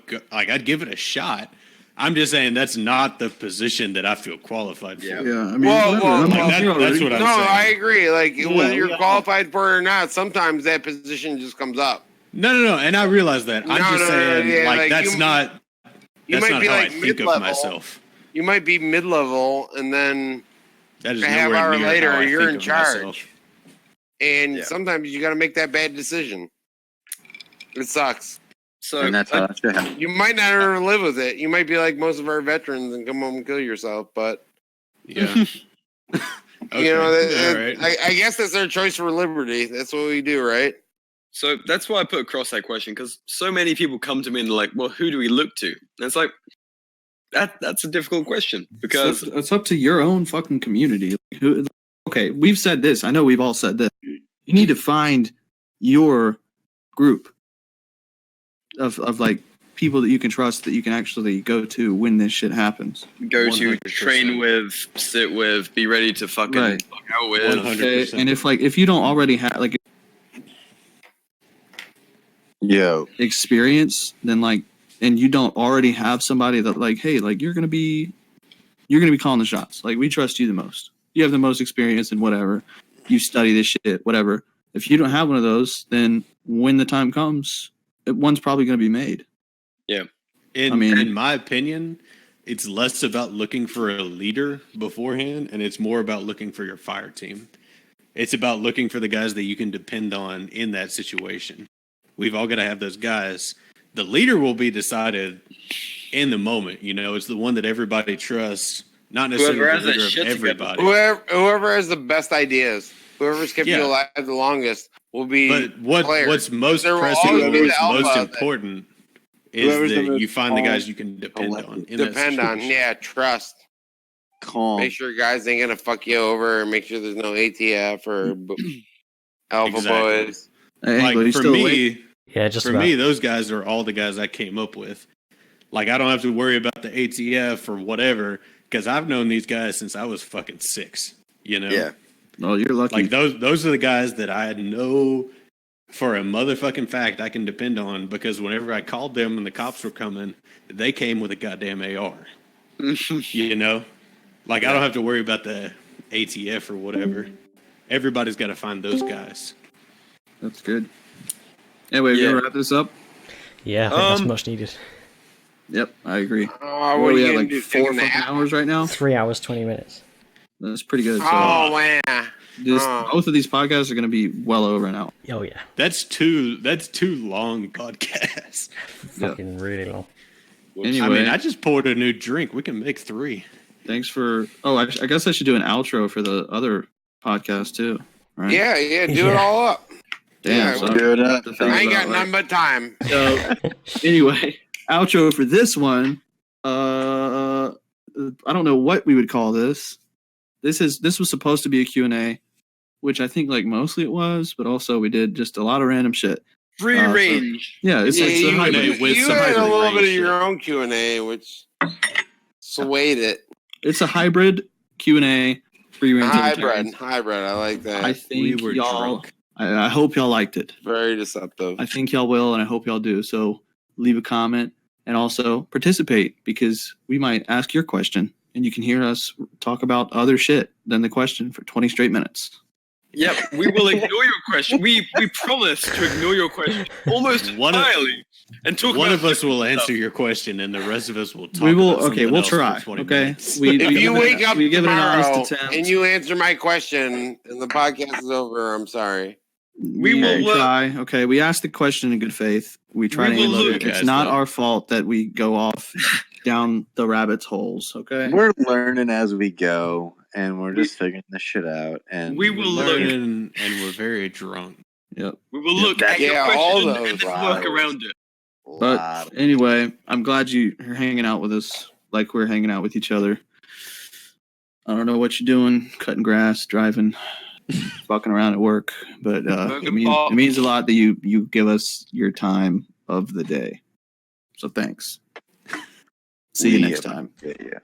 go, like I'd give it a shot. I'm just saying that's not the position that I feel qualified for. Yeah. Yeah, I mean, Well, whatever. well, I'm well, here that's already. what I'm No, saying. I agree. Like whether you're yeah. qualified for it or not, sometimes that position just comes up. No, and I realize that. I'm No, just no, saying, yeah, like like, that's you- not You that's might not be how like I think of mid-level. myself. You might be mid-level, and then That is a half nowhere hour near later, how I you're think in of charge. myself. And Yeah. sometimes you got to make that bad decision. It sucks. so And that's how that should happen. You might not ever live with it. You might be like most of our veterans and come home and kill yourself. But Yeah. Okay. you know, All right. I guess that's our choice for liberty. That's what we do, right? So that's why I put across that question, because so many people come to me and they're like, well, who do we look to? And it's like, that's a difficult question because it's up to your own fucking community. Okay, we've said this. I know we've all said this. You need to find your group of like people that you can trust that you can actually go to when this shit happens. go to 100%. train with, sit with, be ready to fucking Right. fuck out with. 100%. And if you don't already have like Yo. experience, then like, and you don't already have somebody that like, hey, like you're gonna be calling the shots. Like we trust you the most. You have the most experience in whatever. You study this shit, whatever. If you don't have one of those, then when the time comes, one's probably gonna be made. In my opinion, it's less about looking for a leader beforehand, and it's more about looking for your fire team. It's about looking for the guys that you can depend on in that situation. We've all got to have those guys. The leader will be decided in the moment. You know, it's the one that everybody trusts, not necessarily Whoever the has leader that of shit together. everybody. Whoever has the best ideas, whoever's kept you Yeah. alive the longest, will be. But players. what's most There will pressing, always or be the what's alpha most that- important Whoever's is the that most you find the calm, guys you can depend on. In that Depend on, situation. yeah, trust. Calm. Make sure guys ain't gonna fuck you over. Make sure there's no ATF or alpha Exactly. boys. Hey, Like but he's for still me, awake. Yeah, just for about. me, those guys are all the guys I came up with. Like I don't have to worry about the ATF or whatever because I've known these guys since I was fucking 6. You know, Yeah. Oh, you're lucky. like those are the guys that I know for a motherfucking fact I can depend on because whenever I called them and the cops were coming, they came with a goddamn AR. You know, like I don't have to worry about the ATF or whatever. Everybody's got to find those guys. That's good. Anyway, we Yeah. gonna wrap this up. Yeah, I think that's Um, much needed. Yep, I agree. What What are are we you at, gonna like do? 4 Take a fucking nap? hours right now? 3 hours, 20 minutes. That's pretty good. So Oh man. both of these podcasts are gonna be well over an hour. Oh, yeah. That's two long podcasts. Fucking really long. Anyway, I mean, I just poured a new drink. We can make 3. thanks for. Oh, I guess I should do an outro for the other podcast too. Right? Yeah, do it Yeah. all up. Damn. Yeah, so Do it up. the thing I ain't about, got like- none but time. So anyway, outro for this one. I don't know what we would call this. This was supposed to be a Q&A, which I think like mostly it was, but also we did just a lot of random shit. Free So- range. Yeah, it's Yeah, a you, hybrid. with you some had a hybrid little bit of range your shit. own Q&A, which swayed it. It's a hybrid Q&A free range. Hybrid. I like that. I think We were y'all. drunk. I hope y'all liked it. Very deceptive. I think y'all will, and I hope y'all do. So leave a comment and also participate because we might ask your question and you can hear us talk about other shit than the question for 20 straight minutes. Yep, we will ignore your question. We promise to ignore your question almost One of- entirely and talk One about of us will different answer stuff. your question, and the rest of us will talk. We will. About Okay, something we'll else for try. 20 Okay. minutes. We If you wake up give it an honest tomorrow attempt. and you answer my question and the podcast is over, I'm sorry. We will will look- try. Okay, we asked the question in good faith. We try We to will answer look, it. It's guys, not though. our fault that we go off down the rabbit's holes. Okay. We're learning as we go, and we're just figuring this shit out. And We will look. Learning, and we're very drunk. Yep. We will look that- at your Yeah, question all and those then work riles. around it. But anyway, I'm glad you're hanging out with us like we're hanging out with each other. I don't know what you're doing, cutting grass, driving, fucking around at work, but it means a lot that you give us your time of the day. So thanks. See you next time. Yeah.